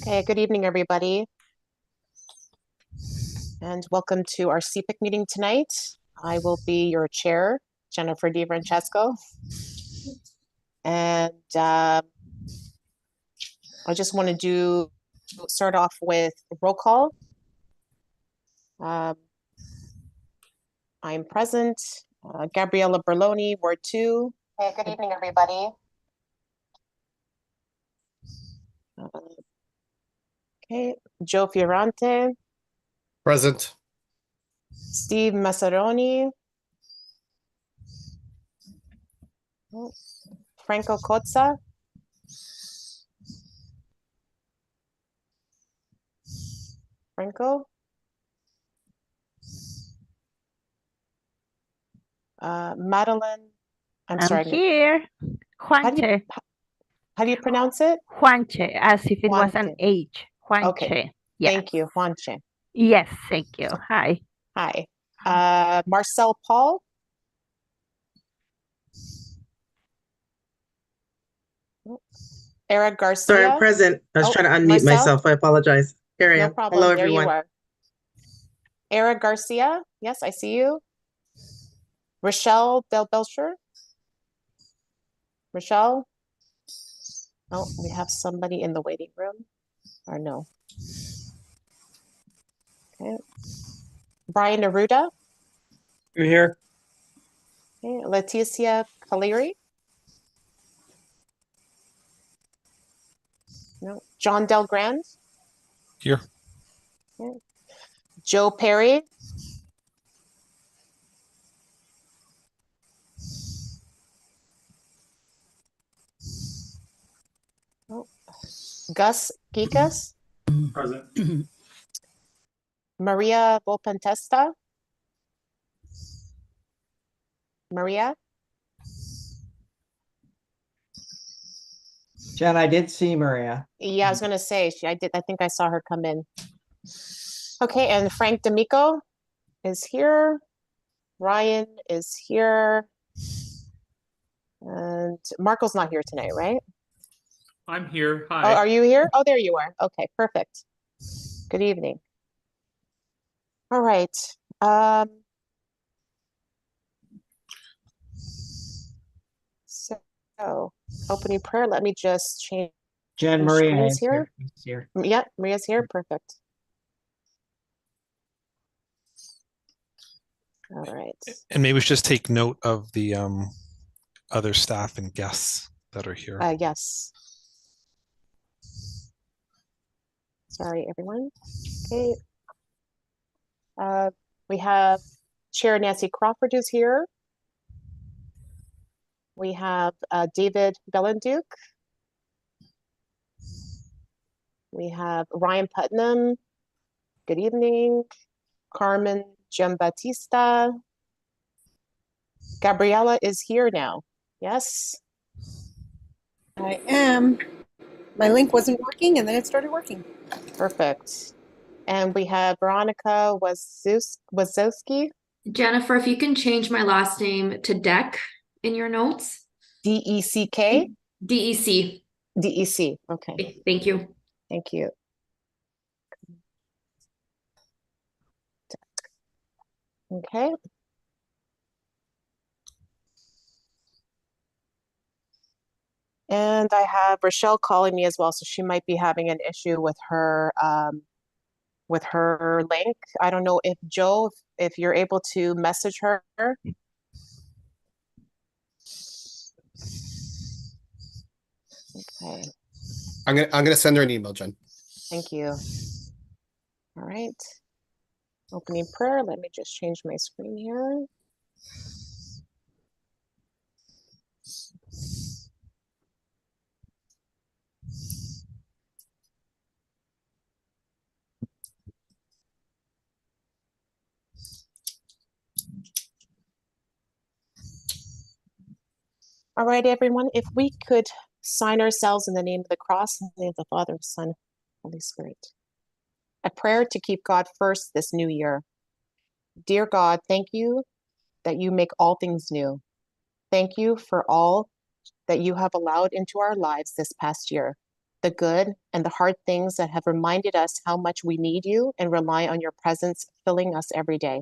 Okay, good evening, everybody, and welcome to our CPIC meeting tonight. I will be your chair, Jennifer DiFrancesco, and I just want to start off with roll call. I'm present. Gabriella Berloni, Ward 2. Hey, good evening, everybody. Okay, Joe Fiorante. Present. Steve Massaroni. Franco Cozza. Franco. Madeline. I'm sorry. Here. Juanche. How do you pronounce it? Juanche, as if it was an Juanche. H. Juanche. Okay. Yes. Thank you, Juanche. Yes, thank you. Hi. Hi. Marcel Paul. Eric Garcia. Sorry, I'm present. I was trying to unmute Marcel? myself. I apologize. Here I am. No problem. Hello, There everyone. you are. Eric Garcia. Yes, I see you. Rochelle Del Belcher. Rochelle. Oh, we have somebody in the waiting room. Or no. Okay. Brian Neruda. You're here. Okay. Leticia Caleri. No. John Del Grand. Here. Okay. Joe Perry. Oh. Gus Gikas. Present. Maria Volpentesta. Maria. Jen, I did see Maria. Yeah, I was gonna say I think I saw her come in. Okay, and Frank D'Amico is here. Ryan is here. And Marco's not here tonight, right? I'm here. Oh, Hi. are you here? Oh, there you are. Okay, perfect. Good evening. All right. So opening prayer. Let me just change. Jen, Maria is here. Yep, Maria's here. Perfect. All right. And maybe we should just take note of the other staff and guests that are here. Yes. Sorry, everyone. Okay. We have Chair Nancy Crawford who's here. We have David Bellenduke. We have Ryan Putnam. Good evening. Carmen Giambattista. Gabriella is here now. Yes. I am. My link wasn't working and then it started working. Perfect. And we have Veronica Wazowski. Jennifer, if you can change my last name to Deck in your notes. D-E-C-K? D-E-C. D-E-C. Okay. Thank you. Thank you. Okay. And I have Rochelle calling me as well, so she might be having an issue with her link. I don't know if Joe, if you're able to message her. Okay. I'm gonna send her an email, Jen. Thank you. All right. Opening prayer. Let me just change my screen here. All right, everyone, if we could sign ourselves in the name of the cross, in the name of the Father, Son, Holy Spirit. A prayer to keep God first this new year. Dear God, thank you that you make all things new. Thank you for all that you have allowed into our lives this past year. the good, and the hard things that have reminded us how much we need you and rely on your presence filling us every day.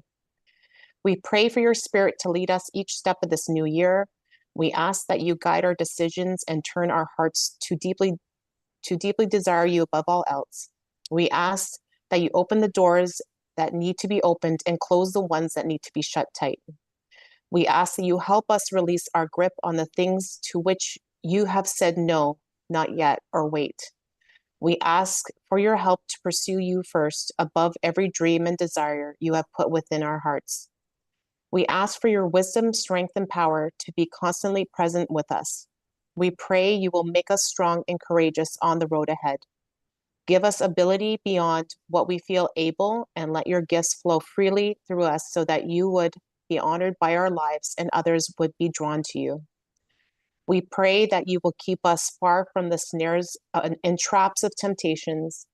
We pray for your Spirit to lead us each step of this new year. We ask that you guide our decisions and turn our hearts to deeply desire you above all else. We ask that you open the doors that need to be opened and close the ones that need to be shut tight. We ask that you help us release our grip on the things to which you have said no, not yet, or wait. We ask for your help to pursue you first above every dream and desire you have put within our hearts. We ask for your wisdom, strength, and power to be constantly present with us. We pray you will make us strong and courageous on the road ahead. Give us ability beyond what we feel able, and let your gifts flow freely through us so that you would be honored by our lives and others would be drawn to you. We pray that you will keep us far from the snares and traps of temptations,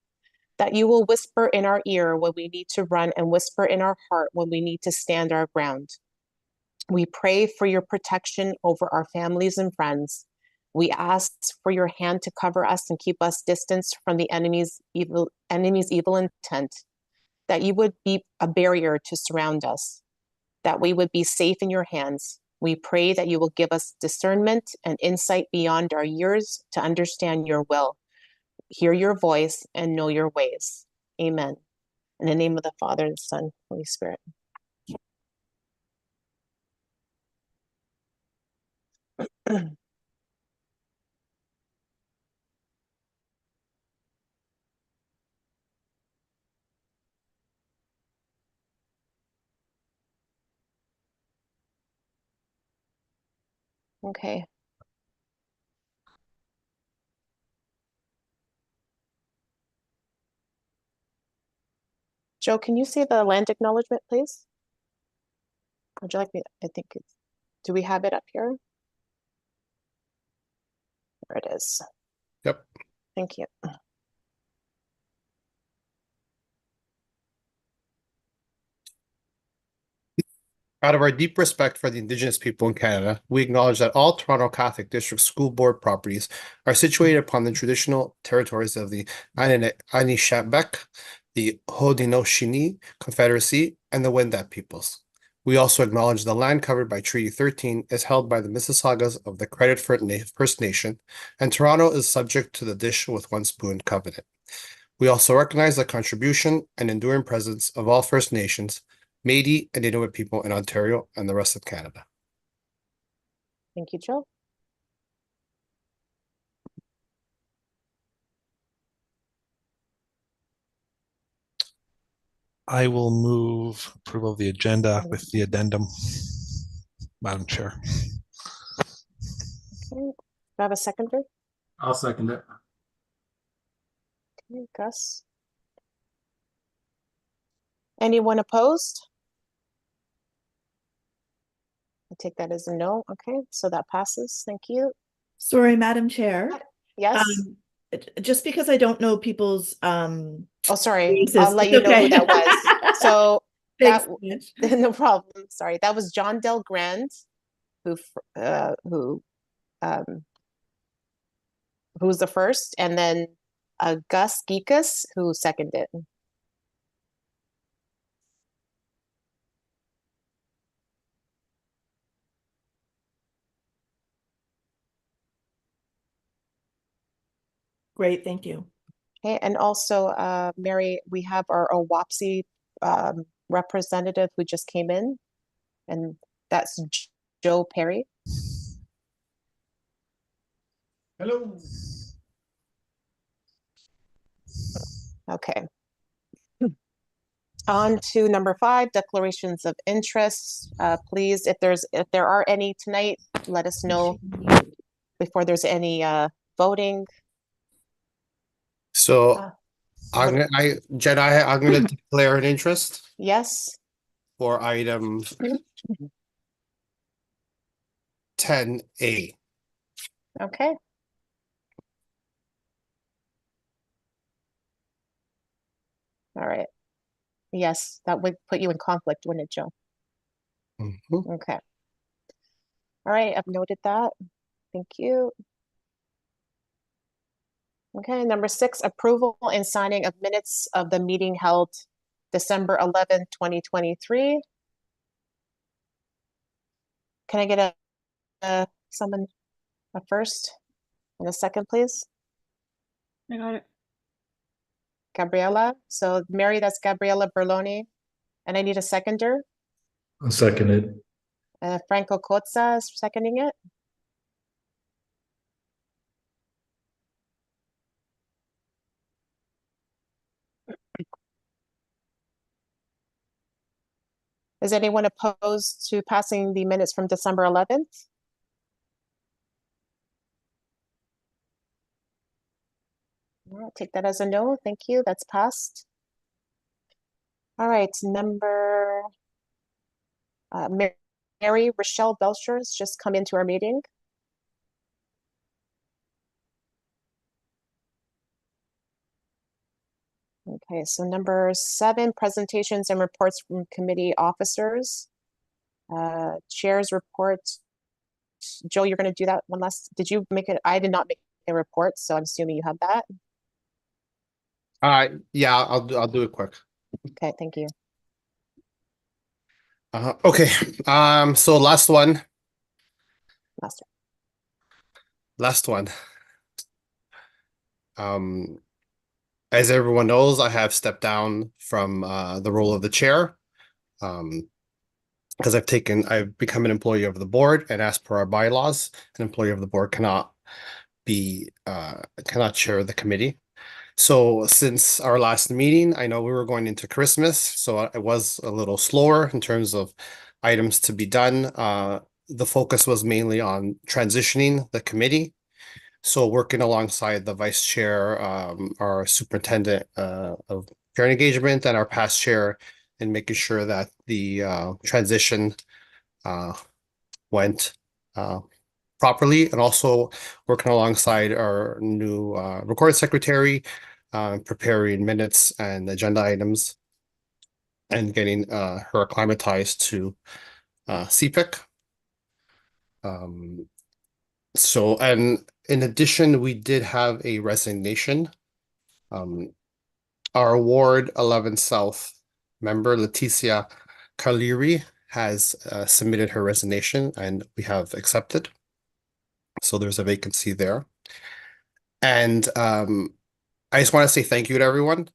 that you will whisper in our ear when we need to run and whisper in our heart when we need to stand our ground. We pray for your protection over our families and friends. We ask for your hand to cover us and keep us distanced from the enemy's evil intent, that you would be a barrier to surround us, that we would be safe in your hands. We pray that you will give us discernment and insight beyond our years to understand your will, hear your voice, and know your ways. Amen. In the name of the Father, the Son, Holy Spirit. Okay. Joe, can you say the land acknowledgement, please? Would you like me? I think it's, do we have it up here? There it is. Yep. Thank you. Out of our deep respect for the Indigenous people in Canada, we acknowledge that all Toronto Catholic District School Board properties are situated upon the traditional territories of the Anishinaabe, the Haudenosaunee Confederacy, and the Wendat peoples. We also acknowledge the land covered by Treaty 13 is held by the Mississaugas of the Credit First Nation, and Toronto is subject to the Dish with One Spoon covenant. We also recognize the contribution and enduring presence of all First Nations, Métis, and Inuit people in Ontario and the rest of Canada. Thank you, Joe. I will move approval of the agenda with the addendum, Madam Chair. Okay. Do I have a seconder? I'll second it. Okay, Gus. Anyone opposed? I take that as a no. Okay, so that passes. Thank you. Sorry, Madam Chair. Yes. Just because I don't know people's Oh, sorry. faces, I'll let it's you know okay. who that was. So Thanks that so much. no problem. Sorry, that was John Del Grand, who's the first, and then Gus Geekus, who seconded. Great, thank you. Okay, and also, Mary, we have our OWAPSI representative who just came in, and that's Joe Perry. Hello. Okay. On to number 5, declarations of interest. Please, if there are any tonight, let us know before there's any voting. So I'm gonna declare an interest Yes. for item 10A. Okay. All right. Yes, that would put you in conflict, wouldn't it, Joe? Mhm. Okay. All right, I've noted that. Thank you. Okay, number 6, approval and signing of minutes of the meeting held December 11th, 2023. Can I get someone a first and a second, please? I got it. Gabriella. So Mary, that's Gabriella Berloni. And I need a seconder. I'll second it. Franco Cozza is seconding it. Is anyone opposed to passing the minutes from December 11th? I'll take that as a no. Thank you. That's passed. All right, number Mary Rochelle Belcher has just come into our meeting. Okay, so number 7, presentations and reports from committee officers. Chair's report. Joe, you're going to do that one last. Did you make it? I did not make a report, so I'm assuming you have that. Yeah, I'll do it quick. Okay, thank you. Okay. So last one. Last one. As everyone knows, I have stepped down from the role of the chair. Because I've become an employee of the board, and as per our bylaws, an employee of the board cannot chair the committee. So since our last meeting, I know we were going into Christmas, so it was a little slower in terms of items to be done. The focus was mainly on transitioning the committee. So working alongside the vice chair, our superintendent of parent engagement, and our past chair, and making sure that the transition went properly, and also working alongside our new recording secretary, preparing minutes and agenda items, and getting her acclimatized to CPIC. So, and in addition, we did have a resignation. Our Ward 11 South member, Leticia Kaliri, has submitted her resignation, and we have accepted. So there's a vacancy there. And I just want to say thank you to everyone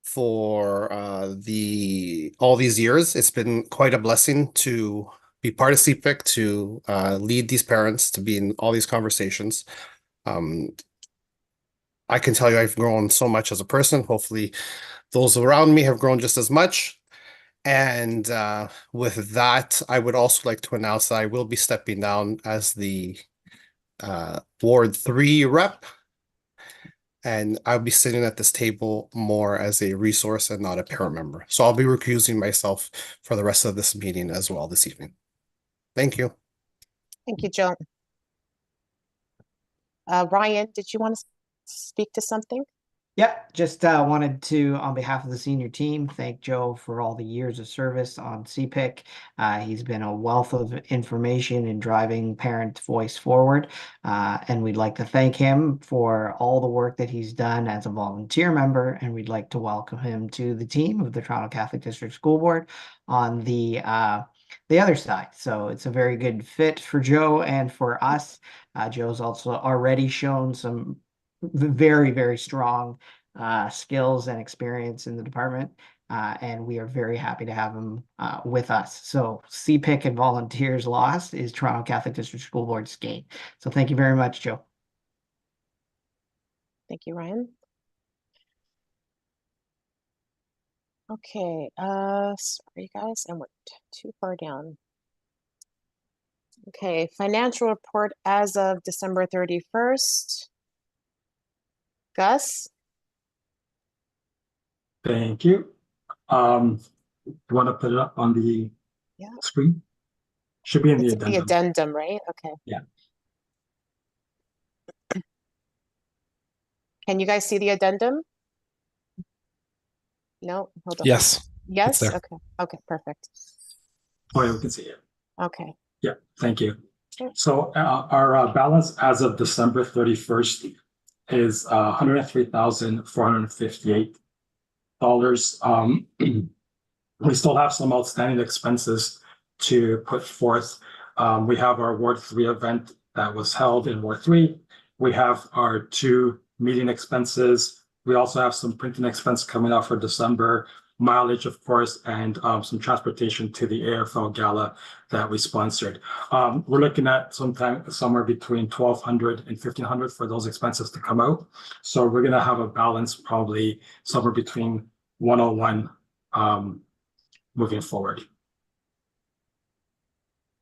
for all these years. It's been quite a blessing to be part of CPIC, to lead these parents, to be in all these conversations. I can tell you I've grown so much as a person. Hopefully those around me have grown just as much. And with that, I would also like to announce that I will be stepping down as the Ward 3 rep. And I'll be sitting at this table more as a resource and not a parent member. So I'll be recusing myself for the rest of this meeting as well this evening. Thank you. Thank you, Joe. Ryan, did you want to speak to something? Yeah, just wanted to, on behalf of the senior team, thank Joe for all the years of service on CPIC. He's been a wealth of information in driving parent voice forward, and we'd like to thank him for all the work that he's done as a volunteer member, and we'd like to welcome him to the team of the Toronto Catholic District School Board on the other side. So it's a very good fit for Joe and for us. Joe's also already shown some very, very strong skills and experience in the department, and we are very happy to have him with us. So CPIC and volunteers lost is Toronto Catholic District School Board's gain. So thank you very much, Joe. Thank you, Ryan. Okay, sorry guys, I went too far down. Okay, financial report as of December 31st. Gus? Thank you. You want to put it up on the screen? Should be in the It's addendum. the addendum, right? Okay. Yeah. Can you guys see the addendum? No, hold on. Yes. Yes? there. Okay. Okay, perfect. Oh, yeah, we can see it. Okay. Yeah, thank you. Sure. So our balance as of December 31st is $103,458. We still have some outstanding expenses to put forth. We have our Ward 3 event that was held in Ward 3. We have our 2 meeting expenses. We also have some printing expense coming up for December, mileage, of course, and some transportation to the AFL Gala that we sponsored. We're looking at somewhere between $1,200 and $1,500 for those expenses to come out. So we're going to have a balance probably somewhere between 101 moving forward.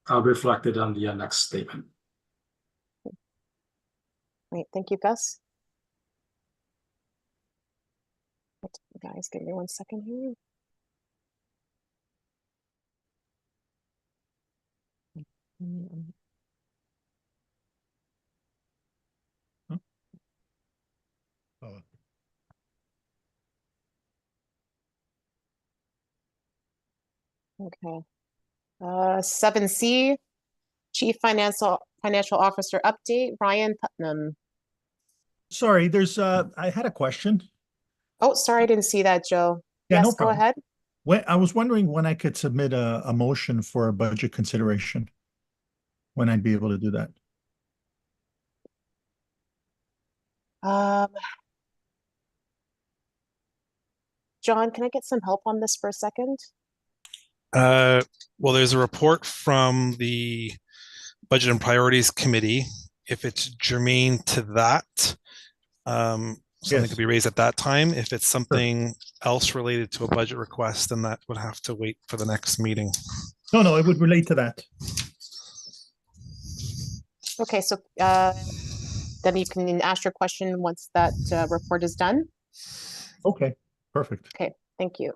I'll be reflected on the next statement. Great, thank you, Gus. Guys, give me 1 second here. Okay. 7C, Chief Financial Officer update, Ryan Putnam. Sorry, I had a question. Oh, sorry, I didn't see that, Joe. Yeah, Yes, no go problem. ahead. I was wondering when I could submit a motion for a budget consideration, when I'd be able to do that. John, can I get some help on this for a second? Well, there's a report from the Budget and Priorities Committee. If it's germane to that, something could be raised at that time. If it's something else related to a budget request, then that would have to wait for the next meeting. No, it would relate to that. Okay, so then you can ask your question once that report is done. Okay, perfect. Okay, thank you.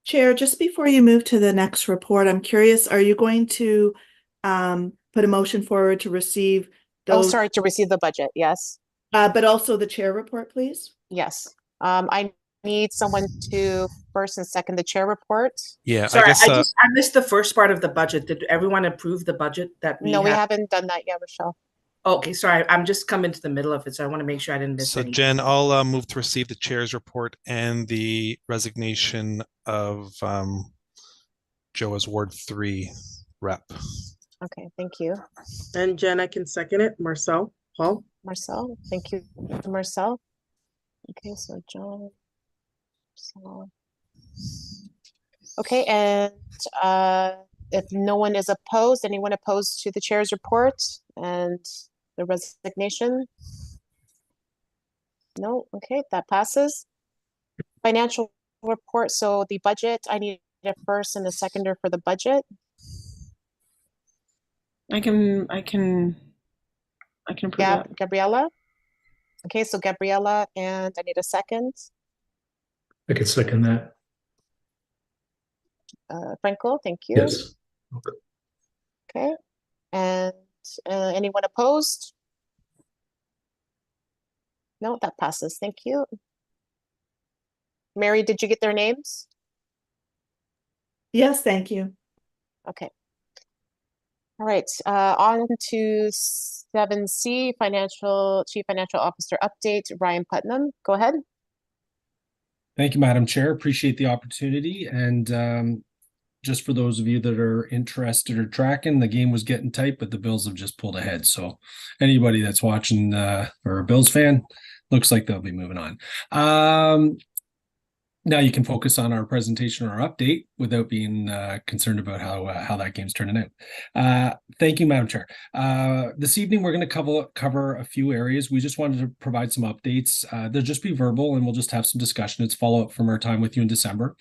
Chair, just before you move to the next report, I'm curious, are you going to put a motion forward to receive those? Oh, sorry, to receive the budget, yes. But also the chair report, please? Yes. I need someone to first and second the chair report. Yeah, Sorry, I guess I missed the first part of the budget. Did everyone approve the budget that we No, we had? haven't done that yet, Rochelle. Okay, sorry, I'm just coming to the middle of it, so I want to make sure I didn't miss so anything. Jen, I'll move to receive the chair's report and the resignation of Joe as Ward 3 rep. Okay, thank you. And Jen, I can second it. Marcel, Paul. Marcel, thank you, Marcel. Okay, so John, Marcel. Okay, and if no one is opposed, anyone opposed to the chair's report and the resignation? No, okay, that passes. Financial report, so the budget, I need a first and a seconder for the budget. I can approve Yeah, that. Gabriella. Okay, so Gabriella, and I need a second. I could second that. Franco, thank you. Yes. Okay, and anyone opposed? No, that passes. Thank you. Mary, did you get their names? Yes, thank you. Okay. All right, on to 7C, Chief Financial Officer update, Ryan Putnam. Go ahead. Thank you, Madam Chair. Appreciate the opportunity. And just for those of you that are interested or tracking, the game was getting tight, but the Bills have just pulled ahead. So anybody that's watching or a Bills fan, looks like they'll be moving on. Now you can focus on our presentation or our update without being concerned about how that game's turning out. Thank you, Madam Chair. This evening, we're going to cover a few areas. We just wanted to provide some updates. They'll just be verbal, and we'll just have some discussion. It's follow-up from our time with you in December.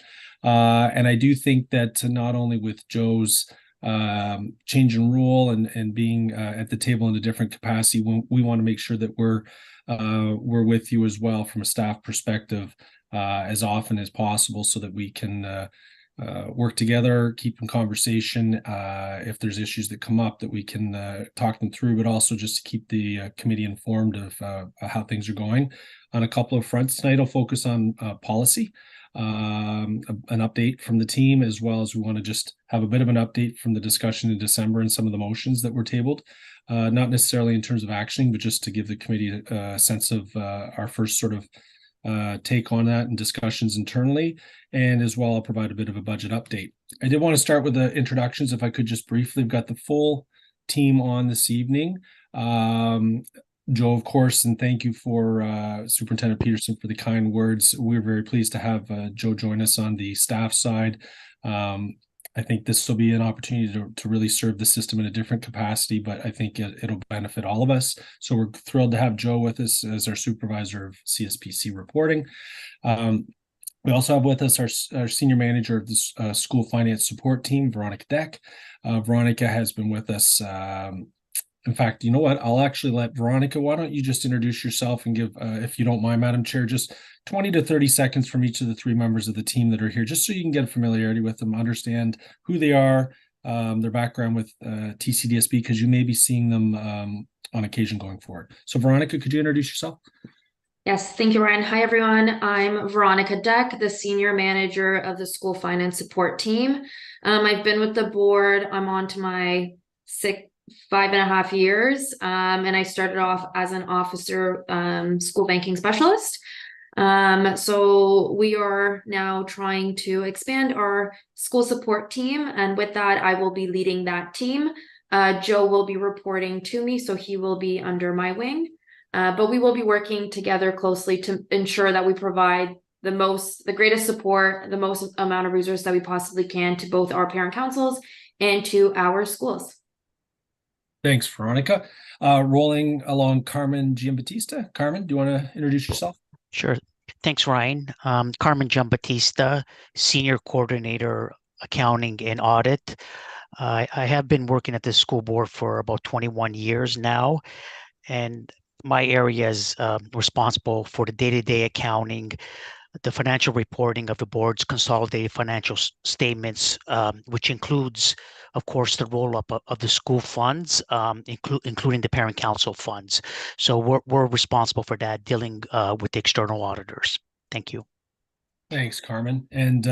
And I do think that not only with Joe's change in role and being at the table in a different capacity, we want to make sure that we're with you as well from a staff perspective as often as possible, so that we can work together, keep in conversation if there's issues that come up that we can talk them through, but also just to keep the committee informed of how things are going on a couple of fronts. Tonight I'll focus on policy, an update from the team, as well as we want to just have a bit of an update from the discussion in December and some of the motions that were tabled. Not necessarily in terms of action, but just to give the committee a sense of our first sort of take on that and discussions internally. And as well, I'll provide a bit of a budget update. I did want to start with the introductions, if I could just briefly. We've got the full team on this evening. Joe, of course, and thank you for Superintendent Peterson for the kind words. We're very pleased to have Joe join us on the staff side. I think this will be an opportunity to really serve the system in a different capacity, but I think it'll benefit all of us. So we're thrilled to have Joe with us as our supervisor of CSPC reporting. We also have with us our senior manager of the school finance support team, Veronica Deck. Veronica has been with us. In fact, you know what? I'll actually let Veronica, why don't you just introduce yourself and give, if you don't mind, Madam Chair, just 20 to 30 seconds from each of the three members of the team that are here, just so you can get familiarity with them, understand who they are, their background with TCDSB, because you may be seeing them on occasion going forward. So Veronica, could you introduce yourself? Yes, thank you, Ryan. Hi, everyone. I'm Veronica Deck, the senior manager of the school finance support team. I've been with the board. I'm on to my 5.5 years, and I started off as an officer school banking specialist. So we are now trying to expand our school support team, and with that I will be leading that team. Joe will be reporting to me, so he will be under my wing, but we will be working together closely to ensure that we provide the greatest support, the most amount of resources that we possibly can to both our parent councils and to our schools. Thanks, Veronica. Rolling along, Carmen Giambattista. Carmen, do you want to introduce yourself? Sure. Thanks, Ryan. Carmen Giambattista, Senior Coordinator, Accounting and Audit. I have been working at the school board for about 21 years now, and my area is responsible for the day-to-day accounting, the financial reporting of the board's consolidated financial statements, which includes, of course, the roll-up of the school funds, including the parent council funds. So we're responsible for that, dealing with the external auditors. Thank you. Thanks, Carmen. And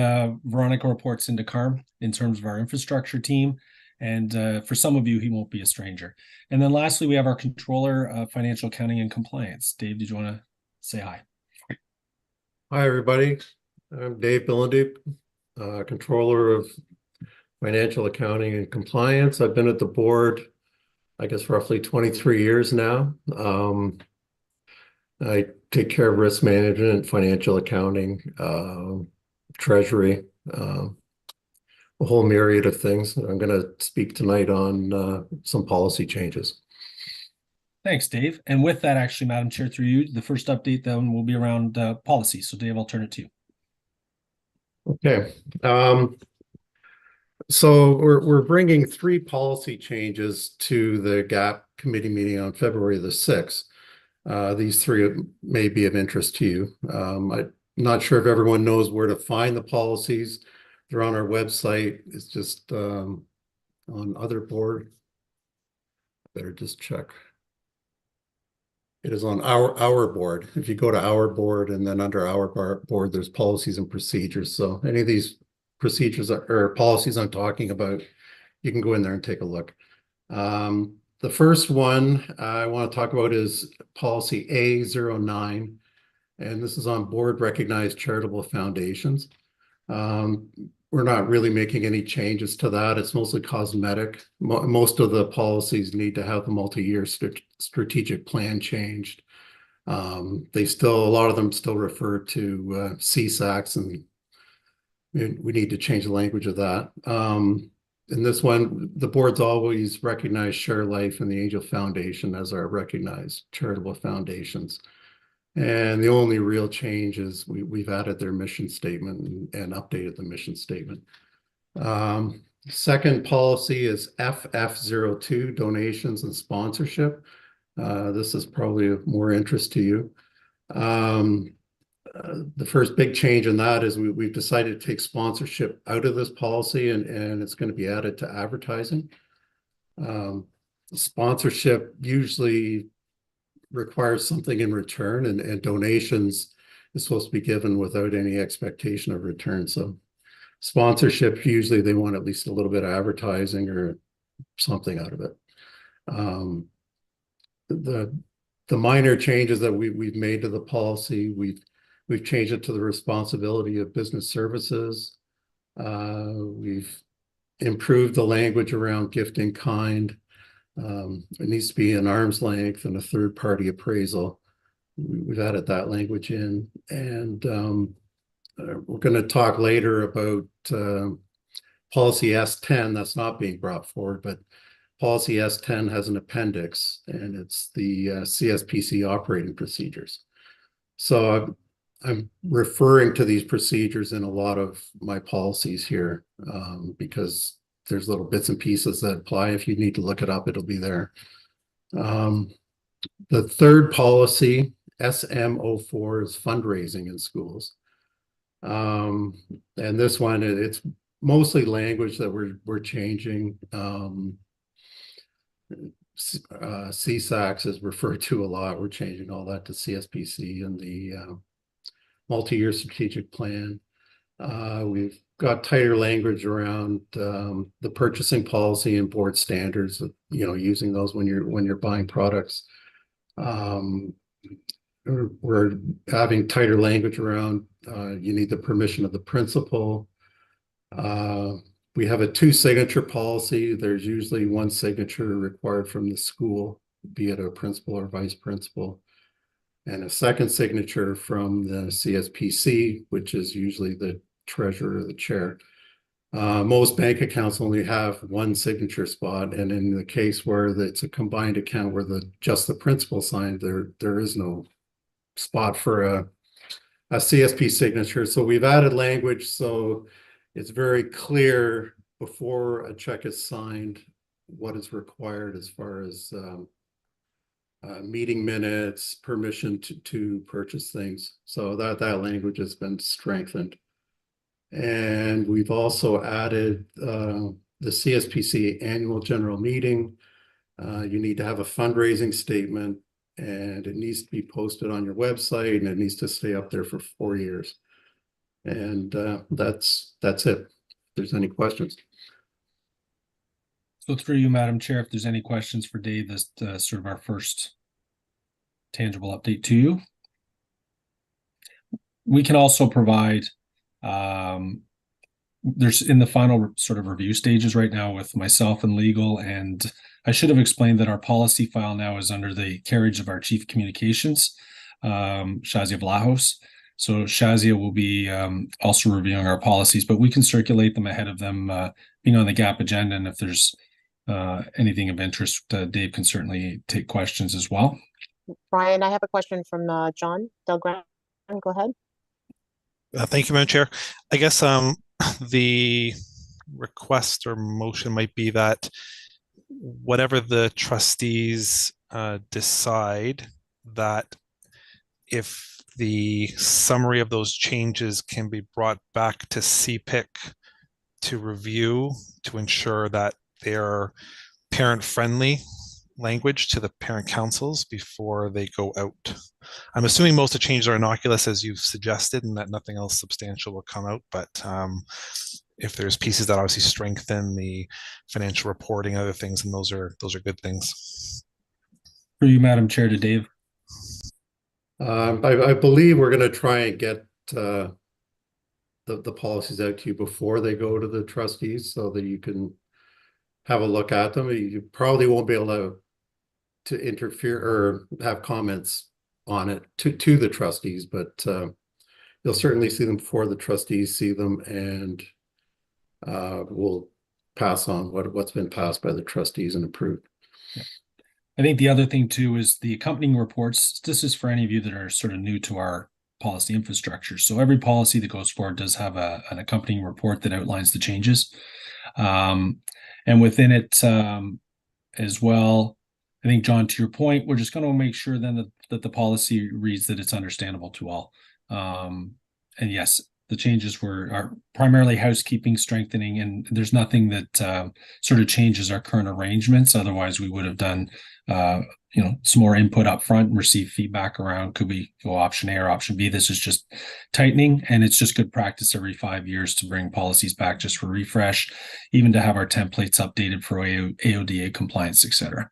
Veronica reports into Carm in terms of our infrastructure team. And for some of you, he won't be a stranger. And then lastly, we have our controller, financial accounting and compliance. Dave, did you want to say hi? Hi, everybody. I'm Dave Billendup, controller of financial accounting and compliance. I've been at the board, I guess, roughly 23 years now. I take care of risk management, financial accounting, treasury, a whole myriad of things. I'm going to speak tonight on some policy changes. Thanks, Dave. And with that, actually, Madam Chair, through you, the first update then will be around policy. So Dave, I'll turn it to you. Okay. So we're bringing 3 policy changes to the GAP committee meeting on February the 6th. These 3 may be of interest to you. I'm not sure if everyone knows where to find the policies. They're on our website. It's just on other board. Better just check. It is on our board. If you go to our board and then under our board, there's policies and procedures. So any of these procedures or policies I'm talking about, you can go in there and take a look. The first one I want to talk about is policy A09, and this is on board recognized charitable foundations. We're not really making any changes to that. It's mostly cosmetic. Most of the policies need to have the multi-year strategic plan changed. A lot of them still refer to CSACs, and we need to change the language of that. In this one, the board's always recognized Share Life and the Angel Foundation as our recognized charitable foundations. And the only real change is we've added their mission statement and updated the mission statement. Second policy is FF02, donations and sponsorship. This is probably of more interest to you. The first big change in that is we've decided to take sponsorship out of this policy, and it's going to be added to advertising. Sponsorship usually requires something in return, and donations is supposed to be given without any expectation of return. So sponsorship, usually they want at least a little bit of advertising or something out of it. The minor changes that we've made to the policy, we've changed it to the responsibility of business services. We've improved the language around gift in kind. It needs to be an arm's length and a third-party appraisal. We've added that language in, and we're going to talk later about policy S10 that's not being brought forward, but policy S10 has an appendix, and it's the CSPC operating procedures. So I'm referring to these procedures in a lot of my policies here because there's little bits and pieces that apply. If you need to look it up, it'll be there. The third policy, SM04, is fundraising in schools. And this one, it's mostly language that we're changing. CSACs is referred to a lot. We're changing all that to CSPC and the multi-year strategic plan. We've got tighter language around the purchasing policy and board standards, using those when you're buying products. We're having tighter language around you need the permission of the principal. We have a 2-signature policy. There's usually 1 signature required from the school, be it a principal or vice principal, and a 2nd signature from the CSPC, which is usually the treasurer or the chair. Most bank accounts only have 1 signature spot, and in the case where it's a combined account where just the principal signed, there is no spot for a CSP signature. So we've added language so it's very clear before a check is signed what is required as far as meeting minutes, permission to purchase things. So that language has been strengthened. And we've also added the CSPC annual general meeting. You need to have a fundraising statement, and it needs to be posted on your website, and it needs to stay up there for 4 years. And that's it. If there's any questions. So through you, Madam Chair, if there's any questions for Dave, this sort of our first tangible update to you. We can also provide, there's in the final sort of review stages right now with myself and legal, and I should have explained that our policy file now is under the carriage of our Chief Communications, Shazia Vlahos. So Shazia will be also reviewing our policies, but we can circulate them ahead of them being on the GAP agenda. And if there's anything of interest, Dave can certainly take questions as well. Brian, I have a question from John Delgrand. Go ahead. Thank you, Madam Chair. I guess the request or motion might be that whatever the trustees decide, that if the summary of those changes can be brought back to CPIC to review to ensure that they're parent-friendly language to the parent councils before they go out. I'm assuming most of the changes are innocuous, as you've suggested, and that nothing else substantial will come out. But if there's pieces that obviously strengthen the financial reporting, other things, and those are good things. For you, Madam Chair, to Dave. I believe we're going to try and get the policies out to you before they go to the trustees so that you can have a look at them. You probably won't be able to interfere or have comments on it to the trustees, but you'll certainly see them before the trustees see them, and we'll pass on what's been passed by the trustees and approved. Yeah. I think the other thing too is the accompanying reports. This is for any of you that are sort of new to our policy infrastructure. So every policy that goes forward does have an accompanying report that outlines the changes. And within it as well, I think, John, to your point, we're just going to make sure then that the policy reads that it's understandable to all. And yes, the changes are primarily housekeeping, strengthening, and there's nothing that sort of changes our current arrangements. Otherwise, we would have done some more input up front and receive feedback around could we go option A or option B. This is just tightening, and it's just good practice every 5 years to bring policies back just for refresh, even to have our templates updated for AODA compliance, etc.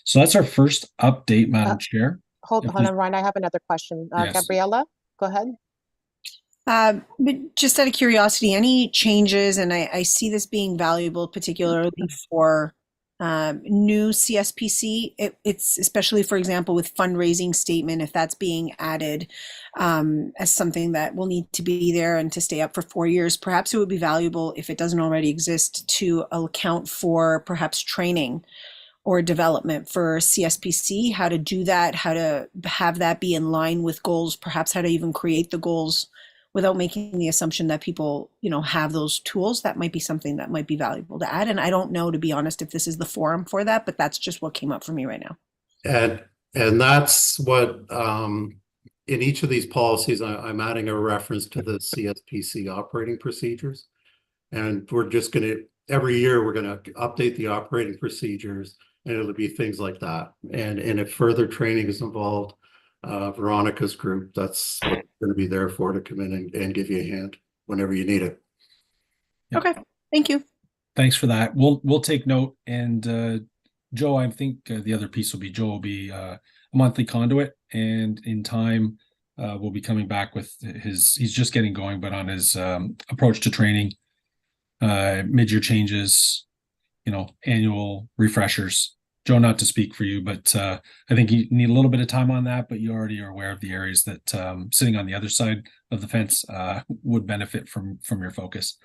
So that's our first update, Madam Chair. Hold on, Ryan. I have another question. Yes. Gabriella, go ahead. But just out of curiosity, any changes, and I see this being valuable, particularly for new CSPC, it's especially, for example, with fundraising statement, if that's being added as something that will need to be there and to stay up for 4 years, perhaps it would be valuable if it doesn't already exist to account for perhaps training or development for CSPC, how to do that, how to have that be in line with goals, perhaps how to even create the goals without making the assumption that people, have those tools. That might be something that might be valuable to add. And I don't know, to be honest, if this is the forum for that, but that's just what came up for me right now. And that's what, in each of these policies, I'm adding a reference to the CSPC operating procedures. And we're just every year, we're going to update the operating procedures, and it'll be things like that. And if further training is involved, Veronica's group, that's what we're going to be there for, to come in and give you a hand whenever you need it. Okay, thank you. Thanks for that. We'll take note. And Joe, I think the other piece will be Joe will be a monthly conduit, and in time we'll be coming back with he's just getting going, but on his approach to training, mid-year changes, annual refreshers. Joe, not to speak for you, but I think you need a little bit of time on that, but you already are aware of the areas that sitting on the other side of the fence would benefit from your focus.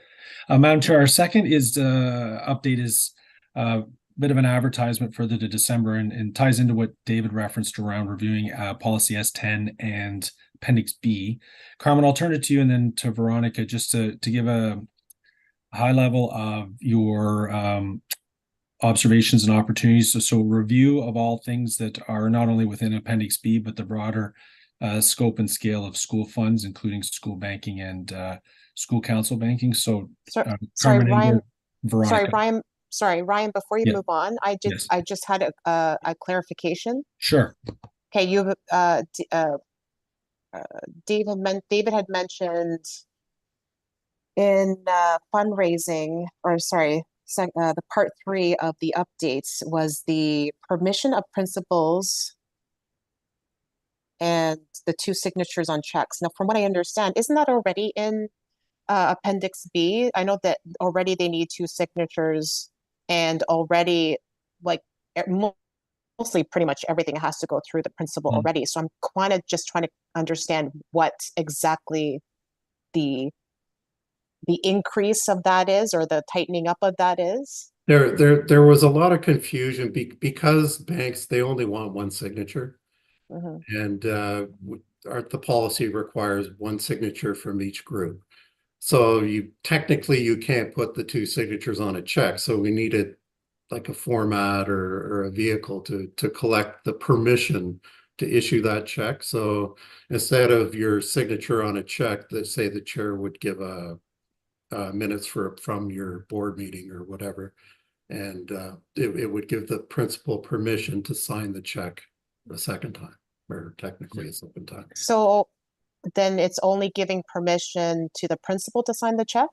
Madam Chair, our second update is a bit of an advertisement further to December and ties into what David referenced around reviewing policy S10 and Appendix B. Carmen, I'll turn it to you and then to Veronica just to give a high level of your observations and opportunities. So review of all things that are not only within Appendix B, but the broader scope and scale of school funds, including school banking and school council banking. So sorry, Ryan. Ryan, before you move on, I just had a clarification. Sure. Okay, David had mentioned in fundraising, the part 3 of the updates was the permission of principals and the 2 signatures on checks. Now, from what I understand, isn't that already in Appendix B? I know that already they need 2 signatures, and already, mostly pretty much everything has to go through the principal already. So I'm kind of just trying to understand what exactly the increase of that is, or the tightening up of that is. There was a lot of confusion because banks, they only want 1 signature. And the policy requires 1 signature from each group. So you can't put the 2 signatures on a check. So we needed like a format or a vehicle to collect the permission to issue that check. So instead of your signature on a check, that say the chair would give minutes from your board meeting or whatever, and it would give the principal permission to sign the check a second time, or technically a second time. So then it's only giving permission to the principal to sign the check?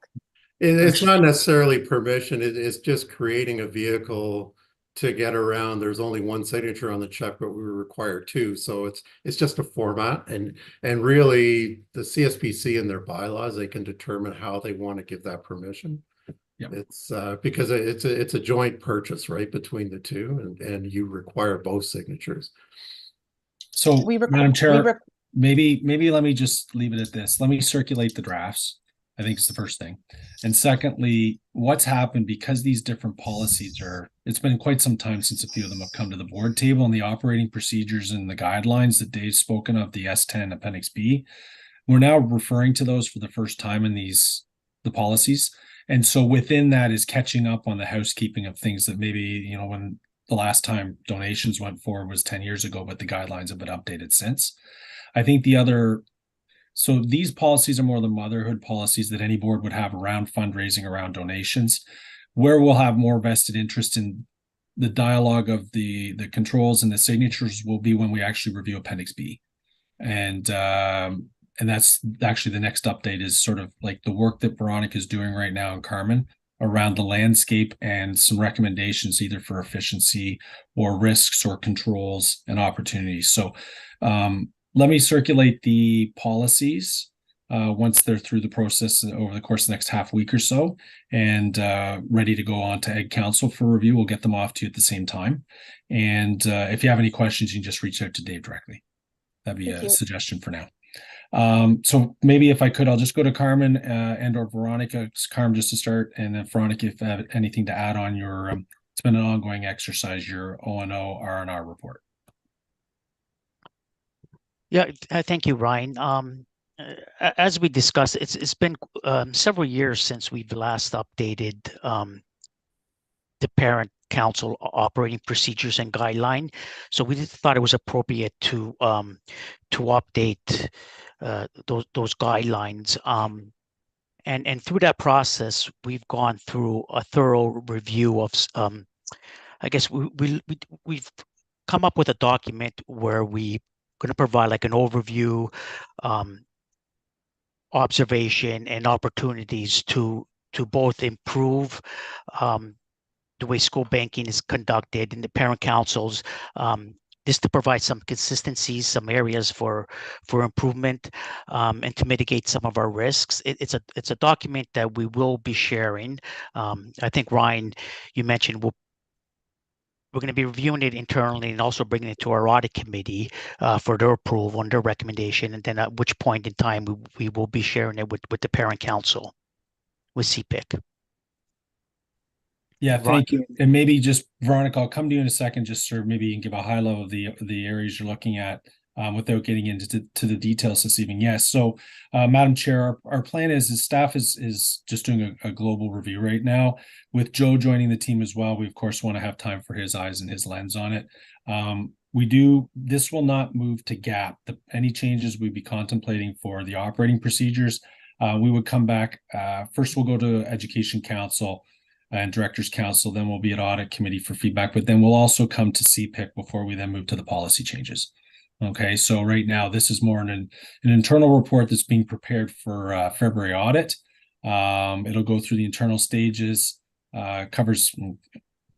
It's not necessarily permission. It's just creating a vehicle to get around. There's only 1 signature on the check, but we require 2. So it's just a format, and really the CSPC in their bylaws, they can determine how they want to give that permission. It's because it's a joint purchase, right, between the 2, and you require both signatures. So Madam Chair, maybe let me just leave it at this. Let me circulate the drafts. I think it's the first thing. And secondly, what's happened because these different policies it's been quite some time since a few of them have come to the board table, and the operating procedures and the guidelines that Dave's spoken of, the S10 Appendix B, we're now referring to those for the first time in the policies. And so within that is catching up on the housekeeping of things that maybe, when the last time donations went forward was 10 years ago, but the guidelines have been updated since. I think the other So these policies are more the motherhood policies that any board would have around fundraising, around donations. Where we'll have more vested interest in the dialogue of the controls and the signatures will be when we actually review Appendix B. And that's actually the next update is sort of like the work that Veronica is doing right now in Carmen around the landscape and some recommendations either for efficiency or risks or controls and opportunities. So let me circulate the policies once they're through the process over the course of the next half week or so and ready to go on to Ed Council for review. We'll get them off to you at the same time. And if you have any questions, you can just reach out to Dave directly. That'd be a suggestion for now. So maybe if I could, I'll just go to Carmen and or Veronica. Carmen, just to start, and then Veronica, if you have anything to add on your, it's been an ongoing exercise, your O&O R&R report. Yeah, thank you, Ryan. As we discussed, it's been several years since we've last updated the parent council operating procedures and guideline. So we thought it was appropriate to update those guidelines. And through that process, we've gone through a thorough review of. I guess we've come up with a document where we're going to provide like an overview, observation, and opportunities to both improve the way school banking is conducted in the parent councils, just to provide some consistencies, some areas for improvement, and to mitigate some of our risks. It's a document that we will be sharing. I think Ryan, you mentioned we're going to be reviewing it internally and also bringing it to our audit committee for their approval and their recommendation. And then at which point in time we will be sharing it with the parent council, with CPIC. Yeah, thank you. And maybe just Veronica, I'll come to you in a second, just sort of maybe you can give a high level of the areas you're looking at without getting into the details this evening. Yes. So, Madam Chair, our plan is staff is just doing a global review right now. With Joe joining the team as well, we of course want to have time for his eyes and his lens on it. This will not move to GAP. Any changes we'd be contemplating for the operating procedures, we would come back. First, we'll go to Education Council and Directors Council, then we'll be at Audit Committee for feedback, but then we'll also come to CPIC before we then move to the policy changes. Okay, so right now this is more an internal report that's being prepared for February audit. It'll go through the internal stages, covers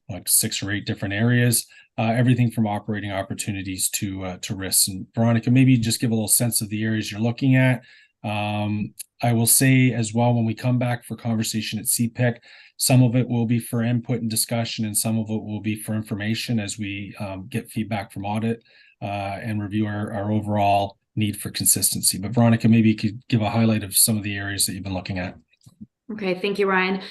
like 6 or 8 different areas, everything from operating opportunities to risks. And Veronica, maybe just give a little sense of the areas you're looking at. I will say as well, when we come back for conversation at CPIC, some of it will be for input and discussion, and some of it will be for information as we get feedback from audit and review our overall need for consistency. But Veronica, maybe you could give a highlight of some of the areas that you've been looking at. Okay, thank you, Ryan.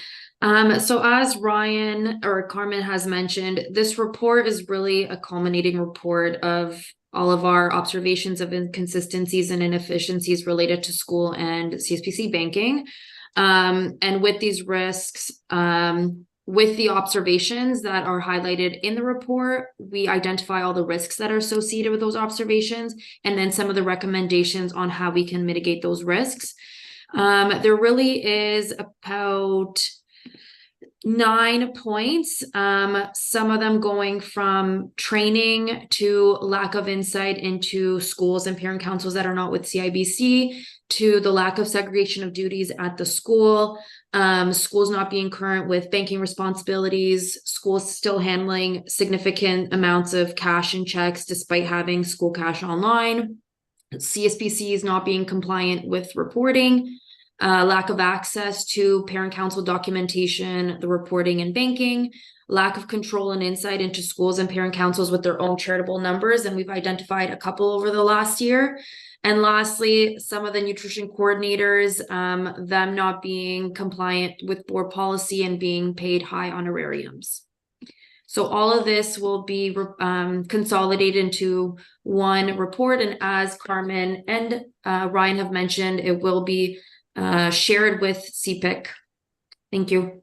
So as Ryan or Carmen has mentioned, this report is really a culminating report of all of our observations of inconsistencies and inefficiencies related to school and CSPC banking. And with these risks, with the observations that are highlighted in the report, we identify all the risks that are associated with those observations, and then some of the recommendations on how we can mitigate those risks. There really is about 9 points, some of them going from training to lack of insight into schools and parent councils that are not with CIBC, to the lack of segregation of duties at the school, schools not being current with banking responsibilities, schools still handling significant amounts of cash and checks despite having school cash online, CSPCs not being compliant with reporting, lack of access to parent council documentation, the reporting and banking, lack of control and insight into schools and parent councils with their own charitable numbers. And we've identified a couple over the last year. And lastly, some of the nutrition coordinators, them not being compliant with board policy and being paid high honorariums. So all of this will be consolidated into one report. And as Carmen and Ryan have mentioned, it will be shared with CPIC. Thank you.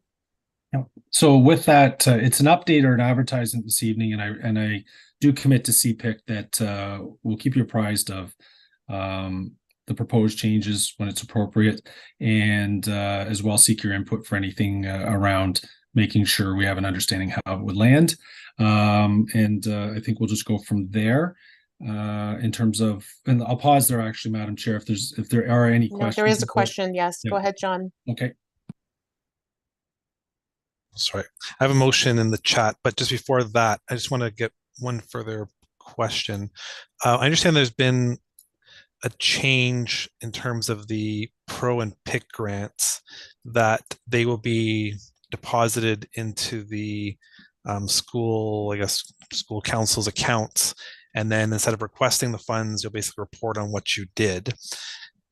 So with that, it's an update or an advertisement this evening, and I do commit to CPIC that we'll keep you apprised of the proposed changes when it's appropriate, and as well seek your input for anything around making sure we have an understanding how it would land. And I think we'll just go from there. In terms of, and I'll pause there actually, Madam Chair, if there are any No, questions. there is a question. Yes, Yeah. go ahead, John. Okay. Sorry, I have a motion in the chat, but just before that, I just want to get one further question. I understand there's been a change in terms of the pro and PIC grants, that they will be deposited into the school, I guess, school council's accounts. And then instead of requesting the funds, you'll basically report on what you did.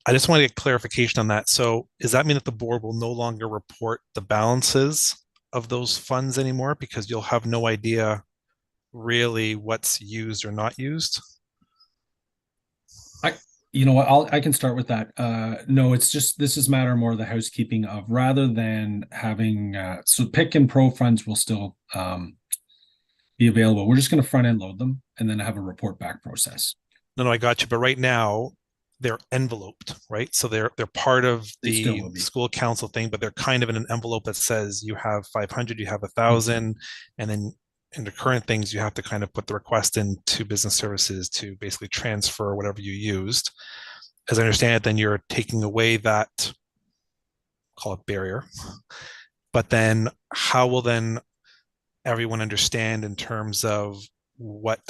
I just want to get clarification on that. So does that mean that the board will no longer report the balances of those funds anymore, because you'll have no idea really what's used or not used? You know what, I can start with that. No, it's just, this is matter more of the housekeeping of, rather than having, so PIC and pro funds will still be available. We're just going to front end load them and then have a report back process. No, I got you. But right now they're enveloped, right? So they're part of the school council thing, but they're kind of in an envelope that says you have 500, you have 1,000, and then in the current things, you have to kind of put the request into business services to basically transfer whatever you used. As I understand it, then you're taking away that, call it barrier. But then how will then everyone understand in terms of what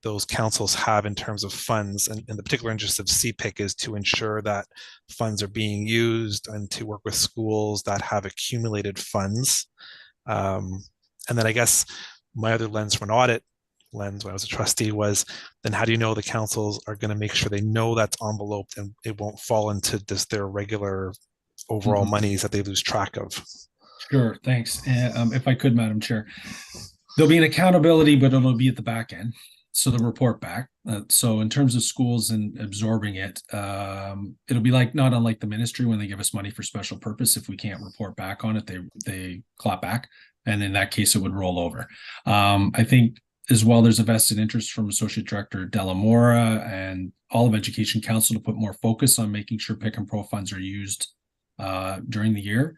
those councils have in terms of funds? And the particular interest of CPIC is to ensure that funds are being used and to work with schools that have accumulated funds. And then I guess my other lens from an audit lens when I was a trustee was, then how do you know the councils are going to make sure they know that's enveloped and it won't fall into just their regular overall monies that they lose track of? Sure, thanks. If I could, Madam Chair, there'll be an accountability, but it'll be at the back end. So the report back. So in terms of schools and absorbing it, it'll be like, not unlike the ministry when they give us money for special purpose. If we can't report back on it, they clap back. And in that case, it would roll over. I think as well, there's a vested interest from Associate Director Delamora and all of Education Council to put more focus on making sure PIC and pro funds are used during the year.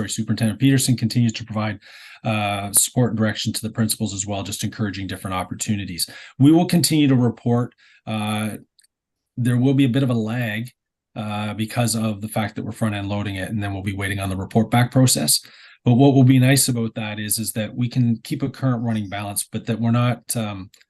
Superintendent Peterson continues to provide support and direction to the principals as well, just encouraging different opportunities. We will continue to report. There will be a bit of a lag because of the fact that we're front end loading it, and then we'll be waiting on the report back process. But what will be nice about that is that we can keep a current running balance, but that we're not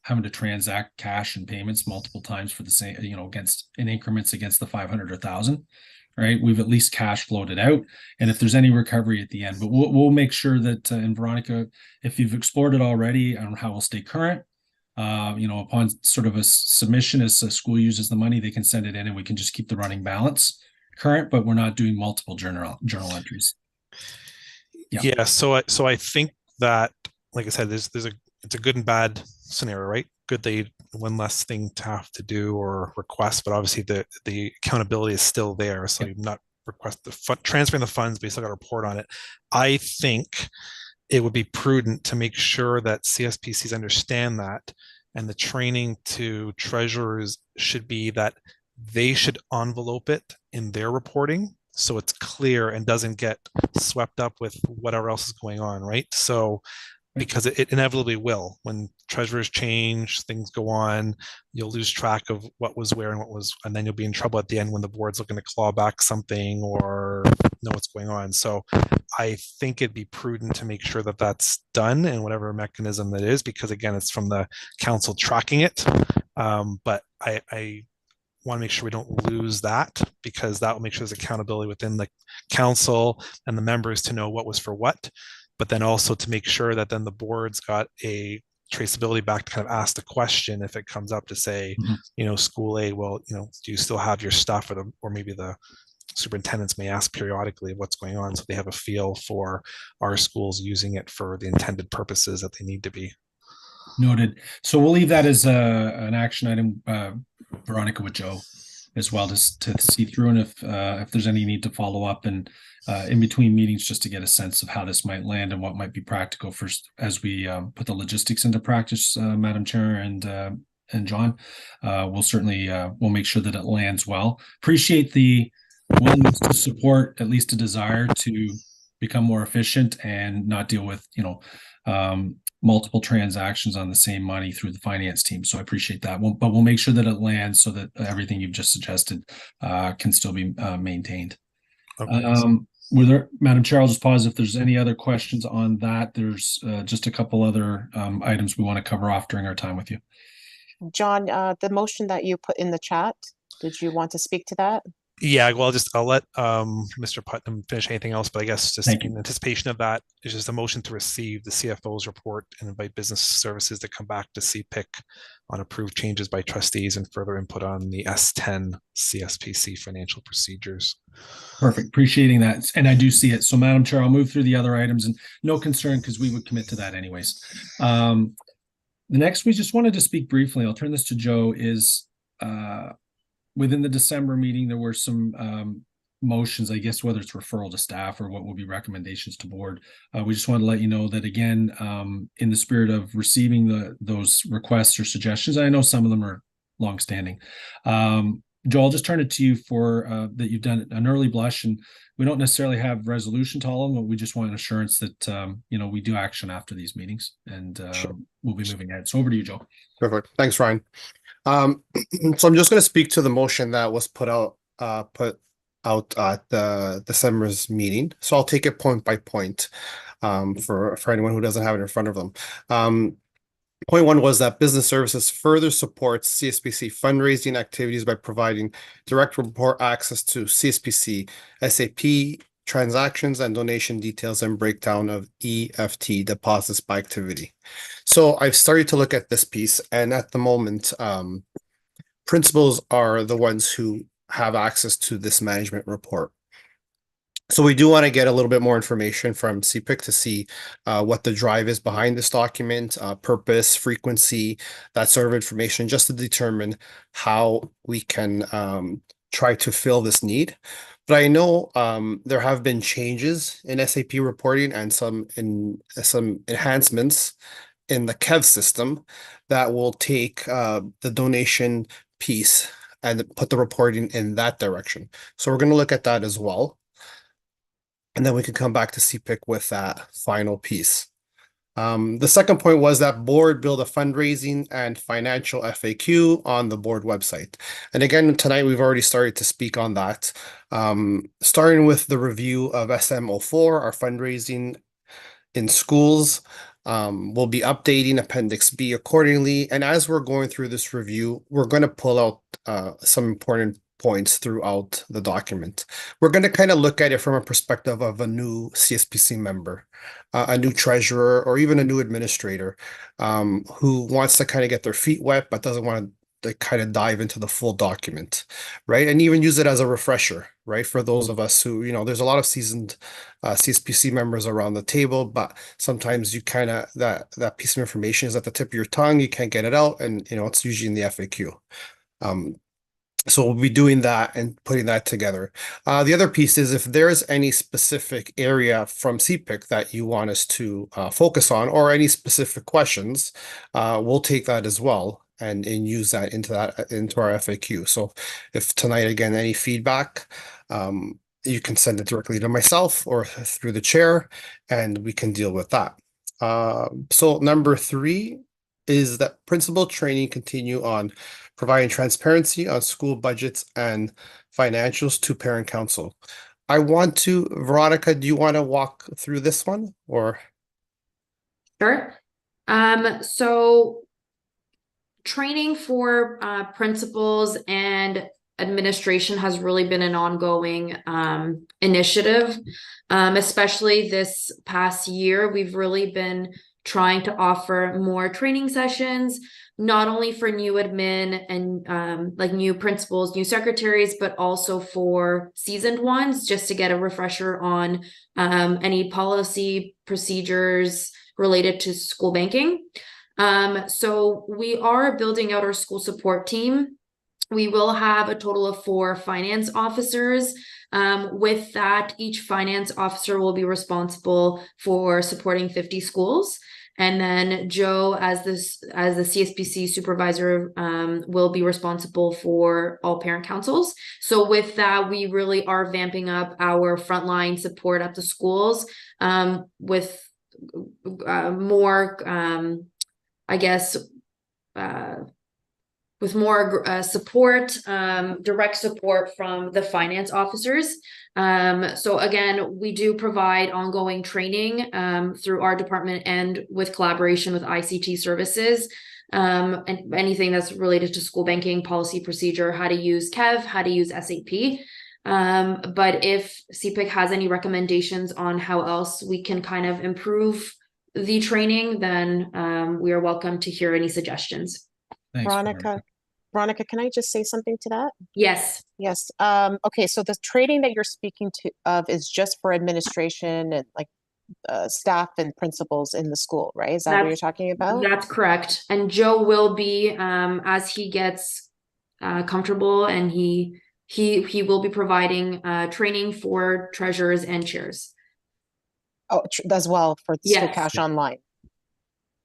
having to transact cash and payments multiple times for the same, against in increments against the 500 or 1,000. Right, we've at least cash flowed it out, and if there's any recovery at the end, but we'll make sure that, and Veronica, if you've explored it already on how we'll stay current, upon sort of a submission, as a school uses the money, they can send it in, and we can just keep the running balance current, but we're not doing multiple journal entries. Yeah. So I think that, like I said, it's a good and bad scenario, right? Good, they one less thing to have to do or request, but obviously the accountability is still there. So you've not transferring the funds, but you still got to report on it. I think it would be prudent to make sure that CSPCs understand that, and the training to treasurers should be that they should envelope it in their reporting so it's clear and doesn't get swept up with whatever else is going on, right? So because it inevitably will. When treasurers change, things go on, you'll lose track of what was where and then you'll be in trouble at the end when the board's looking to claw back something or know what's going on. So I think it'd be prudent to make sure that that's done in whatever mechanism that is, because again, it's from the council tracking it. But I want to make sure we don't lose that, because that will make sure there's accountability within the council and the members to know what was for what. But then also to make sure that then the board's got a traceability back to kind of ask the question if it comes up to say, school A, well, do you still have your stuff, or maybe the superintendents may ask periodically what's going on, so they have a feel for our schools using it for the intended purposes that they need to be. Noted. So we'll leave that as an action item, Veronica, with Joe as well, to see through, and if there's any need to follow up and in between meetings, just to get a sense of how this might land and what might be practical first as we put the logistics into practice, Madam Chair and and John. We'll certainly we'll make sure that it lands well. Appreciate the willingness to support, at least a desire to become more efficient and not deal with, multiple transactions on the same money through the finance team. So I appreciate that. But we'll make sure that it lands so that everything you've just suggested can still be maintained. Okay. Madam Chair, I'll just pause if there's any other questions on that. There's just a couple other items we want to cover off during our time with you. John, the motion that you put in the chat, did you want to speak to that? Yeah, well, I'll let Mr. Putnam finish anything else, but I guess just Thank you. in anticipation of that, it's just a motion to receive the CFO's report and invite business services to come back to CPIC on approved changes by trustees and further input on the S10 CSPC financial procedures. Perfect. Appreciating that. And I do see it. So Madam Chair, I'll move through the other items and no concern because we would commit to that anyways. The next, we just wanted to speak briefly, I'll turn this to Joe, is within the December meeting, there were some motions, I guess, whether it's referral to staff or what will be recommendations to board. We just want to let you know that, again, in the spirit of receiving those requests or suggestions, I know some of them are longstanding. Joe, I'll just turn it to you for that you've done an early blush, and we don't necessarily have resolution to all of them, but we just want an assurance that we do action after these meetings, and Sure. We'll be moving ahead. So over to you, Joe. Perfect. Thanks, Ryan. So I'm just going to speak to the motion that was put out at the December's meeting. So I'll take it point by point for anyone who doesn't have it in front of them. Point one was that business services further supports CSPC fundraising activities by providing direct report access to CSPC SAP transactions and donation details and breakdown of EFT deposits by activity. So I've started to look at this piece, and at the moment, principals are the ones who have access to this management report. So we do want to get a little bit more information from CPIC to see what the drive is behind this document, purpose, frequency, that sort of information, just to determine how we can try to fill this need. But I know there have been changes in SAP reporting and some enhancements in the KEV system that will take the donation piece and put the reporting in that direction. So we're going to look at that as well. And then we can come back to CPIC with that final piece. The second point was that board build a fundraising and financial FAQ on the board website. And again, tonight we've already started to speak on that. Starting with the review of SM04, our fundraising in schools. We'll be updating Appendix B accordingly. And as we're going through this review, we're going to pull out some important points throughout the document. We're going to kind of look at it from a perspective of a new CSPC member, a new treasurer, or even a new administrator who wants to kind of get their feet wet, but doesn't want to kind of dive into the full document, right? And even use it as a refresher, right? For those of us who, there's a lot of seasoned CSPC members around the table, but sometimes you kind of, that piece of information is at the tip of your tongue, you can't get it out, and, it's usually in the FAQ. So we'll be doing that and putting that together. The other piece is if there's any specific area from CPIC that you want us to focus on, or any specific questions, we'll take that as well and use that into our FAQ. So if tonight, again, any feedback, you can send it directly to myself or through the chair, and we can deal with that. So number 3 is that principal training continue on providing transparency on school budgets and financials to parent council. Veronica, do you want to walk through this one, or? Sure. So training for principals and administration has really been an ongoing initiative, especially this past year. We've really been trying to offer more training sessions, not only for new admin and like new principals, new secretaries, but also for seasoned ones, just to get a refresher on any policy procedures related to school banking. So we are building out our school support team. We will have a total of 4 finance officers. With that, each finance officer will be responsible for supporting 50 schools. And then Joe, as the CSPC supervisor, will be responsible for all parent councils. So with that, we really are vamping up our frontline support at the schools, with more, I guess, with more support, direct support from the finance officers. So again, we do provide ongoing training through our department and with collaboration with ICT services, and anything that's related to school banking, policy, procedure, how to use KEV, how to use SAP. But if CPIC has any recommendations on how else we can kind of improve the training, then we are welcome to hear any suggestions. Thanks, Veronica, can I just say something to that? Yes. Yes. Okay, so the training that you're speaking of is just for administration and like staff and principals in the school, right? Is that what you're talking about? That's correct. And Joe will be, as he gets comfortable, and he will be providing training for treasurers and chairs. Oh, as well for School Yes. Cash Online.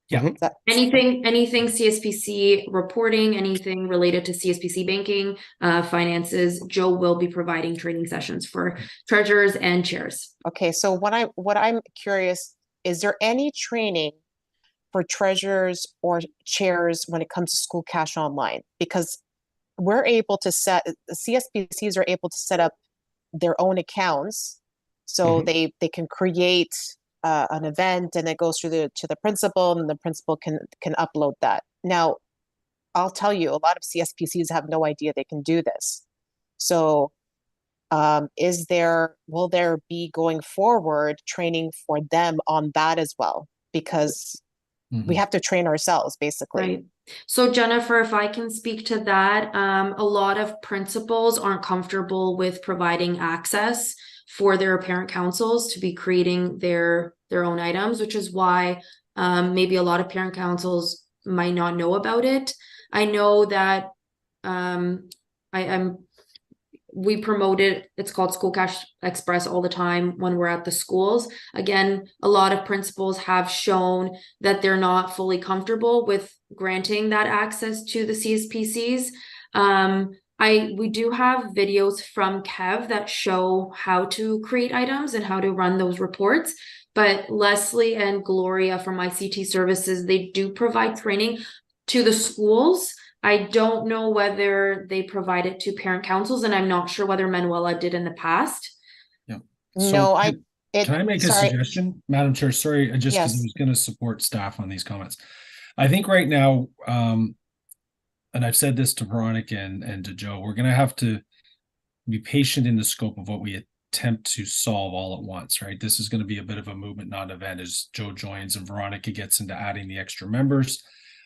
Yeah. Anything CSPC reporting, anything related to CSPC banking, finances, Joe will be providing training sessions for treasurers and chairs. Okay, so what I'm curious, is there any training for treasurers or chairs when it comes to School Cash Online? Because we're able to CSPCs are able to set up their own accounts, so they can create an event, and it goes through to the principal, and the principal can upload that. Now, I'll tell you, a lot of CSPCs have no idea they can do this. So will there be going forward training for them on that as well? Because we have to train ourselves, basically. Right. So Jennifer, if I can speak to that, a lot of principals aren't comfortable with providing access for their parent councils to be creating their own items, which is why maybe a lot of parent councils might not know about it. I know that we promote it. It's called School Cash Express all the time when we're at the schools. Again, a lot of principals have shown that they're not fully comfortable with granting that access to the CSPCs. We do have videos from KEV that show how to create items and how to run those reports. But Leslie and Gloria from ICT Services, they do provide training to the schools. I don't know whether they provide it to parent councils, and I'm not sure whether Manuela did in the past. Yeah. So can I make a suggestion, Madam Chair? Sorry, just because I was going to support staff on these comments. I think right now, and I've said this to Veronica and to Joe, we're going to have to be patient in the scope of what we attempt to solve all at once, right? This is going to be a bit of a movement, not an event, as Joe joins and Veronica gets into adding the extra members.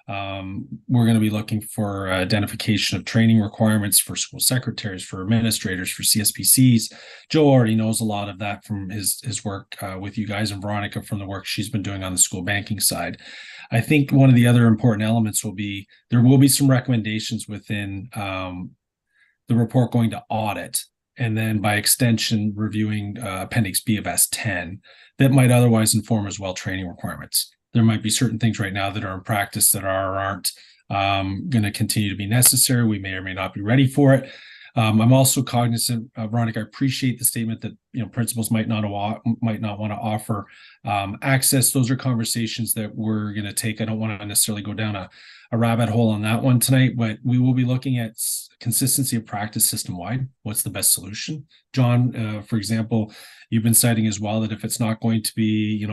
We're going to be looking for identification of training requirements for school secretaries, for administrators, for CSPCs. Joe already knows a lot of that from his work with you guys, and Veronica from the work she's been doing on the school banking side. I think one of the other important elements will be, there will be some recommendations within the report going to audit, and then by extension reviewing Appendix B of S10 that might otherwise inform as well training requirements. There might be certain things right now that are in practice that aren't going to continue to be necessary. We may or may not be ready for it. I'm also cognizant, Veronica, I appreciate the statement that principals might not want to offer access. Those are conversations that we're going to take. I don't want to necessarily go down a rabbit hole on that one tonight, but we will be looking at consistency of practice system-wide. What's the best solution? John, for example, you've been citing as well that if it's not going to be,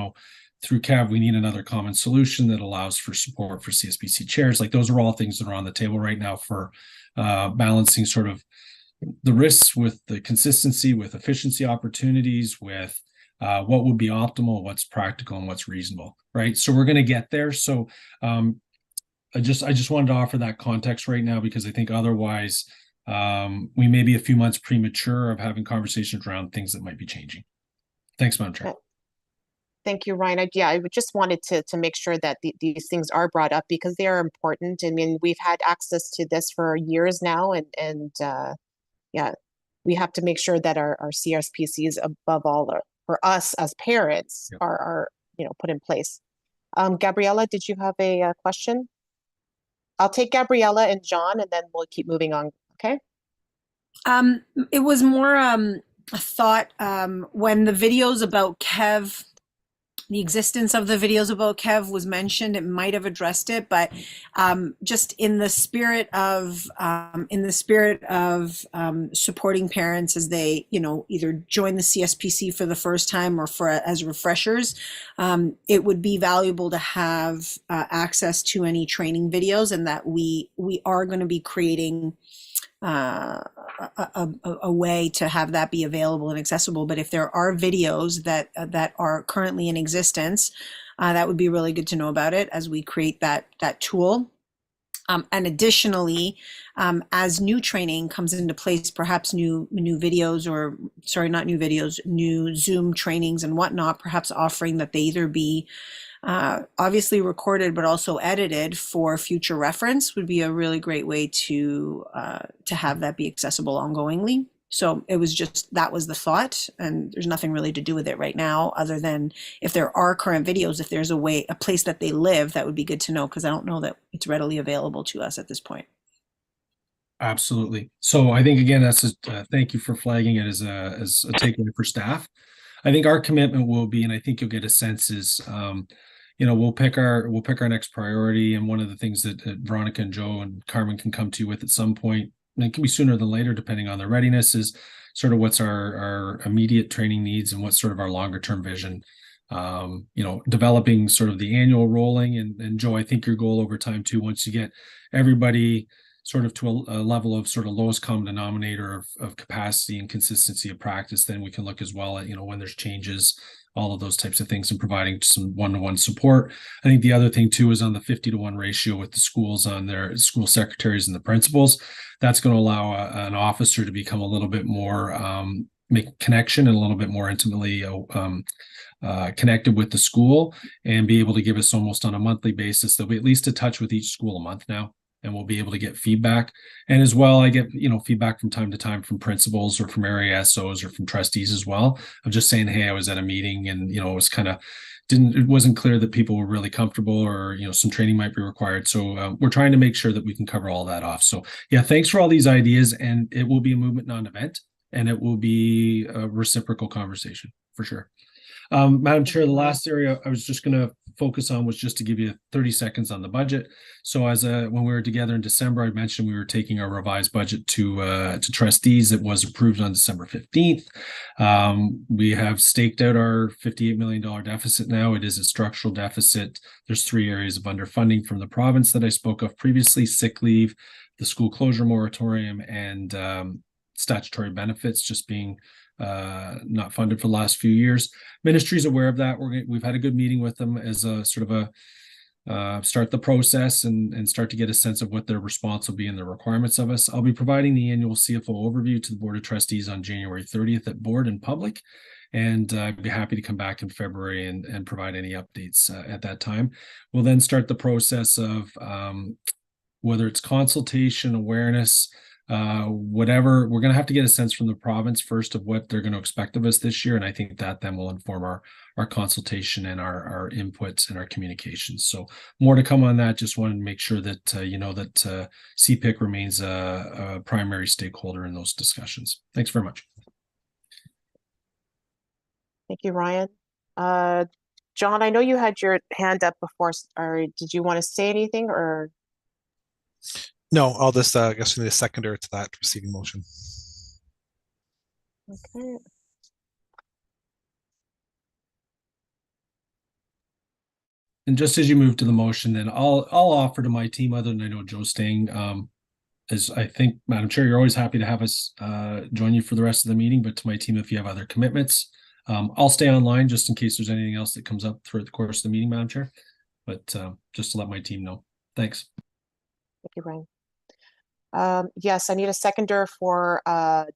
through CAV, we need another common solution that allows for support for CSPC chairs. Like, those are all things that are on the table right now for balancing sort of the risks with the consistency, with efficiency opportunities, with what would be optimal, what's practical, and what's reasonable, right? So we're going to get there. So I just wanted to offer that context right now, because I think otherwise we may be a few months premature of having conversations around things that might be changing. Thanks, Madam Chair. Thank you, Ryan. I just wanted to make sure that these things are brought up because they are important. I mean, we've had access to this for years now, and yeah, we have to make sure that our CSPCs, above all, for us as parents, are put in place. Gabriella, did you have a question? I'll take Gabriella and John, and then we'll keep moving on. Okay. It was more a thought when the videos about Kev, the existence of the videos about Kev was mentioned. It might have addressed it, but just in the spirit of supporting parents as they, either join the CSPC for the first time or as refreshers, it would be valuable to have access to any training videos, and that we are going to be creating a way to have that be available and accessible. But if there are videos that are currently in existence, that would be really good to know about it as we create that tool. And additionally, as new training comes into place, perhaps new videos, or sorry, not new videos, new Zoom trainings and whatnot, perhaps offering that they either be obviously recorded but also edited for future reference would be a really great way to have that be accessible ongoingly. So it was just, that was the thought, and there's nothing really to do with it right now other than if there are current videos, if there's a place that they live, that would be good to know, because I don't know that it's readily available to us at this point. Absolutely. So I think, again, that's thank you for flagging it as a takeaway for staff. I think our commitment will be, and I think you'll get a sense, is we'll pick our next priority, and one of the things that Veronica and Joe and Carmen can come to you with at some point, and it can be sooner than later depending on their readiness, is sort of what's our immediate training needs and what's sort of our longer term vision. Developing sort of the annual rolling, and Joe, I think your goal over time too, once you get everybody sort of to a level of sort of lowest common denominator of capacity and consistency of practice, then we can look as well at, when there's changes, all of those types of things, and providing some one-to-one support. I think the other thing too is on the 50-to-1 ratio with the schools on their school secretaries and the principals. That's going to allow an officer to become a little bit more, make a connection and a little bit more intimately connected with the school, and be able to give us almost on a monthly basis. They'll be at least a touch with each school a month now, and we'll be able to get feedback. And as well, I get, feedback from time to time from principals or from area SOs or from trustees as well. I'm just saying, hey, I was at a meeting and, it was kind of, it wasn't clear that people were really comfortable, or, some training might be required. So we're trying to make sure that we can cover all that off. So yeah, thanks for all these ideas, and it will be a movement, not an event, and it will be a reciprocal conversation for sure. Madam Chair, the last area I was just going to focus on was just to give you 30 seconds on the budget. So when we were together in December, I mentioned we were taking our revised budget to trustees. It was approved on December 15th. We have staked out our $58 million deficit now. It is a structural deficit. There's 3 areas of underfunding from the province that I spoke of previously: sick leave, the school closure moratorium, and statutory benefits just being not funded for the last few years. Ministry's aware of that. We've had a good meeting with them as a sort of a start the process and start to get a sense of what their response will be and the requirements of us. I'll be providing the annual CFO overview to the Board of Trustees on January 30th at board and public, and I'd be happy to come back in February and provide any updates at that time. We'll then start the process of whether it's consultation, awareness, whatever. We're going to have to get a sense from the province first of what they're going to expect of us this year, and I think that then will inform our consultation and our inputs and our communications. So more to come on that. Just wanted to make sure that that CPIC remains a primary stakeholder in those discussions. Thanks very much. Thank you, Ryan. John, I know you had your hand up before, or did you want to say anything, or? No, I'll just I guess we need a seconder to that preceding motion. Okay. And just as you move to the motion, then I'll offer to my team, other than I know Joe's staying, as I think, Madam Chair, you're always happy to have us join you for the rest of the meeting, but to my team, if you have other commitments, I'll stay online just in case there's anything else that comes up throughout the course of the meeting, Madam Chair, but just to let my team know. Thanks. Thank you, Ryan. Yes, I need a seconder for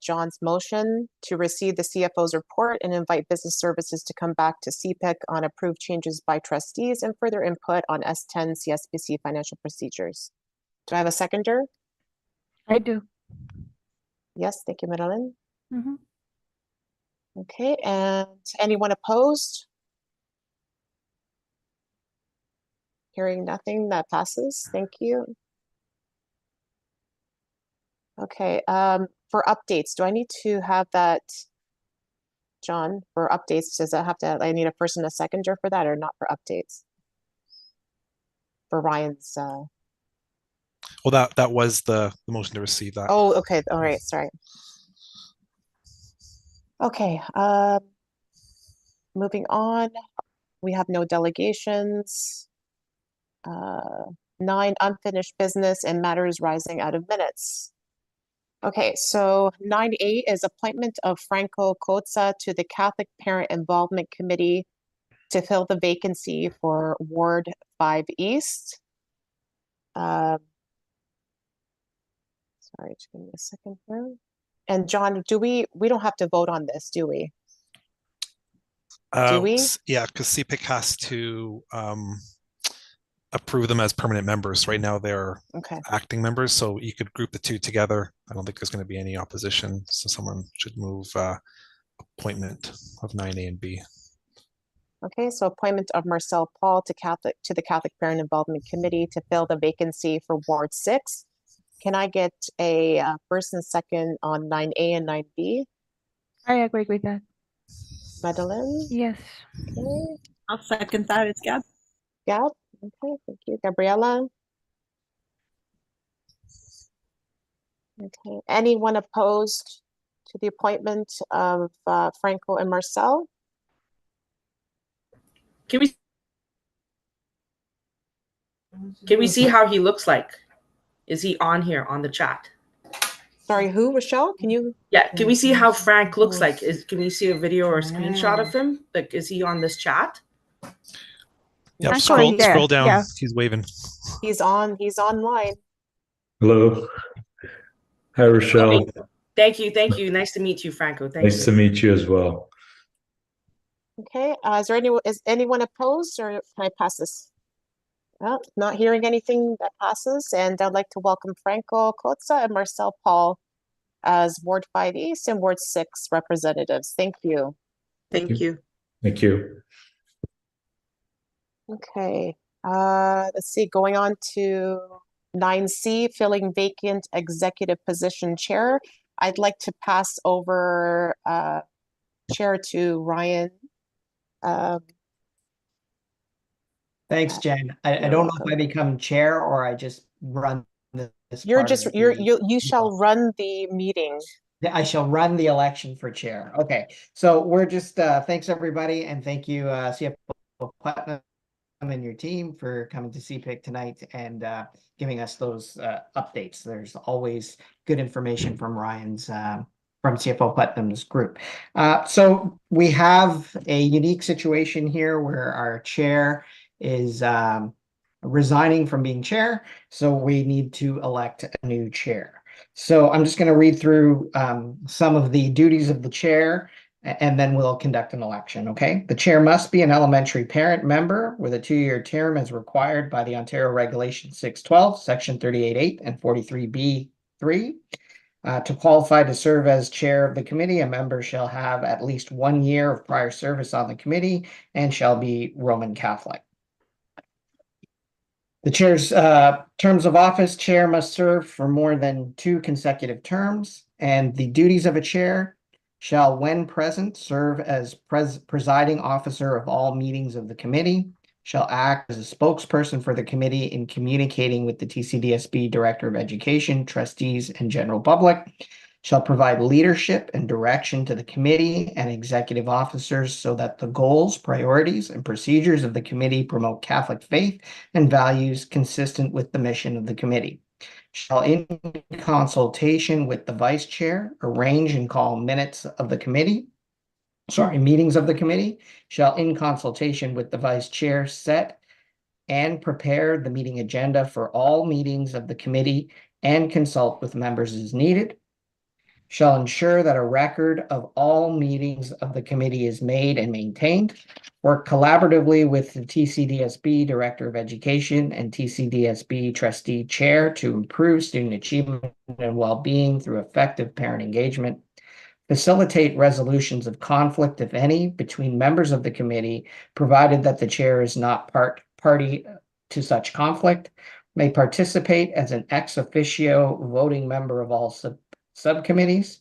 John's motion to receive the CFO's report and invite business services to come back to CPIC on approved changes by trustees and further input on S10 CSPC financial procedures. Do I have a seconder? I do. Yes, thank you, Madeline. Mm-hmm. Okay, and anyone opposed? Hearing nothing, that passes. Thank you. Okay, for updates, do I need to have that, John, for updates? Does that have to, I need a first and a seconder for that or not for updates? For Ryan's, Well, that was the motion to receive that. oh, okay, all right, sorry. Okay, moving on, we have no delegations. 9, unfinished business and matters rising out of minutes. Okay, so 9A is appointment of Franco Cozza to the Catholic Parent Involvement Committee to fill the vacancy for Ward 5 East. Sorry, just give me a second here. And John, we don't have to vote on this, do we? Do we? Yeah, because CPIC has to approve them as permanent members. Right now they're acting members, so you could group the two together. I don't think there's going to be any opposition, so someone should move appointment of 9A and B. Okay, so appointment of Marcel Paul to the Catholic Parent Involvement Committee to fill the vacancy for Ward 6. Can I get a first and second on 9A and 9B? I agree with that. Madeline? Yes. Okay. I'll second that. It's Gab. Gab? Okay, thank you. Gabriella? Okay. Anyone opposed to the appointment of Franco and Marcel? Can we see how he looks like? Is he on here on the chat? Sorry, who, Rochelle? Can you? Yeah, can we see how Frank looks like? Can we see a video or a screenshot of him? Like, is he on this chat? Yeah, scroll down. Yeah. He's waving. He's online. Hello. Hi, Rochelle. Thank you. Nice to meet you, Franco. Nice to meet you as well. Okay, is anyone opposed, or can I pass this? Well, not hearing anything, that passes, and I'd like to welcome Franco Cozza and Marcel Paul as Ward 5 East and Ward 6 representatives. Thank you. Thank you. Thank you. Okay, let's see, going on to 9C, filling vacant executive position chair. I'd like to pass over chair to Ryan. Thanks, Jen. I don't know if I become chair or I just run this. You shall run the meeting. I shall run the election for chair. Okay, so we're just thanks everybody, and thank you CFO Putnam and your team for coming to CPIC tonight and giving us those updates. There's always good information from Ryan's from CFO Putnam's group. So we have a unique situation here where our chair is resigning from being chair, so we need to elect a new chair. So I'm just going to read through some of the duties of the chair, and then we'll conduct an election, okay? The chair must be an elementary parent member with a 2-year term as required by the Ontario Regulation 612, Section 38.8 and 43B3. To qualify to serve as chair of the committee, a member shall have at least 1 year of prior service on the committee and shall be Roman Catholic. The chair's terms of office: chair must serve for more than 2 consecutive terms, and the duties of a chair shall, when present, serve as presiding officer of all meetings of the committee, shall act as a spokesperson for the committee in communicating with the TCDSB Director of Education, trustees, and general public, shall provide leadership and direction to the committee and executive officers so that the goals, priorities, and procedures of the committee promote Catholic faith and values consistent with the mission of the committee. Shall, in consultation with the vice chair, arrange and call meetings of the committee. Shall, in consultation with the vice chair, set and prepare the meeting agenda for all meetings of the committee and consult with members as needed. Shall ensure that a record of all meetings of the committee is made and maintained. Work collaboratively with the TCDSB Director of Education and TCDSB Trustee Chair to improve student achievement and well-being through effective parent engagement. Facilitate resolutions of conflict, if any, between members of the committee, provided that the chair is not party to such conflict, may participate as an ex officio voting member of all subcommittees,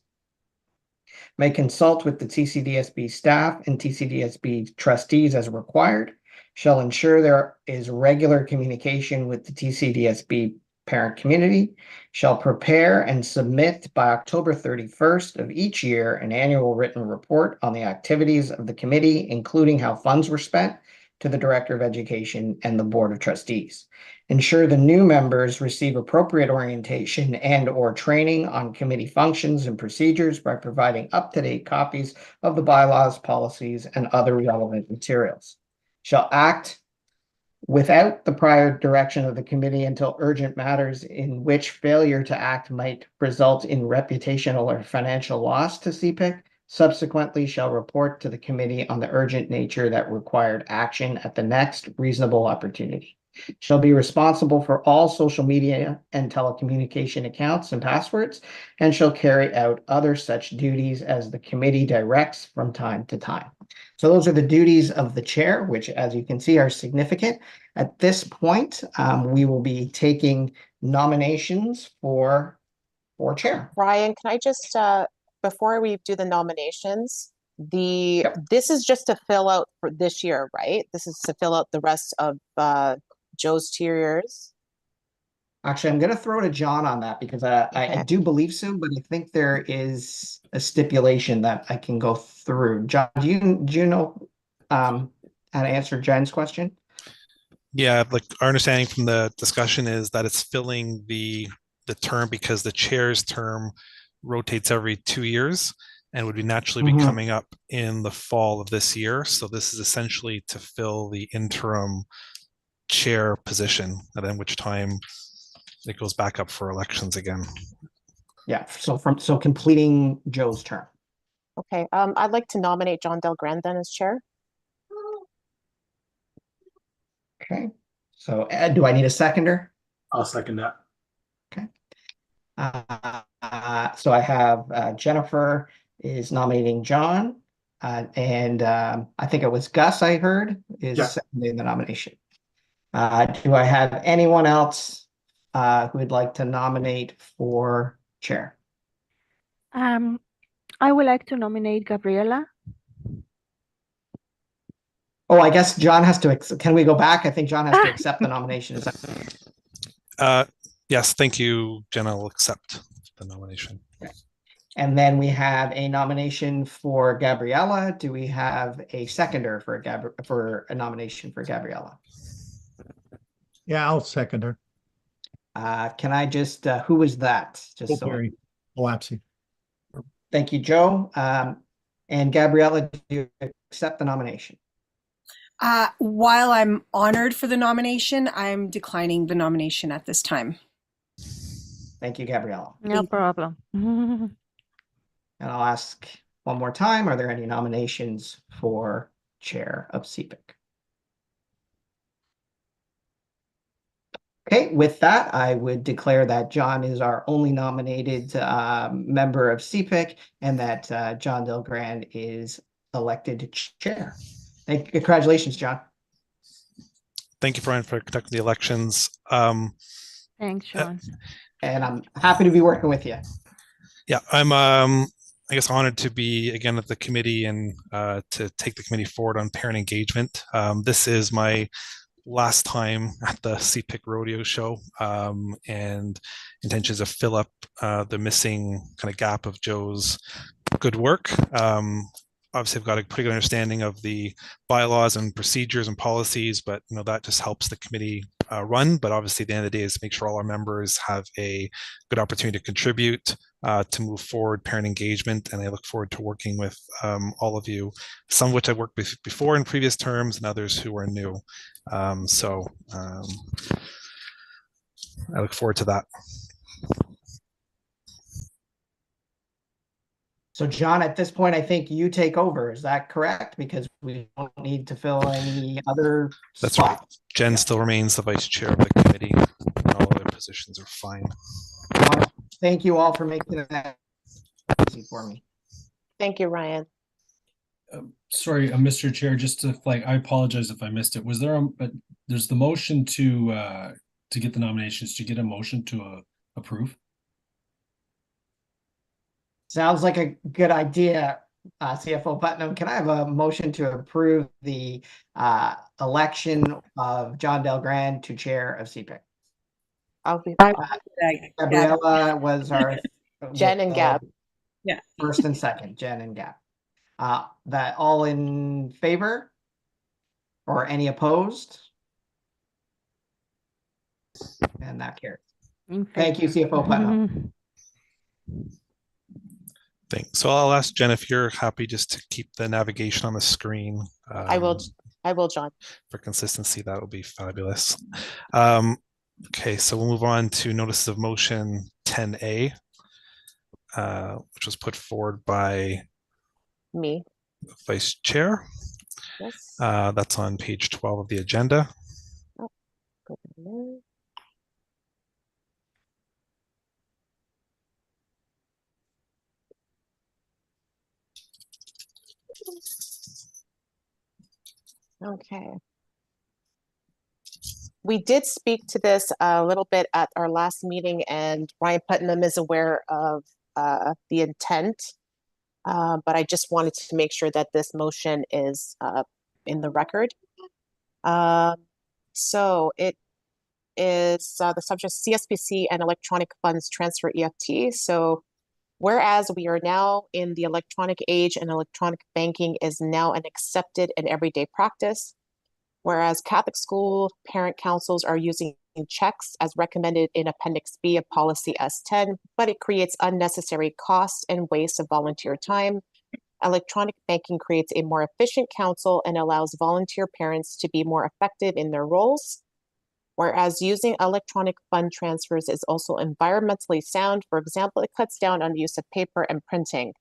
may consult with the TCDSB staff and TCDSB trustees as required, shall ensure there is regular communication with the TCDSB parent community, shall prepare and submit by October 31st of each year an annual written report on the activities of the committee, including how funds were spent, to the Director of Education and the Board of Trustees. Ensure the new members receive appropriate orientation and/or training on committee functions and procedures by providing up-to-date copies of the bylaws, policies, and other relevant materials. Shall act without the prior direction of the committee until urgent matters in which failure to act might result in reputational or financial loss to CPIC subsequently shall report to the committee on the urgent nature that required action at the next reasonable opportunity. Shall be responsible for all social media and telecommunication accounts and passwords, and shall carry out other such duties as the committee directs from time to time. So those are the duties of the chair, which, as you can see, are significant. At this point, we will be taking nominations for chair. Ryan, can I just, before we do the nominations, this is just to fill out for this year, right? This is to fill out the rest of Joe's 2 years. Actually, I'm going to throw to John on that because I do believe so, but I think there is a stipulation that I can go through. John, do you know how to answer Jen's question? Yeah, like our understanding from the discussion is that it's filling the term because the chair's term rotates every 2 years and would be naturally be coming up in the fall of this year. So this is essentially to fill the interim chair position, and then which time it goes back up for elections again. Yeah, so completing Joe's term. Okay, I'd like to nominate John Delgrand then as chair. Okay, so Ed, do I need a seconder? I'll second that. Okay. So I have Jennifer is nominating John, and I think it was Gus I heard is seconding the nomination. Do I have anyone else who would like to nominate for chair? I would like to nominate Gabriela. Oh, I guess John has to, can we go back? I think John has to accept the nomination. Is that... Yes, thank you, Jenna. Will accept the nomination. Okay. And then we have a nomination for Gabriella. Do we have a seconder for a nomination for Gabriella? Yeah, I'll second her. Can I just, who was that? Just Barry Olapsey. Thank you, Joe. And Gabriella, do you accept the nomination? While I'm honored for the nomination, I'm declining the nomination at this time. Thank you, Gabriella. No problem. And I'll ask one more time, are there any nominations for chair of CPIC? Okay, with that, I would declare that John is our only nominated member of CPIC and that John Delgrand is elected chair. Congratulations, John. Thank you, Brian, for conducting the elections. Thanks, Sean. And I'm happy to be working with you. Yeah, I'm I guess honored to be again at the committee and to take the committee forward on parent engagement. This is my last time at the CPIC rodeo show, and intentions to fill up the missing kind of gap of Joe's good work. Obviously, I've got a pretty good understanding of the bylaws and procedures and policies, but that just helps the committee run. But obviously, at the end of the day, is make sure all our members have a good opportunity to contribute to move forward parent engagement. And I look forward to working with all of you, some of which I've worked with before in previous terms, and others who are new. I look forward to that. So John, at this point, I think you take over. Is that correct? Because we don't need to fill any other That's spot. right. Jen still remains the vice chair of the committee, and all other positions are fine. Thank you all for making that easy for me. Thank you, Ryan. Sorry, Mr. Chair, just to flag, I apologize if I missed it. Was there there's the motion to get the nominations, to get a motion to approve. Sounds like a good idea, CFO Putnam. Can I have a motion to approve the election of John Delgrand to chair of CPIC? I'll be Gabriella was our Jen and Gab. Yeah. First and second, Jen and Gab. That all in favor? Or any opposed? And that carries. Thank you, CFO Putnam. Thanks. So I'll ask Jen if you're happy just to keep the navigation on the screen. I will, John. For consistency, that will be fabulous. Okay, so we'll move on to notices of motion 10A, which was put forward by me, the Vice Chair. Yes. That's on page 12 of the agenda. Oh, go there. Okay. We did speak to this a little bit at our last meeting, and Ryan Putnam is aware of the intent, but I just wanted to make sure that this motion is in the record. So it is the subject CSPC and electronic funds transfer EFT. So whereas we are now in the electronic age and electronic banking is now an accepted and everyday practice, whereas Catholic school parent councils are using checks as recommended in Appendix B of Policy S10, but it creates unnecessary cost and waste of volunteer time. Electronic banking creates a more efficient council and allows volunteer parents to be more effective in their roles. Whereas using electronic fund transfers is also environmentally sound. For example, it cuts down on the use of paper and printing.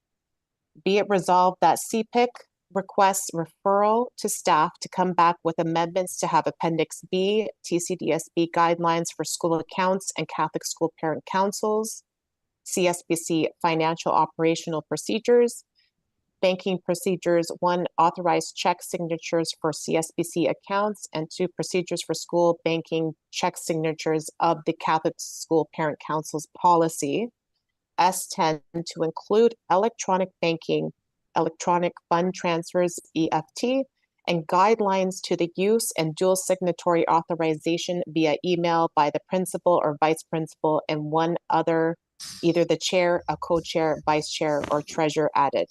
Be it resolved that CPIC requests referral to staff to come back with amendments to have Appendix B, TCDSB guidelines for school accounts and Catholic school parent councils, CSBC financial operational procedures, banking procedures, 1, authorized check signatures for CSBC accounts, and 2, procedures for school banking check signatures of the Catholic school parent council's policy, S10, to include electronic banking, electronic fund transfers, EFT, and guidelines to the use and dual signatory authorization via email by the principal or vice principal and one other, either the chair, a co-chair, vice chair, or treasurer added.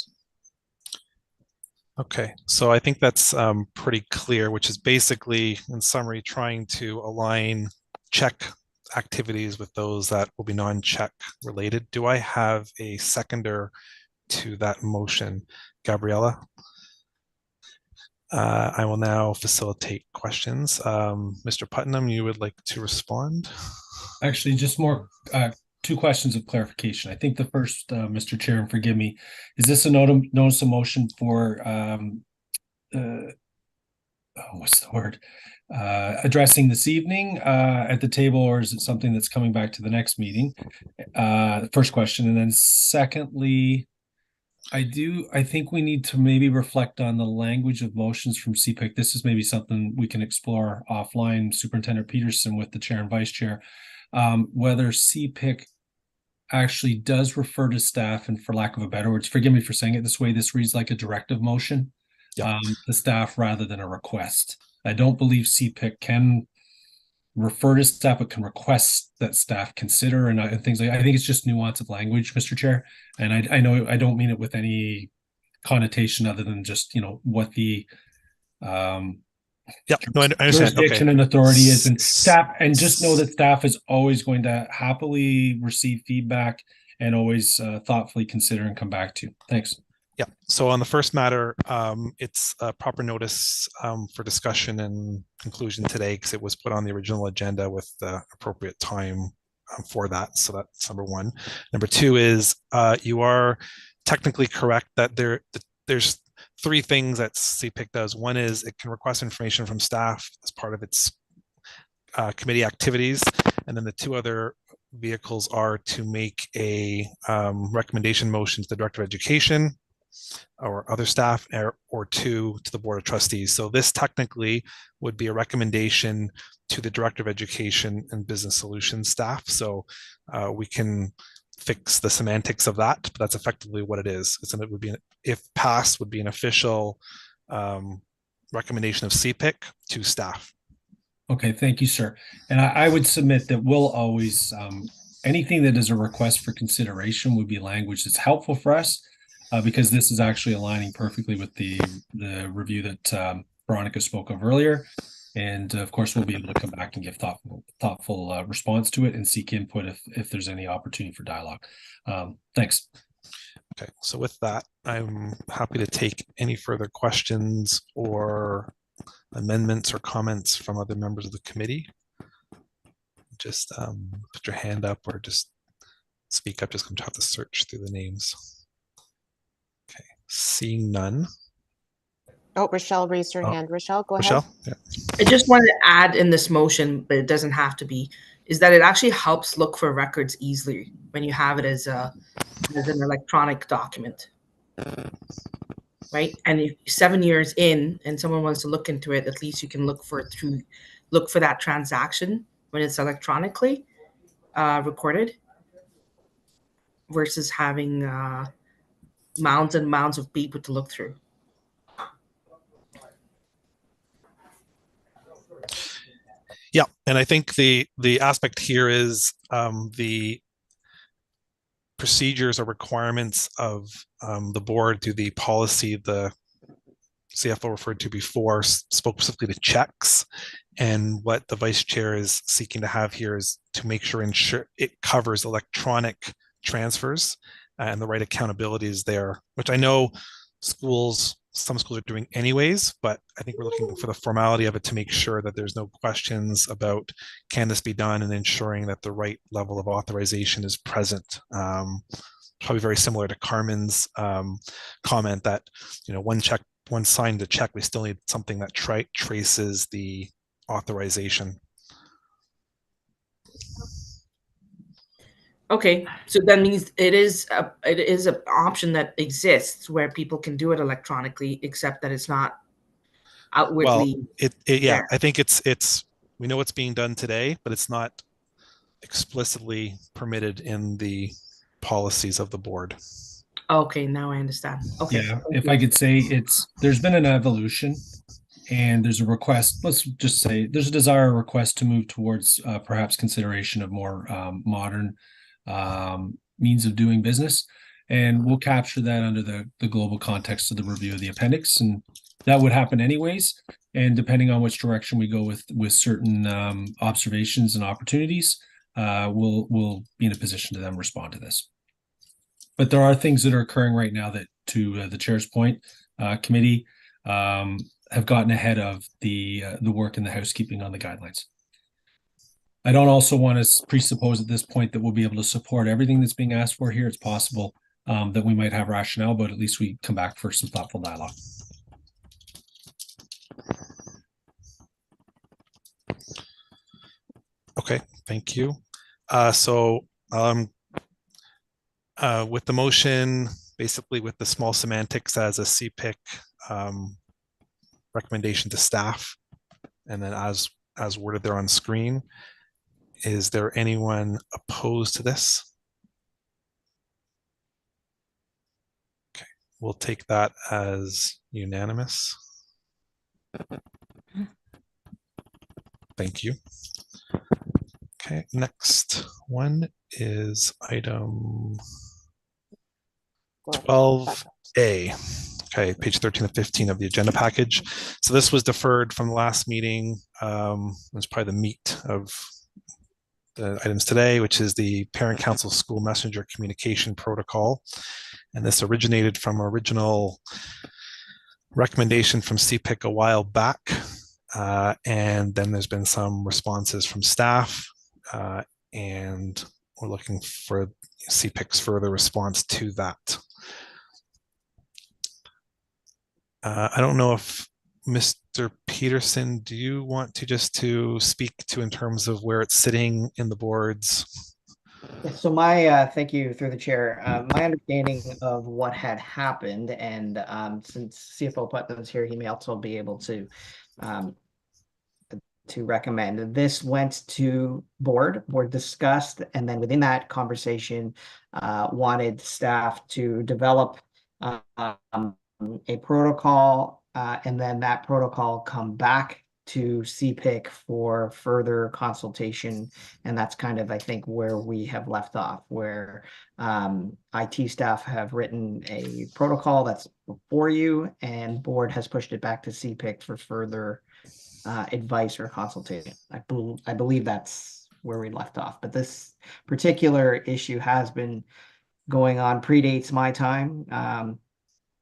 Okay, so I think that's pretty clear, which is basically, in summary, trying to align check activities with those that will be non-check related. Do I have a seconder to that motion? Gabriella? I will now facilitate questions. Mr. Putnam, you would like to respond? Actually, just more 2 questions of clarification. I think the first, Mr. Chair, and forgive me, is this a notice of motion for what's the word? Addressing this evening at the table, or is it something that's coming back to the next meeting? First question. And then secondly, I think we need to maybe reflect on the language of motions from CPIC. This is maybe something we can explore offline, Superintendent Peterson with the chair and vice chair, whether CPIC actually does refer to staff, and for lack of a better words, forgive me for saying it this way, this reads like a directive motion to staff rather than a request. I don't believe CPIC can refer to staff, but can request that staff consider and things like that. I think it's just nuance of language, Mr. Chair. And I know I don't mean it with any connotation other than just, what the no, I understand. Jurisdiction and authority is, and staff, and just know that staff is always going to happily receive feedback and always thoughtfully consider and come back to. Thanks. Yeah. So on the first matter, it's a proper notice for discussion and conclusion today because it was put on the original agenda with the appropriate time for that. So that's number one. Number two is you are technically correct that there's 3 things that CPIC does. One is it can request information from staff as part of its committee activities. And then the 2 other vehicles are to make a recommendation motion to the Director of Education or other staff, or two to the Board of Trustees. So this technically would be a recommendation to the Director of Education and Business Solutions staff. So we can fix the semantics of that, but that's effectively what it is. It would be, if passed, would be an official recommendation of CPIC to staff. Okay, thank you, sir. And I would submit that we'll always, anything that is a request for consideration would be language that's helpful for us, because this is actually aligning perfectly with the review that Veronica spoke of earlier. And of course, we'll be able to come back and give thoughtful response to it and seek input if there's any opportunity for dialogue. Thanks. Okay, so with that, I'm happy to take any further questions or amendments or comments from other members of the committee. Just put your hand up or just speak up. Just going to have to search through the names. Okay, seeing none. Oh, Rochelle raised her hand. Rochelle, go ahead. Yeah. I just wanted to add in this motion, but it doesn't have to be, is that it actually helps look for records easily when you have it as an electronic document. Right? And if 7 years in and someone wants to look into it, at least you can look for that transaction when it's electronically recorded versus having mounds and mounds of paper to look through. Yeah, and I think the aspect here is the procedures or requirements of the board through the policy the CFO referred to before spoke specifically to checks, and what the vice chair is seeking to have here is to ensure it covers electronic transfers and the right accountability is there, which I know some schools are doing anyways, but I think we're looking for the formality of it to make sure that there's no questions about can this be done, and ensuring that the right level of authorization is present. Probably very similar to Carmen's comment that, one signed a check, we still need something that traces the authorization. Okay, so that means it is an option that exists where people can do it electronically, except that it's not outwardly. Well, yeah, I think it's we know it's being done today, but it's not explicitly permitted in the policies of the board. Okay, now I understand. Okay. Yeah, if I could say there's been an evolution, and there's a request, let's just say there's a desire request to move towards perhaps consideration of more modern means of doing business. And we'll capture that under the global context of the review of the appendix. And that would happen anyways. And depending on which direction we go with certain observations and opportunities, we'll be in a position to then respond to this. But there are things that are occurring right now that, to the chair's point, committee have gotten ahead of the work and the housekeeping on the guidelines. I don't also want to presuppose at this point that we'll be able to support everything that's being asked for here. It's possible that we might have rationale, but at least we come back for some thoughtful dialogue. Okay, thank you. With the motion, basically with the small semantics as a CPIC recommendation to staff, and then as worded there on screen, is there anyone opposed to this? Okay, we'll take that as unanimous. Thank you. Okay, next one is item 12A. Okay, page 13 and 15 of the agenda package. So this was deferred from the last meeting. It's probably the meat of the items today, which is the Parent Council School Messenger Communication Protocol. And this originated from original recommendation from CPIC a while back. And then there's been some responses from staff, and we're looking for CPIC's further response to that. I don't know if Mr. Peterson, do you want to just to speak to in terms of where it's sitting in the board's So thank you through the chair. My understanding of what had happened, and since CFO Putnam's here, he may also be able um, to recommend. This went to board discussed, and then within that conversation, wanted staff to develop a protocol, and then that protocol come back to CPIC for further consultation. And that's kind of, I think, where we have left off, where IT staff have written a protocol that's before you, and board has pushed it back to CPIC for further advice or consultation. I believe that's where we left off. But this particular issue has been going on, predates my time, a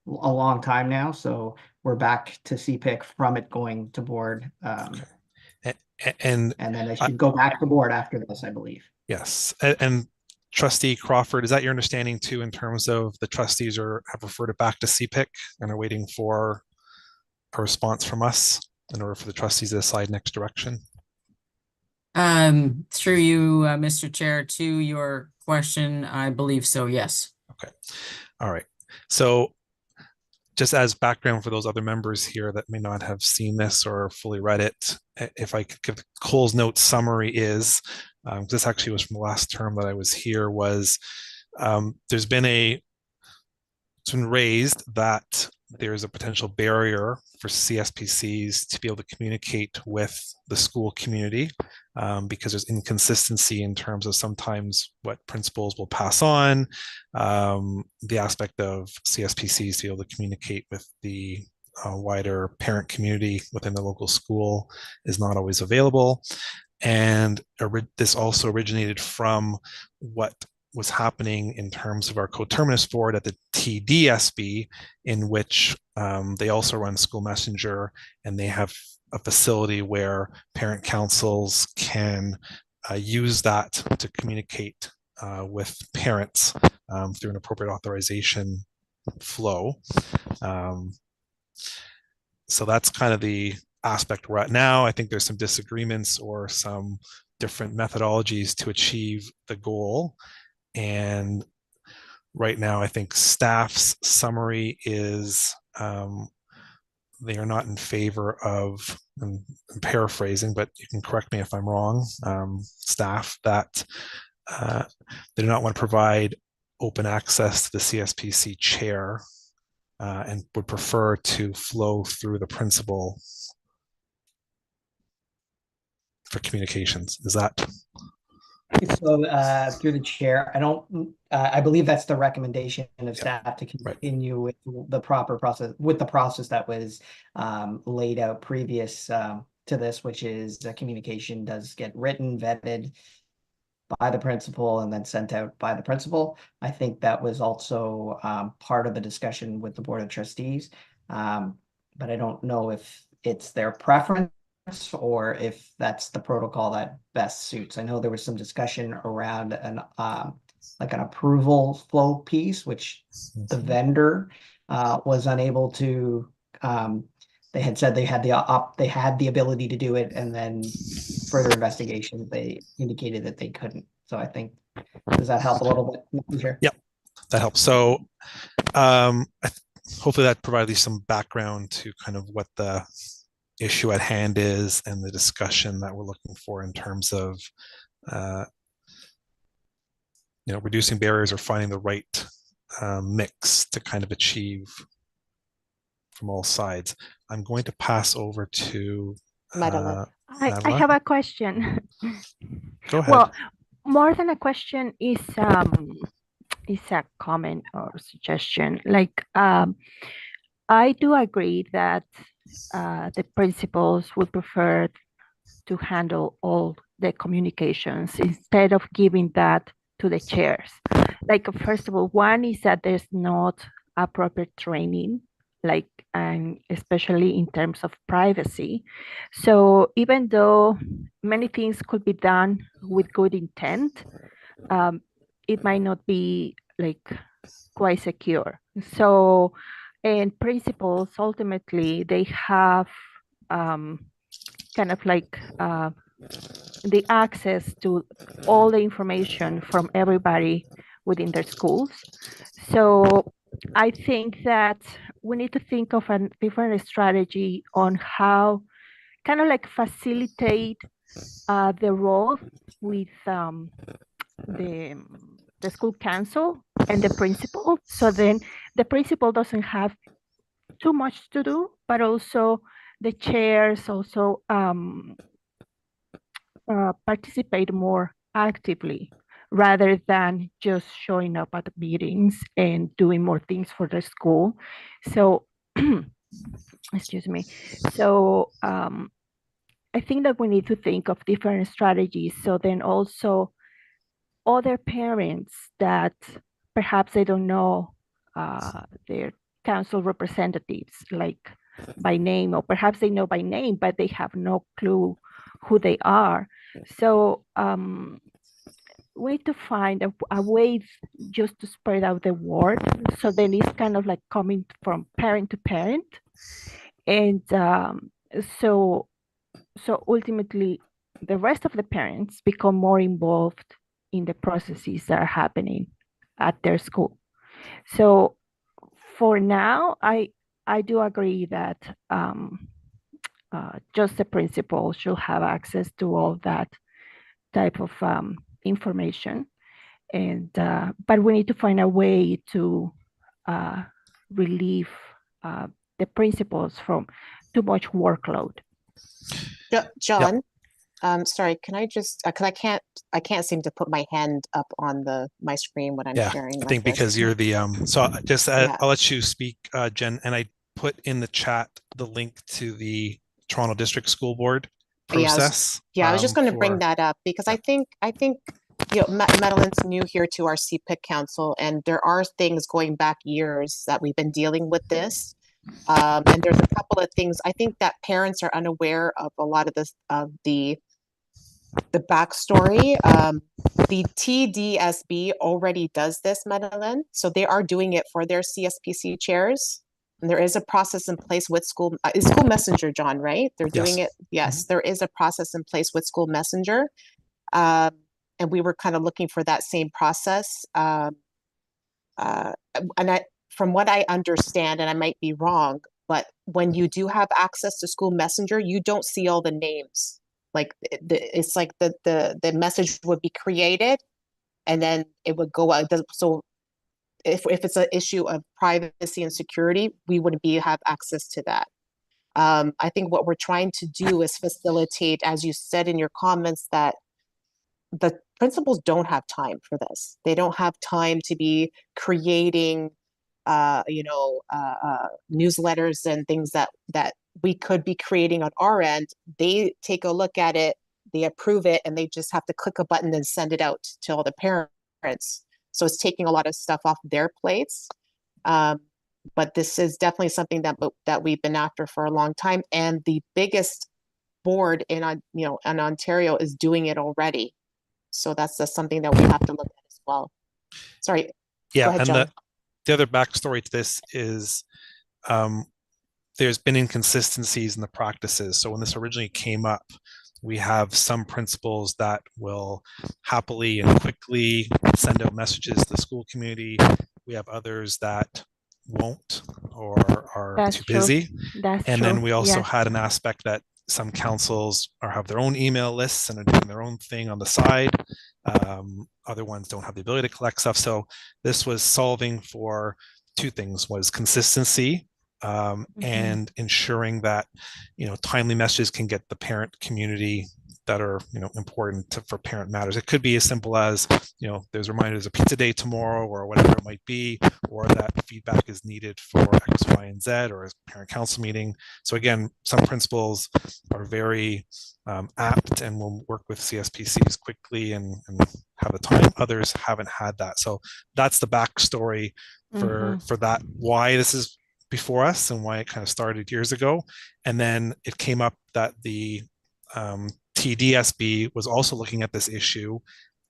long time now. So we're back to CPIC from it going to board. And then it should go back to board after this, I believe. Yes. And Trustee Crawford, is that your understanding too, in terms of the trustees have referred it back to CPIC and are waiting for a response from us in order for the trustees to decide next direction? Through you, Mr. Chair, to your question, I believe so, yes. Okay. All right. So just as background for those other members here that may not have seen this or fully read it, if I could give Cole's note summary is, this actually was from the last term that I was here, was it's been raised that there's a potential barrier for CSPCs to be able to communicate with the school community because there's inconsistency in terms of sometimes what principals will pass on, the aspect of CSPCs to be able to communicate with the wider parent community within the local school is not always available. And this also originated from what was happening in terms of our coterminous board at the TDSB, in which they also run School Messenger, and they have a facility where parent councils can use that to communicate with parents through an appropriate authorization flow. So that's kind of the aspect we're at now. I think there's some disagreements or some different methodologies to achieve the goal. And right now, I think staff's summary is they are not in favor of, and I'm paraphrasing, but you can correct me if I'm wrong, staff that they do not want to provide open access to the CSPC chair and would prefer to flow through the principal for communications. Is that? So through the chair, I believe that's the recommendation of staff to continue with the proper process, with the process that was laid out previous to this, which is the communication does get written, vetted by the principal, and then sent out by the principal. I think that was also part of the discussion with the Board of Trustees, but I don't know if it's their preference or if that's the protocol that best suits. I know there was some discussion around an approval flow piece, which the vendor was unable to. They had said they had the ability to do it, and then further investigation they indicated that they couldn't. So I think, does that help a little bit? Sure. Yep, that helps. So hopefully that provided you some background to kind of what the issue at hand is and the discussion that we're looking for in terms of reducing barriers or finding the right mix to kind of achieve from all sides. I'm going to pass over to I Madeline. have a question. Go ahead. Well, more than a question is a comment or suggestion. Like I do agree that the principals would prefer to handle all the communications instead of giving that to the chairs. Like, first of all, one is that there's not appropriate training, like, and especially in terms of privacy. So even though many things could be done with good intent, it might not be like quite secure. So, and principals ultimately they have kind of like the access to all the information from everybody within their schools. So I think that we need to think of a different strategy on how kind of like facilitate the role with the school council and the principal. So then the principal doesn't have too much to do, but also the chairs also participate more actively rather than just showing up at the meetings and doing more things for the school. So, excuse me. So, I think that we need to think of different strategies. So then also other parents that perhaps they don't know their council representatives like by name, or perhaps they know by name, but they have no clue who they are. So we need to find a way just to spread out the word. So then it's kind of like coming from parent to parent. And so ultimately the rest of the parents become more involved in the processes that are happening at their school. So for now, I do agree that just the principal should have access to all that type of information, and but we need to find a way to relieve the principals from too much workload. John, sorry, can I just, because I can't seem to put my hand up on my screen when I'm sharing. I think because you're the, so just I'll let you speak, Jen, and I put in the chat the link to the Toronto District School Board process. I was just going to bring that up because I think you know, Madeline's new here to our CPIC council, and there are things going back years that we've been dealing with this. And there's a couple of things I think that parents are unaware of a lot of this, of the backstory. The TDSB already does this, Madeline. So they are doing it for their CSPC chairs. And there is a process in place with school messenger, John, right? They're doing it. Yes, there is a process in place with school messenger. And we were kind of looking for that same process. And from what I understand, and I might be wrong, but when you do have access to school messenger, you don't see all the names. Like it's like the message would be created and then it would go out. So if it's an issue of privacy and security, we wouldn't have access to that. I think what we're trying to do is facilitate, as you said in your comments, that the principals don't have time for this. They don't have time to be creating newsletters and things that we could be creating on our end. They take a look at it, they approve it, and they just have to click a button and send it out to all the parents. So it's taking a lot of stuff off their plates. But this is definitely something that we've been after for a long time. And the biggest board in Ontario is doing it already. So that's just something that we have to look at as well. Sorry. Yeah, go ahead, and John. the other backstory to this is there's been inconsistencies in the practices. So when this originally came up, we have some principals that will happily and quickly send out messages to the school community. We have others that won't or are too busy. And then we also had an aspect that some councils have their own email lists and are doing their own thing on the side. Other ones don't have the ability to collect stuff. So this was solving for two things: was consistency and ensuring that timely messages can get the parent community that are important for parent matters. It could be as simple as there's reminders of pizza day tomorrow or whatever it might be, or that feedback is needed for X, Y, and Z, or a parent council meeting. So again, some principals are very apt and will work with CSPCs quickly and have the time. Others haven't had that. So that's the backstory for that, why this is before us and why it kind of started years ago. And then it came up that the TDSB was also looking at this issue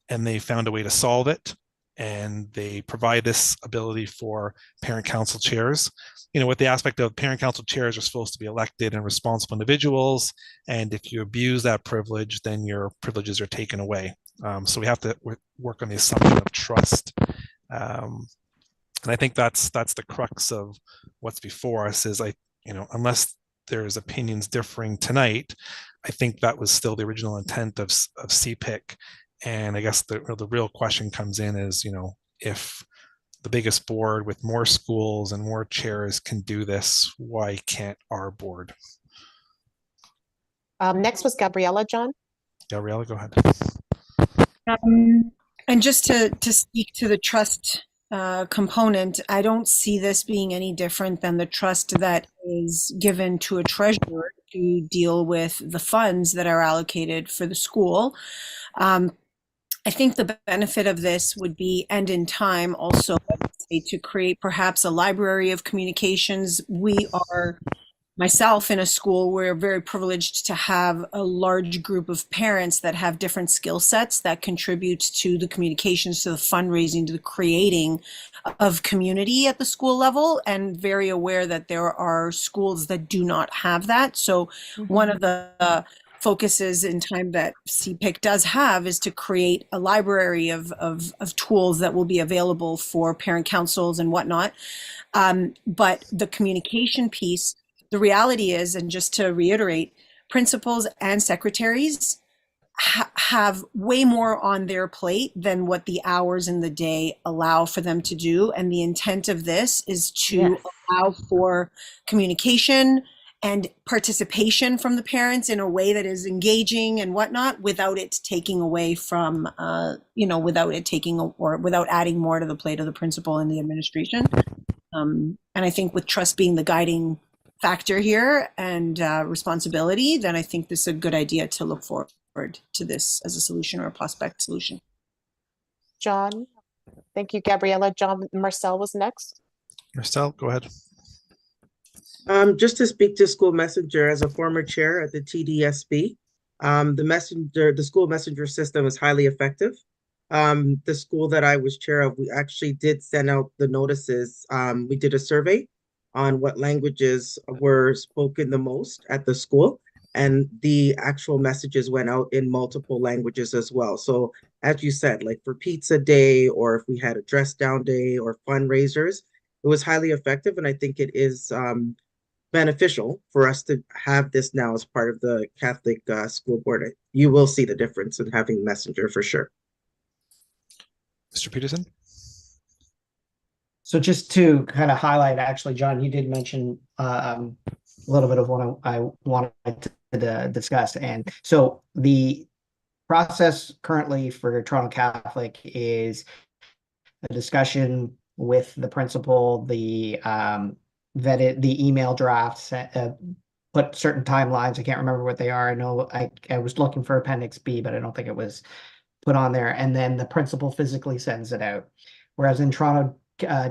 and they found a way to solve it. and they provide this ability for parent council chairs, with the aspect of parent council chairs are supposed to be elected and responsible individuals. And if you abuse that privilege, then your privileges are taken away. So we have to work on the assumption of trust. And I think that's the crux of what's before us is unless there's opinions differing tonight, I think that was still the original intent of CPIC. And I guess the real question comes in is, if the biggest board with more schools and more chairs can do this, why can't our board? Next was Gabriella, John. Gabriella, go ahead. And just to speak to the trust component, I don't see this being any different than the trust that is given to a treasurer to deal with the funds that are allocated for the school. I think the benefit of this would be, and in time also, I would say, to create perhaps a library of communications. We are, myself in a school, we're very privileged to have a large group of parents that have different skill sets that contribute to the communications, to the fundraising, to the creating of community at the school level, and very aware that there are schools that do not have that. So one of the focuses in time that CPIC does have is to create a library of tools that will be available for parent councils and whatnot. But the communication piece, the reality is, and just to reiterate, principals and secretaries have way more on their plate than what the hours in the day allow for them to do. And the intent of this is to allow for communication and participation from the parents in a way that is engaging and whatnot, without it taking away from, without adding more to the plate of the principal and the administration. And I think with trust being the guiding factor here and responsibility, then I think this is a good idea to look forward to this as a solution or a prospect solution. John, thank you, Gabriella. John, Marcel was next. Marcel, go ahead. Just to speak to School Messenger, as a former chair at the TDSB, the School Messenger system is highly effective. The school that I was chair of, we actually did send out the notices. We did a survey on what languages were spoken the most at the school, and the actual messages went out in multiple languages as well. So as you said, like for pizza day, or if we had a dress down day or fundraisers, it was highly effective. And I think it is beneficial for us to have this now as part of the Catholic school board. You will see the difference in having Messenger for sure. Mr. Peterson? So just to kind of highlight, actually, John, you did mention a little bit of what I wanted to discuss. And so the process currently for Toronto Catholic is a discussion with the principal, the email drafts, put certain timelines. I can't remember what they are. I know I was looking for Appendix B, but I don't think it was put on there. And then the principal physically sends it out. Whereas in Toronto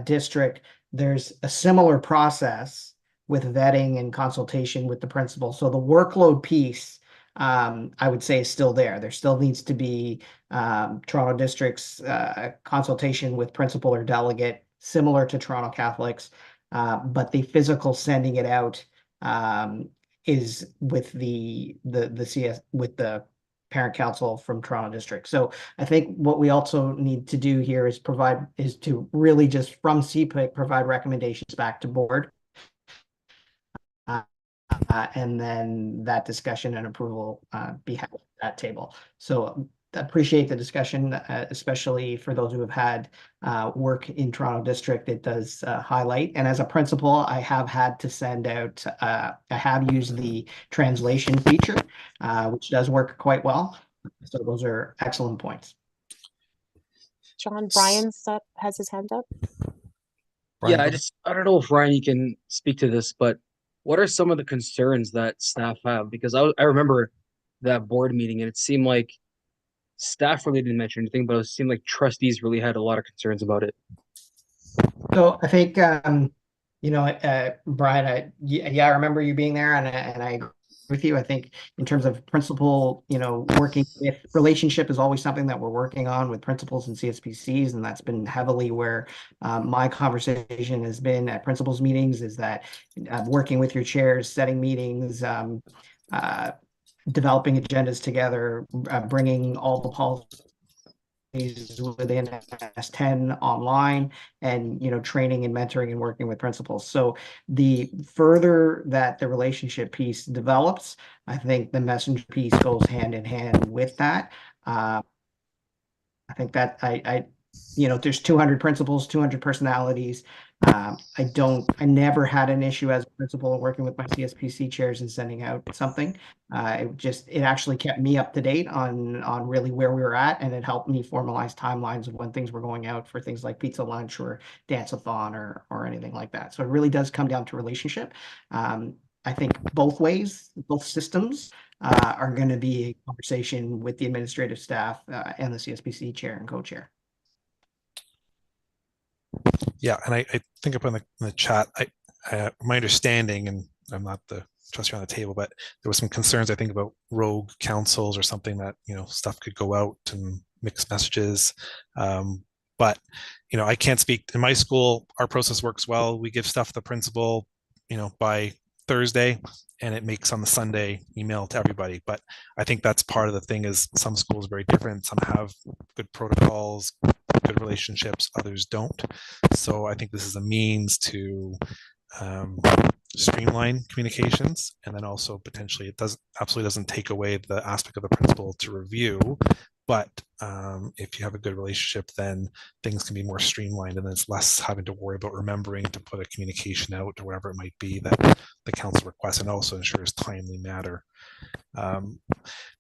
District, there's a similar process with vetting and consultation with the principal. So the workload piece, I would say, is still there. There still needs to be Toronto District's consultation with principal or delegate, similar to Toronto Catholics. But the physical sending it out is with the CS, with the parent council from Toronto District. So I think what we also need to do here is to really just from CPIC provide recommendations back to board. And then that discussion and approval be held at that table. So appreciate the discussion, especially for those who have had work in Toronto District. It does highlight. And as a principal, I have had to send out, I have used the translation feature, which does work quite well. So those are excellent points. John, Brian has his hand up. Brian, Yeah, I don't know if Ryan, you can speak to this, but what are some of the concerns that staff have? Because I remember that board meeting and it seemed like staff really didn't mention anything, but it seemed like trustees really had a lot of concerns about it. So I think, Brian, I remember you being there, and I with you. I think in terms of principal, working with relationship is always something that we're working on with principals and CSPCs, and that's been heavily where my conversation has been at principals meetings, is that working with your chairs, setting meetings, developing agendas together, bringing all the policies within S10 online, and training and mentoring and working with principals. So the further that the relationship piece develops, I think the messenger piece goes hand in hand with that. I think that there's 200 principals, 200 personalities. I never had an issue as a principal working with my CSPC chairs and sending out something. It actually kept me up to date on really where we were at, and it helped me formalize timelines of when things were going out for things like pizza lunch or dance-a-thon or anything like that. So it really does come down to relationship. I think both ways, both systems are going to be a conversation with the administrative staff and the CSPC chair and co-chair. Yeah, and I think I put in the chat, my understanding, and I'm not the trustee on the table, but there was some concerns, I think, about rogue councils or something that, stuff could go out and mixed messages. But, I can't speak. In my school, our process works well. We give stuff to the principal, by Thursday, and it makes on the Sunday email to everybody. But I think that's part of the thing, is some schools are very different. Some have good protocols, good relationships, others don't. So I think this is a means to streamline communications, and then also potentially it absolutely doesn't take away the aspect of the principal to review, but if you have a good relationship, then things can be more streamlined, and it's less having to worry about remembering to put a communication out or whatever it might be that the council requests, and also ensures timely matter. Now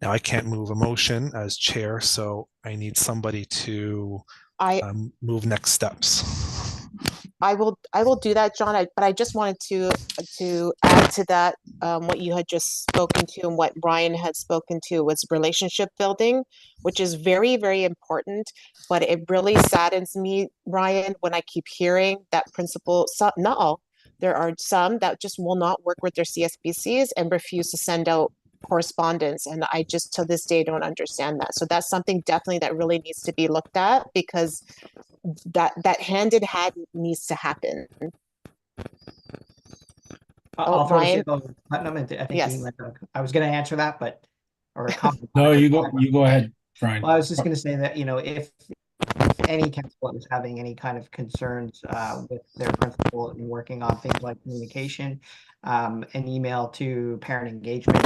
I can't move a motion as chair, so I need somebody to move next steps. I will do that, John. But I just wanted to add to that what you had just spoken to and what Ryan had spoken to was relationship building, which is very, very important. But it really saddens me, Ryan, when I keep hearing that not all, there are some that just will not work with their CSPCs and refuse to send out correspondence, and I just to this day don't understand that. So that's something definitely that really needs to be looked at, because that hand in hand needs to happen. I'll throw this in, Putnam. I think yes. I was going to answer that, but or a comment. No, you go ahead, Brian. Well, I was just going to say that if any council is having any kind of concerns with their principal and working on things like communication, an email to parent engagement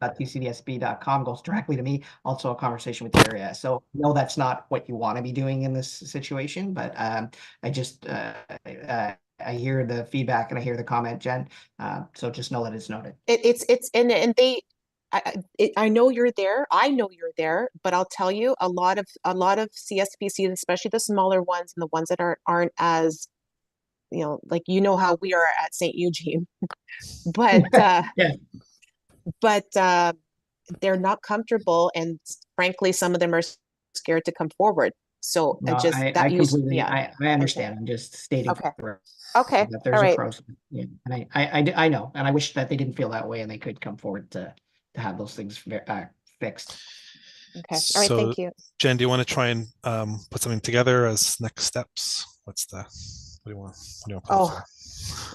.tcdsb.com goes directly to me. Also a conversation with the area. So no, that's not what you want to be doing in this situation, but I just I hear the feedback and I hear the comment, Jen. So just know that it's noted. I know you're there. I know you're there, but I'll tell you, a lot of CSPCs, especially the smaller ones and the ones that aren't as, like how we are at St. Eugene, but yeah. But they're not comfortable, and frankly, some of them are scared to come forward. So no, I understand. I'm just stating. Okay. That there's a process. Yeah. And I know, and I wish that they didn't feel that way and they could come forward to have those things fixed. Okay. All right. Thank you. Jen, do you want to try and put something together as next steps? What do you want to put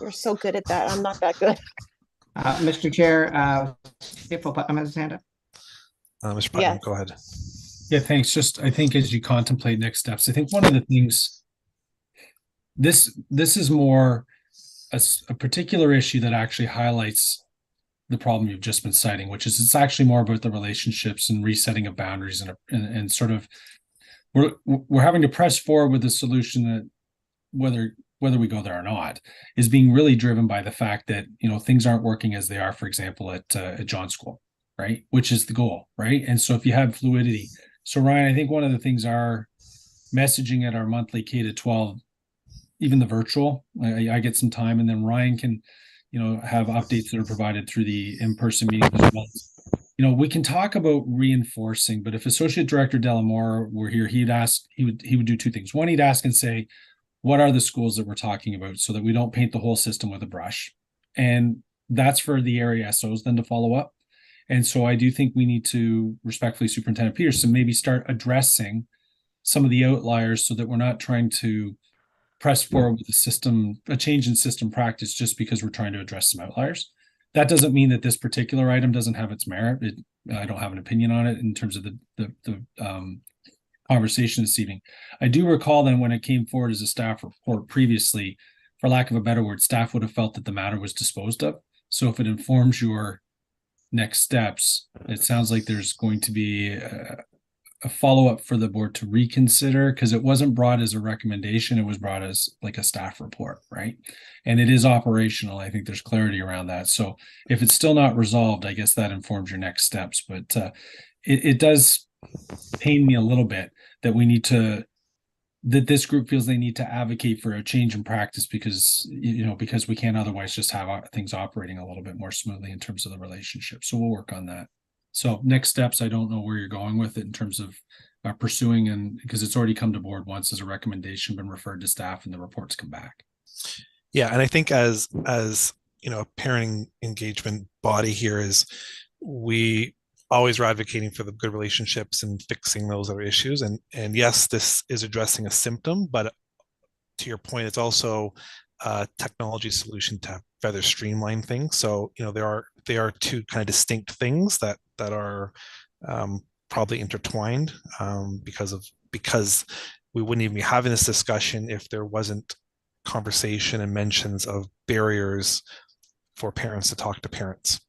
you're so good at that. I'm not that good. Mr. Chair, CFO Putnam has his hand up. Mr. Putnam, go ahead. Yeah, thanks. Just I think as you contemplate next steps, I think one of the things, this is more a particular issue that actually highlights the problem you've just been citing, which is it's actually more about the relationships and resetting of boundaries and sort of we're having to press forward with a solution that whether we go there or not is being really driven by the fact that things aren't working as they are, for example, at John's school, right? Which is the goal, right? And so if you have fluidity, so Ryan, I think one of the things our messaging at our monthly K-12, even the virtual, I get some time, and then Ryan can, have updates that are provided through the in-person meetings as well. We can talk about reinforcing, but if Associate Director Delamore were here, he would do two things. One, he'd ask and say, what are the schools that we're talking about, so that we don't paint the whole system with a brush? And that's for the area SOs then to follow up. And so I do think we need to, respectfully, Superintendent Peterson, maybe start addressing some of the outliers so that we're not trying to press forward with a change in system practice just because we're trying to address some outliers. That doesn't mean that this particular item doesn't have its merit. I don't have an opinion on it in terms of the conversation this evening. I do recall then when it came forward as a staff report previously, for lack of a better word, staff would have felt that the matter was disposed of. So if it informs your next steps, it sounds like there's going to be a follow-up for the board to reconsider, because it wasn't brought as a recommendation, it was brought as like a staff report, right? And it is operational. I think there's clarity around that. So if it's still not resolved, I guess that informs your next steps. But it does pain me a little bit that that this group feels they need to advocate for a change in practice because we can't otherwise just have things operating a little bit more smoothly in terms of the relationship. So we'll work on that. So next steps, I don't know where you're going with it in terms of pursuing, and because it's already come to board once as a recommendation, been referred to staff, and the reports come back. Yeah, and I think as a parenting engagement body here is we always are advocating for the good relationships and fixing those other issues. And yes, this is addressing a symptom, but to your point, it's also a technology solution to further streamline things. So they are two kind of distinct things that are probably intertwined because we wouldn't even be having this discussion if there wasn't conversation and mentions of barriers for parents to talk to parents.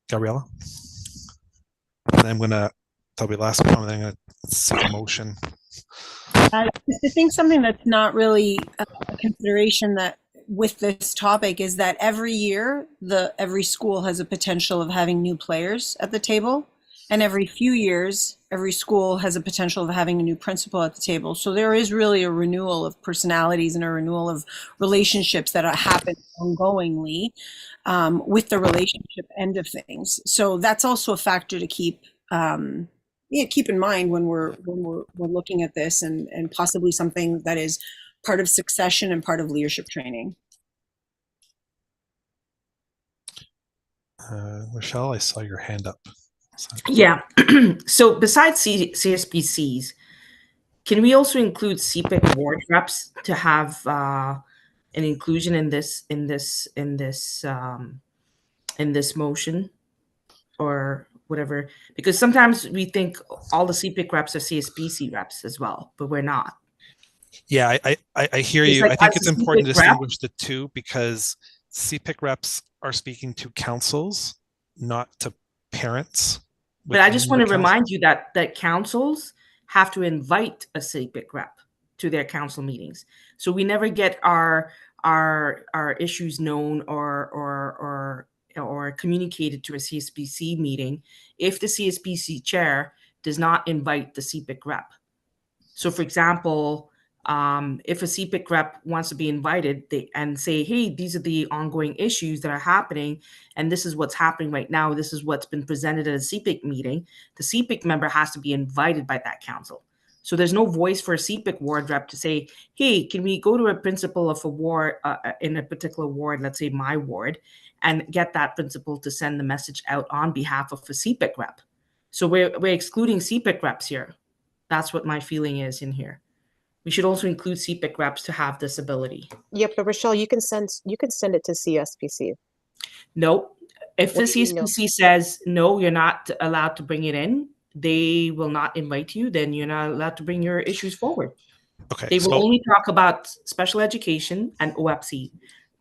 Gabriella? And then that'll be the last comment, I'm gonna seek a motion. I think something that's not really a consideration that with this topic is that every year, every school has a potential of having new players at the table. And every few years, every school has a potential of having a new principal at the table. So there is really a renewal of personalities and a renewal of relationships that happen ongoingly with the relationship end of things. So that's also a factor to keep in mind when we're looking at this, and possibly something that is part of succession and part of leadership training. Rochelle, I saw your hand up. Yeah. So besides CSPCs, can we also include CPIC ward reps to have an inclusion in this motion or whatever? Because sometimes we think all the CPIC reps are CSPC reps as well, but we're not. Yeah, I hear you. Like, I think it's important to distinguish rep, the two, because CPIC reps are speaking to councils, not to parents. But I just want to remind you that councils have to invite a CPIC rep to their council meetings. So we never get our issues known or communicated to a CSPC meeting if the CSPC chair does not invite the CPIC rep. So for example, if a CPIC rep wants to be invited and say, hey, these are the ongoing issues that are happening, and this is what's happening right now, this is what's been presented at a CPIC meeting, the CPIC member has to be invited by that council. So there's no voice for a CPIC ward rep to say, hey, can we go to a principal of a ward in a particular ward, let's say my ward, and get that principal to send the message out on behalf of a CPIC rep. So we're excluding CPIC reps here. That's what my feeling is in here. We should also include CPIC reps to have this ability. Yep, but Rochelle, you can send it to CSPC. Nope. If the CSPC says, no, you're not allowed to bring it in, they will not invite you, then you're not allowed to bring your issues forward. Okay. They will only talk about special education and OFC.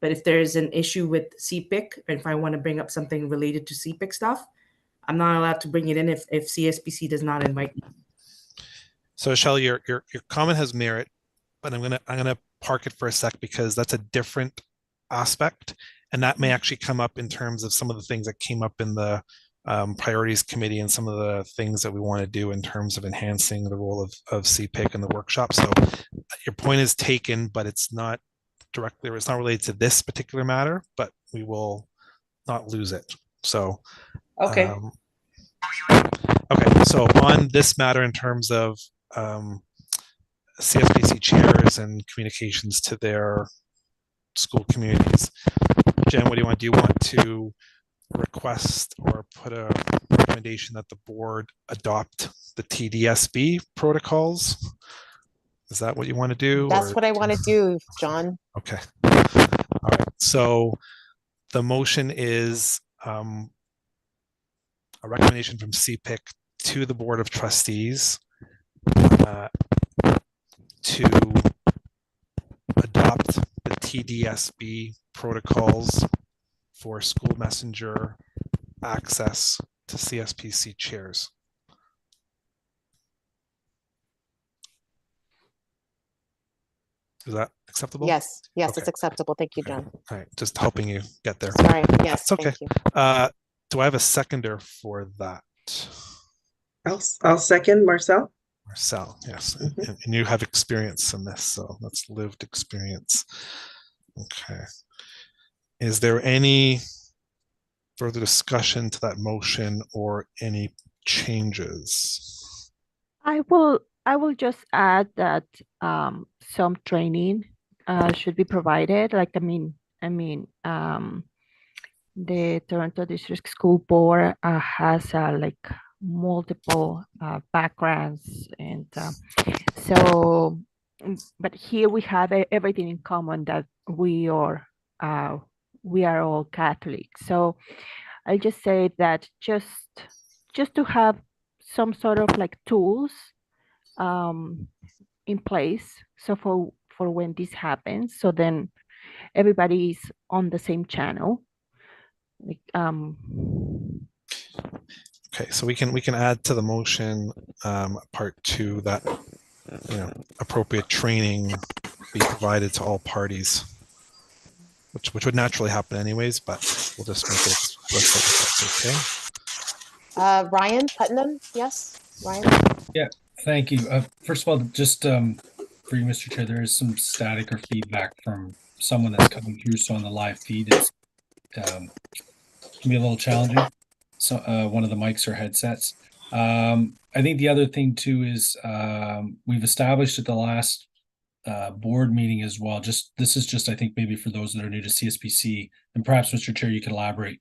But if there's an issue with CPIC, and if I want to bring up something related to CPIC stuff, I'm not allowed to bring it in if CSPC does not invite me. So Rochelle, your comment has merit, but I'm gonna park it for a sec, because that's a different aspect, and that may actually come up in terms of some of the things that came up in the priorities committee and some of the things that we want to do in terms of enhancing the role of CPIC in the workshop. So your point is taken, but it's not related to this particular matter, but we will not lose it. So okay. Okay, so on this matter, in terms of CSPC chairs and communications to their school communities, Jen, what do you want? Do you want to request or put a recommendation that the board adopt the TDSB protocols? Is that what you want to do? That's what I want to do, John. Okay. All right. So the motion is a recommendation from CPIC to the Board of Trustees to adopt the TDSB protocols for school messenger access to CSPC chairs. Is that acceptable? Yes, yes, Okay. it's acceptable. Thank you, John. All right, just helping you get there. Sorry. Yes, it's okay. Thank you. Do I have a seconder for that? I'll second, Marcel. Marcel, yes. And you have experience in this, so that's lived experience. Okay. Is there any further discussion to that motion or any changes? I will just add that some training should be provided. Like the Toronto District School Board has like multiple backgrounds, and so but here we have everything in common, that we are all Catholic. So I'll just say that just to have some sort of like tools in place, so for when this happens, so then everybody is on the same channel. Like, okay, so we can add to the motion part 2 that appropriate training be provided to all parties, which would naturally happen anyways, but we'll just make it explicit if that's okay. Ryan Putnam, yes, Ryan. Yeah, thank you. First of all, just for you, Mr. Chair, there is some static or feedback from someone that's coming through. So on the live feed, it's can be a little challenging. So one of the mics or headsets. I think the other thing too is we've established at the last board meeting as well. This is just I think maybe for those that are new to CSPC, and perhaps Mr. Chair, you can elaborate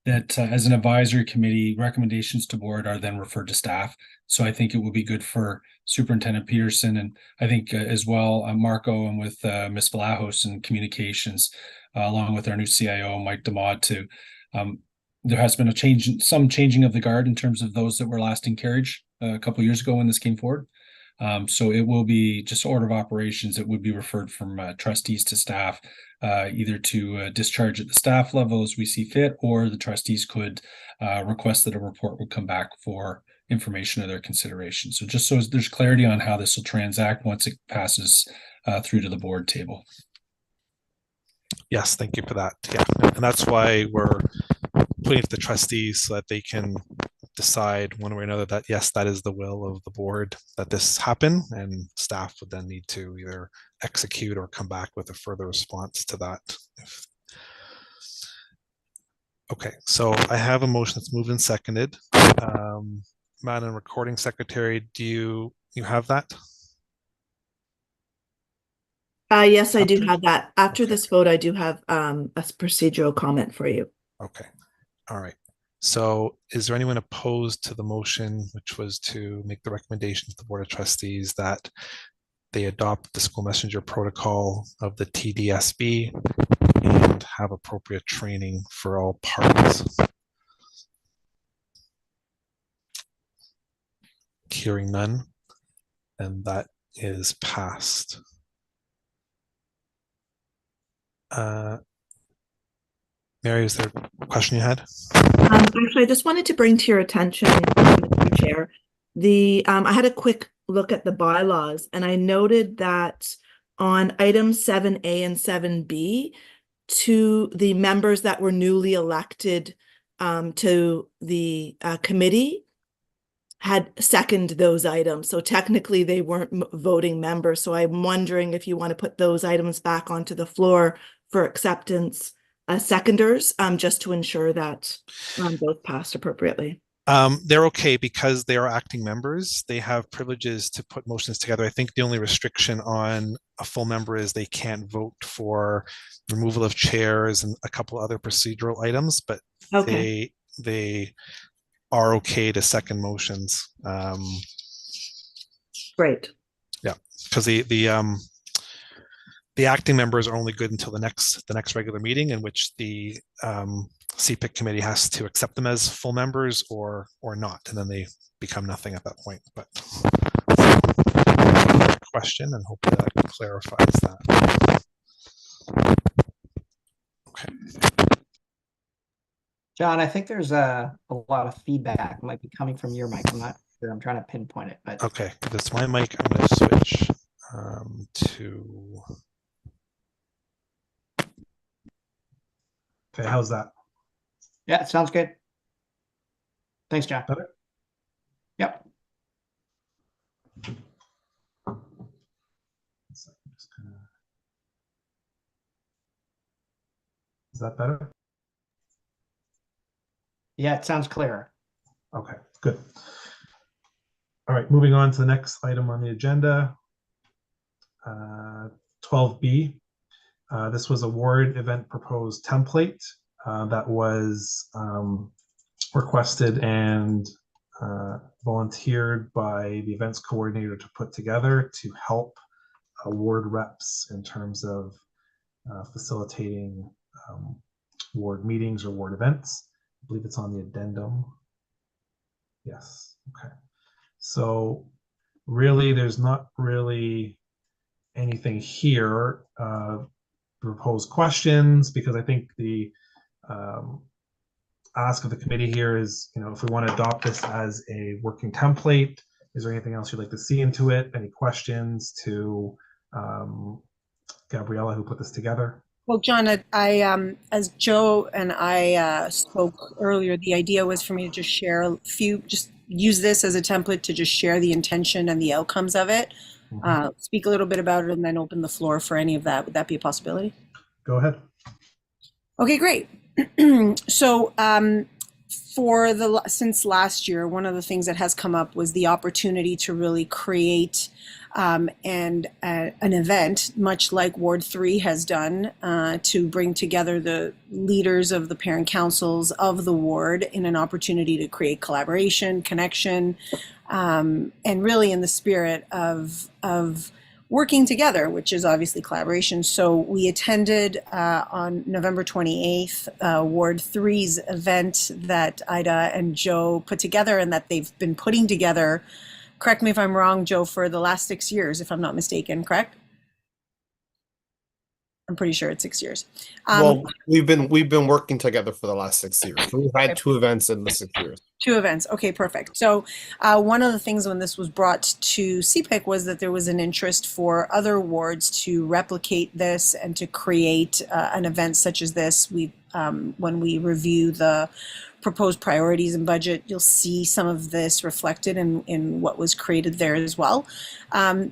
that as an advisory committee, recommendations to board are then referred to staff. So I think it will be good for Superintendent Peterson, and I think as well Marco, and with Ms. Vlahos in communications, along with our new CIO Mike DeMod to. There has been some changing of the guard in terms of those that were last in carriage a couple of years ago when this came forward. So it will be just order of operations. It would be referred from trustees to staff, either to discharge at the staff level as we see fit, or the trustees could request that a report would come back for information of their consideration. So just so there's clarity on how this will transact once it passes through to the board table. Yes, thank you for that. Yeah, and that's why we're putting it to the trustees so that they can decide one way or another that yes, that is the will of the board that this happen, and staff would then need to either execute or come back with a further response to that. Okay, so I have a motion that's moved and seconded. Madam Recording Secretary, do you have that? Yes, I do have that. After this vote, I do have a procedural comment for you. Okay. All right. So is there anyone opposed to the motion, which was to make the recommendation to the Board of Trustees that they adopt the school messenger protocol of the TDSB and have appropriate training for all parties? Hearing none, and that is passed. Mary, is there a question you had? Actually, I just wanted to bring to your attention, Mr. Chair, I had a quick look at the bylaws, and I noted that on items 7A and 7B, to the members that were newly elected to the committee had seconded those items. So technically they weren't voting members. So I'm wondering if you want to put those items back onto the floor for acceptance seconders, just to ensure that those passed appropriately. They're okay because they are acting members. They have privileges to put motions together. I think the only restriction on a full member is they can't vote for removal of chairs and a couple other procedural items, but Okay. they are okay to second motions. Great. Yeah, because the acting members are only good until the next regular meeting, in which the CPIC committee has to accept them as full members or not, and then they become nothing at that point. But question, and hopefully that clarifies that. Okay. John, I think there's a lot of feedback. It might be coming from your mic. I'm not sure. I'm trying to pinpoint it, but Okay, if it's my mic, I'm going to switch to. Okay, how's that? yeah, it sounds good. Thanks, John. Better? Yep. Is that better? Yeah, it sounds clearer. Okay, good. All right, moving on to the next item on the agenda, 12B. This was a award event proposed template that was requested and volunteered by the events coordinator to put together to help ward reps in terms of facilitating ward meetings or ward events. I believe it's on the addendum. Yes, okay. So really, there's not really anything here. Proposed questions, because I think the ask of the committee here is, if we want to adopt this as a working template, is there anything else you'd like to see into it? Any questions to Gabriella, who put this together? Well, John, as Joe and I spoke earlier, the idea was for me to just share a few, just use this as a template to just share the intention and the outcomes of it. Speak a little bit about it and then open the floor for any of that. Would that be a possibility? Go ahead. Okay, great. So since last year, one of the things that has come up was the opportunity to really create an event, much like Ward 3 has done, to bring together the leaders of the parent councils of the ward in an opportunity to create collaboration, connection, and really in the spirit of working together, which is obviously collaboration. So we attended on November 28th, Ward 3's event that Ida and Joe put together and that they've been putting together. Correct me if I'm wrong, Joe, for the last 6 years, if I'm not mistaken, correct? I'm pretty sure it's 6 years. Well, we've been working together for the last 6 years. So we've had 2 events in the 6 years. 2 events. Okay, perfect. So one of the things when this was brought to CPIC was that there was an interest for other wards to replicate this and to create an event such as this. When we review the proposed priorities and budget, you'll see some of this reflected in what was created there as well.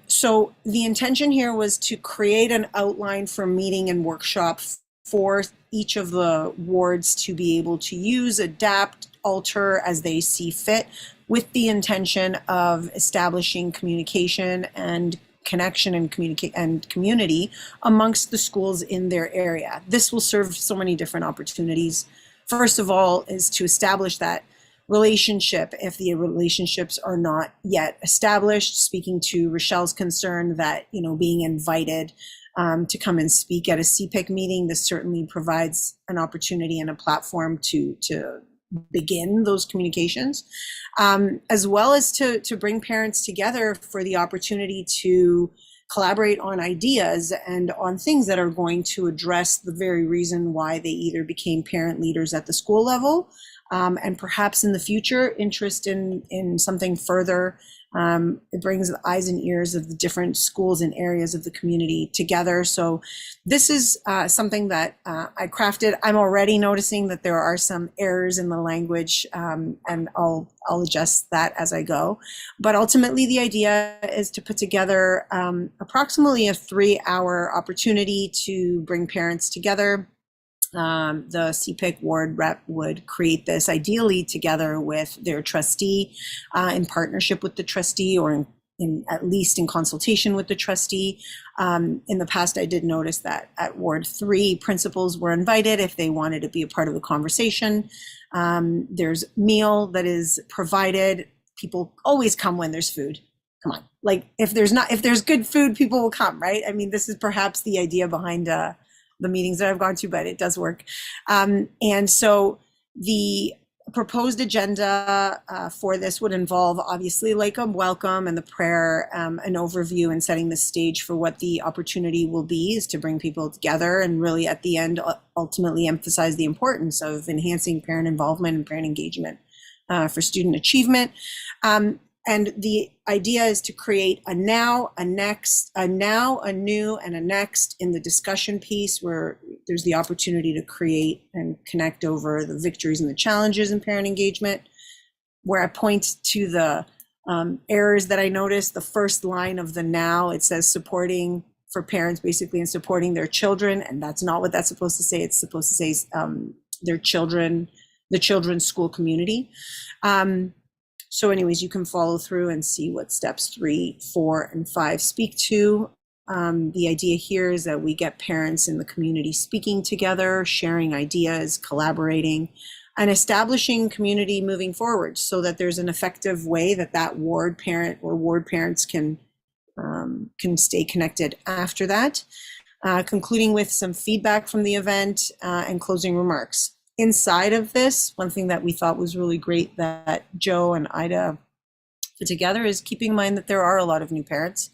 So the intention here was to create an outline for meeting and workshop for each of the wards to be able to use, adapt, alter as they see fit, with the intention of establishing communication and connection and community amongst the schools in their area. This will serve so many different opportunities. First of all, is to establish that relationship if the relationships are not yet established. Speaking to Rochelle's concern that, being invited to come and speak at a CPIC meeting, this certainly provides an opportunity and a platform to begin those communications, as well as to bring parents together for the opportunity to collaborate on ideas and on things that are going to address the very reason why they either became parent leaders at the school level, and perhaps in the future interest in something further. It brings the eyes and ears of the different schools and areas of the community together. So this is something that I crafted. I'm already noticing that there are some errors in the language, and I'll adjust that as I go. But ultimately, the idea is to put together approximately a 3-hour opportunity to bring parents together. The CPIC ward rep would create this ideally together with their trustee, in partnership with the trustee or in at least in consultation with the trustee. In the past, I did notice that at Ward 3, principals were invited if they wanted to be a part of the conversation. There's meal that is provided. People always come when there's food. Come on, like if there's good food, people will come, right? I mean, this is perhaps the idea behind the meetings that I've gone to, but it does work. And so the proposed agenda for this would involve obviously like a welcome and the prayer, an overview and setting the stage for what the opportunity will be is to bring people together and really at the end ultimately emphasize the importance of enhancing parent involvement and parent engagement for student achievement. And the idea is to create a now, a next, a now, a new, and a next in the discussion piece where there's the opportunity to create and connect over the victories and the challenges in parent engagement, where I point to the errors that I noticed. The first line of the now, it says supporting for parents basically and supporting their children. And that's not what that's supposed to say. It's supposed to say their children, the children's school community. So anyways, you can follow through and see what steps 3, 4, and 5 speak to. The idea here is that we get parents in the community speaking together, sharing ideas, collaborating, and establishing community moving forward so that there's an effective way that ward parent or ward parents can stay connected after that. Concluding with some feedback from the event and closing remarks. Inside of this, one thing that we thought was really great that Joe and Ida put together is keeping in mind that there are a lot of new parents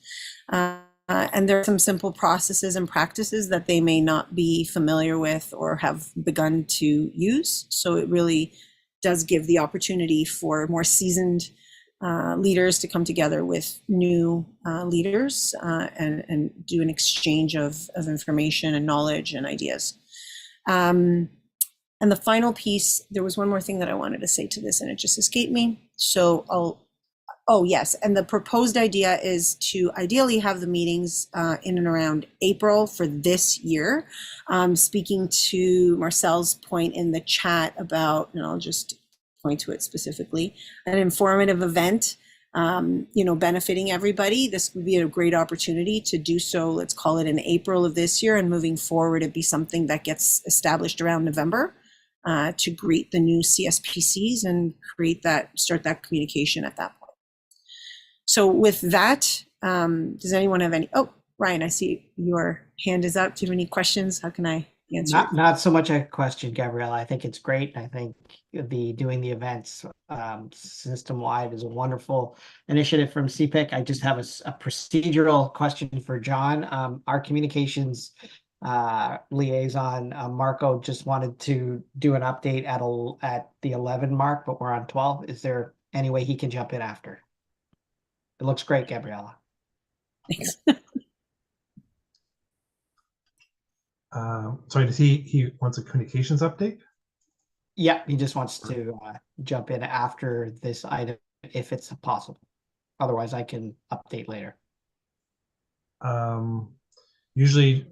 and there are some simple processes and practices that they may not be familiar with or have begun to use. So it really does give the opportunity for more seasoned leaders to come together with new leaders and do an exchange of information and knowledge and ideas. And the final piece, there was one more thing that I wanted to say to this and it just escaped me. So oh yes, and the proposed idea is to ideally have the meetings in and around April for this year. Speaking to Marcel's point in the chat about, and I'll just point to it specifically, an informative event, benefiting everybody. This would be a great opportunity to do so. Let's call it in April of this year, and moving forward, it'd be something that gets established around November. To greet the new CSPCs and start that communication at that point. So with that, does anyone have any, Ryan, I see your hand is up. Do you have any questions? How can I answer? Not so much a question, Gabriella. I think it's great. I think doing the events system-wide is a wonderful initiative from CPIC. I just have a procedural question for John. Our communications liaison Marco just wanted to do an update at the 11 mark, but we're on 12. Is there any way he can jump in after? It looks great, Gabriella. Thanks. Sorry, does he wants a communications update? Yeah, he just wants to jump in after this item if it's possible. Otherwise, I can update later. Usually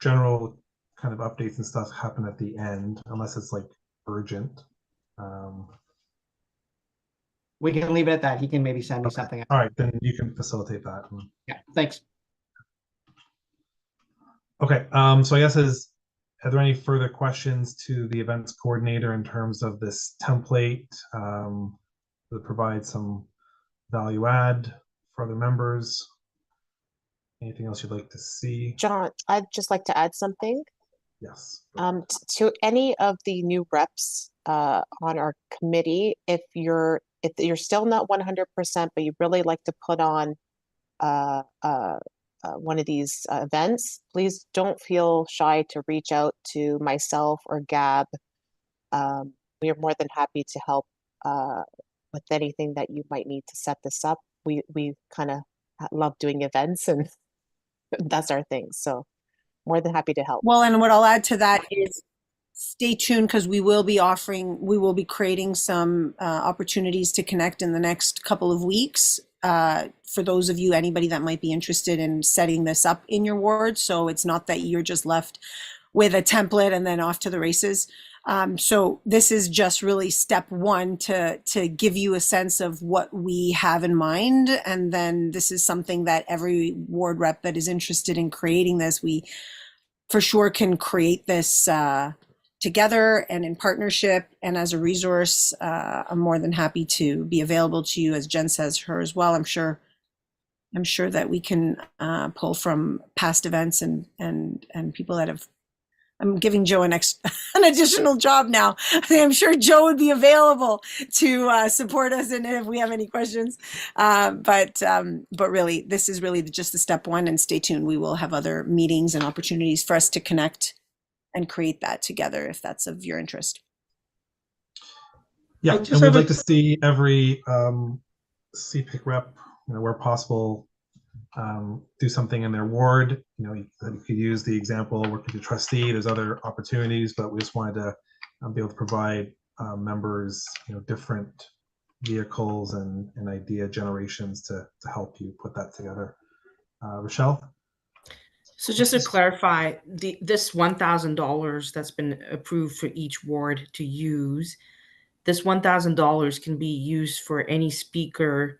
general kind of updates and stuff happen at the end, unless it's like urgent. We can leave it at that. He can maybe send me something. All right, then you can facilitate that. Yeah, thanks. Okay, so I guess are there any further questions to the events coordinator in terms of this template that provides some value add for other members? Anything else you'd like to see? John, I'd just like to add something. Yes. To any of the new reps on our committee, if you're still not 100%, but you really like to put on one of these events, please don't feel shy to reach out to myself or Gab. We are more than happy to help with anything that you might need to set this up. We kind of love doing events and that's our thing. So more than happy to help. Well, and what I'll add to that is stay tuned because we will be creating some opportunities to connect in the next couple of weeks for those of you, anybody that might be interested in setting this up in your ward. So it's not that you're just left with a template and then off to the races. So this is just really step one to give you a sense of what we have in mind. And then this is something that every ward rep that is interested in creating this, we for sure can create this together and in partnership and as a resource. I'm more than happy to be available to you, as Jen says, her as well. I'm sure that we can pull from past events and people that have. I'm giving Joe an additional job now. I'm sure Joe would be available to support us, and if we have any questions. But really, this is really just the step one. And stay tuned. We will have other meetings and opportunities for us to connect and create that together, if that's of your interest. Yeah, and we'd like to see every CPIC rep, where possible, do something in their ward. You could use the example working with the trustee. There's other opportunities, but we just wanted to be able to provide members, different vehicles and idea generations to help you put that together. Rochelle? So just to clarify, this $1,000 that's been approved for each ward to use, this $1,000 can be used for any speaker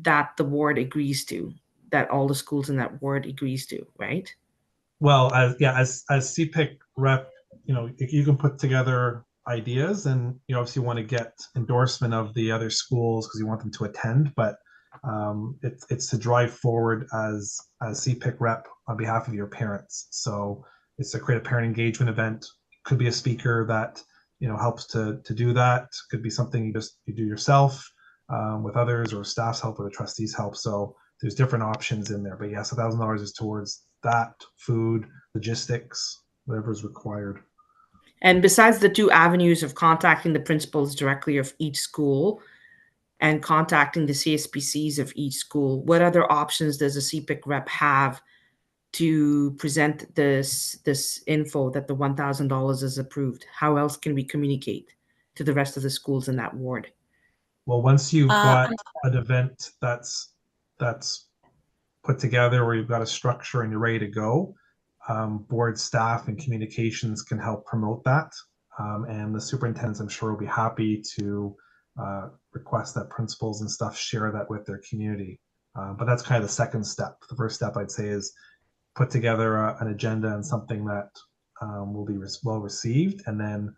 that the ward agrees to, that all the schools in that ward agrees to, right? Well, as CPIC rep, you can put together ideas, and obviously you want to get endorsement of the other schools because you want them to attend, but it's to drive forward as CPIC rep on behalf of your parents. So it's to create a parent engagement event. Could be a speaker that helps to do that. Could be something you do yourself with others, or staff's help, or the trustees' help. So there's different options in there. But yes, $1,000 is towards that, food, logistics, whatever is required. And besides the two avenues of contacting the principals directly of each school and contacting the CSPCs of each school, what other options does a CPIC rep have to present this info that the $1,000 is approved? How else can we communicate to the rest of the schools in that ward? Well, once you've got an event that's put together, where you've got a structure and you're ready to go, board staff and communications can help promote that. And the superintendents, I'm sure, will be happy to request that principals and stuff share that with their community. But that's kind of the second step. The first step, I'd say, is put together an agenda and something that will be well received. And then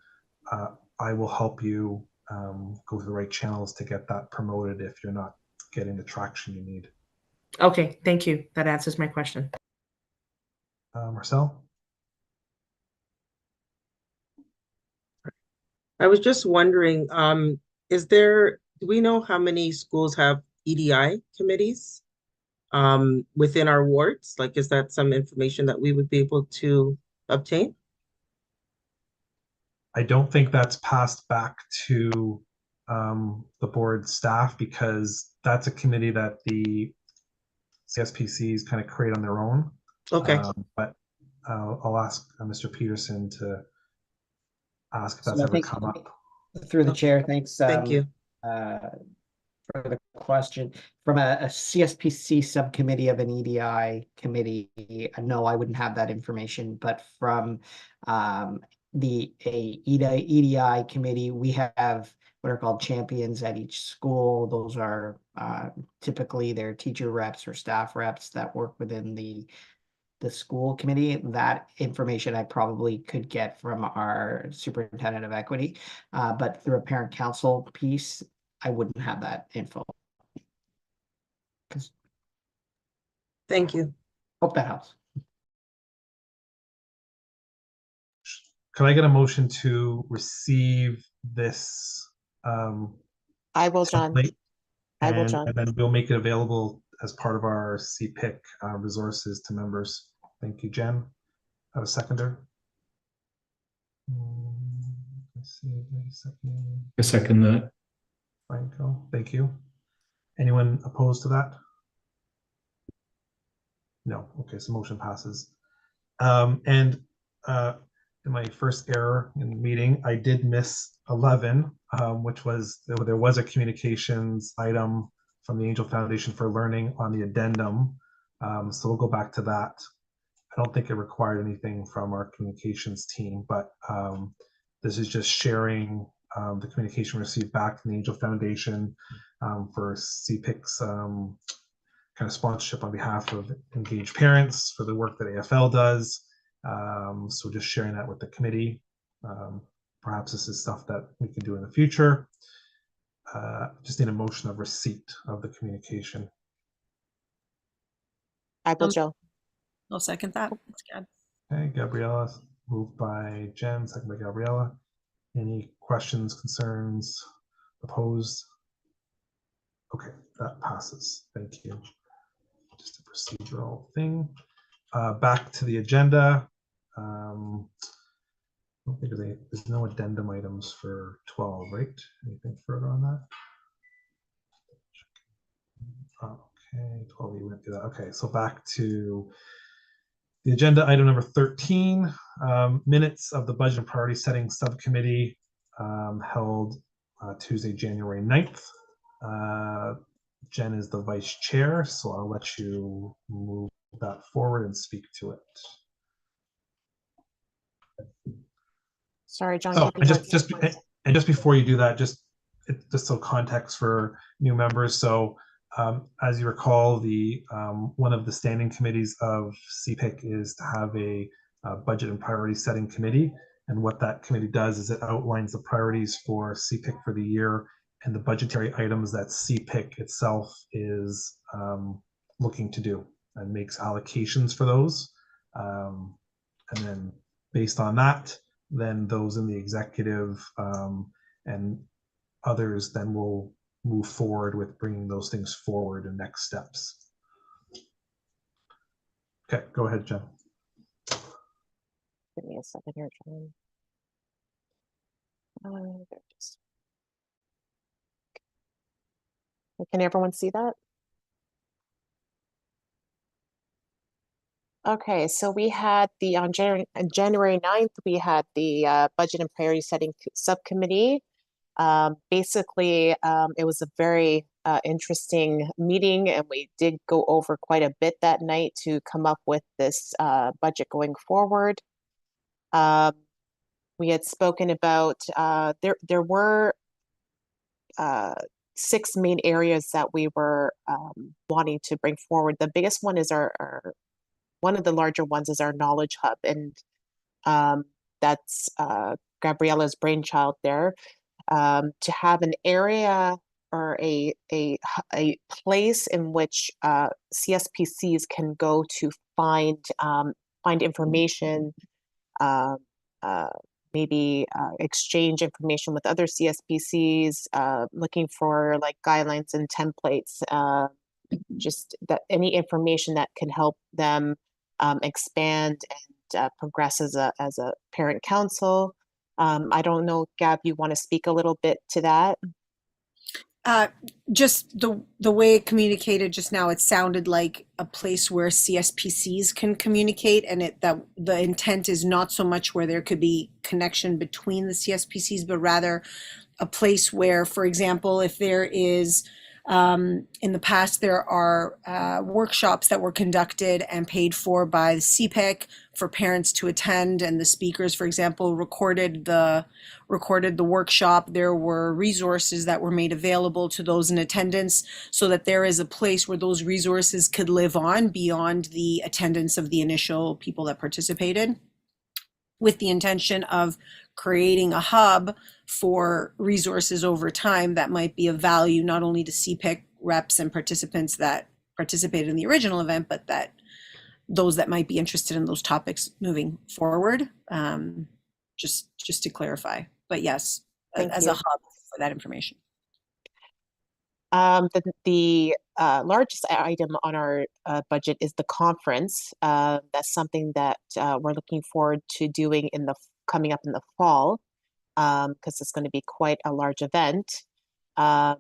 I will help you go through the right channels to get that promoted if you're not getting the traction you need. Okay, thank you. That answers my question. Marcel? I was just wondering, do we know how many schools have EDI committees within our wards? Like, is that some information that we would be able to obtain? I don't think that's passed back to the board staff, because that's a committee that the CSPCs kind of create on their own. Okay. But I'll ask Mr. Peterson to ask if that's So ever come up. Through the chair, thanks. Thank you. For the question. From a CSPC subcommittee of an EDI committee, no, I wouldn't have that information. But from the EDI committee, we have what are called champions at each school. Those are typically their teacher reps or staff reps that work within the school committee. That information I probably could get from our superintendent of equity, but through a parent council piece, I wouldn't have that info. Thank you. Hope that helps. Can I get a motion to receive this? I will, John. I will, John. And then we'll make it available as part of our CPIC resources to members. Thank you, Jen. Have a seconder? Let's see, wait a second. I second that. Franco, thank you. Anyone opposed to that? No. Okay, so motion passes. In my first error in the meeting, I did miss 11, which was there was a communications item from the Angel Foundation for Learning on the addendum. So we'll go back to that. I don't think it required anything from our communications team, but This is just sharing the communication received back from the Angel Foundation for CPIC's kind of sponsorship on behalf of engaged parents for the work that AFL does. So just sharing that with the committee. Perhaps this is stuff that we can do in the future. Just need a motion of receipt of the communication. I will, Joe. I'll second that. It's Gab. Okay, Gabriella, moved by Jen, second by Gabriella. Any questions, concerns, opposed? Okay, that passes. Thank you. Just a procedural thing. Back to the agenda. I don't think there's no addendum items for 12, right? Anything further on that? Okay, 12, you went through that. Okay, so back to the agenda, item number 13, minutes of the budget and priority setting subcommittee held Tuesday, January 9th. Jen is the vice chair, so I'll let you move that forward and speak to it. Sorry, John. Oh, and just before you do that, just so context for new members. So as you recall, the one of the standing committees of CPIC is to have a budget and priority setting committee. And what that committee does is it outlines the priorities for CPIC for the year and the budgetary items that CPIC itself is looking to do, and makes allocations for those. And then based on that, then those in the executive and others then will move forward with bringing those things forward and next steps. Okay, go ahead, Jen. Give me a second here, John. There it is. Can everyone see that? Okay, so we had the on January 9th, we had the budget and priority setting subcommittee. Basically, it was a very interesting meeting, and we did go over quite a bit that night to come up with this budget going forward. We had spoken about there were 6 main areas that we were wanting to bring forward. The biggest one is our one of the larger ones is our knowledge hub, and that's Gabriella's brainchild there. To have an area or a place in which CSPCs can go to find information, maybe exchange information with other CSPCs, looking for like guidelines and templates, just that any information that can help them expand and progress as a parent council. I don't know, Gab, you want to speak a little bit to that? Just the way it communicated just now, it sounded like a place where CSPCs can communicate, and that the intent is not so much where there could be connection between the CSPCs, but rather a place where, for example, if there is in the past, there are workshops that were conducted and paid for by the CPIC for parents to attend, and the speakers, for example, recorded the workshop. There were resources that were made available to those in attendance, so that there is a place where those resources could live on beyond the attendance of the initial people that participated, with the intention of creating a hub for resources over time that might be of value not only to CPIC reps and participants that participated in the original event, but that those that might be interested in those topics moving forward. Just to clarify, but yes, as a hub for that information. The largest item on our budget is the conference. That's something that we're looking forward to doing coming up in the fall, because it's going to be quite a large event. And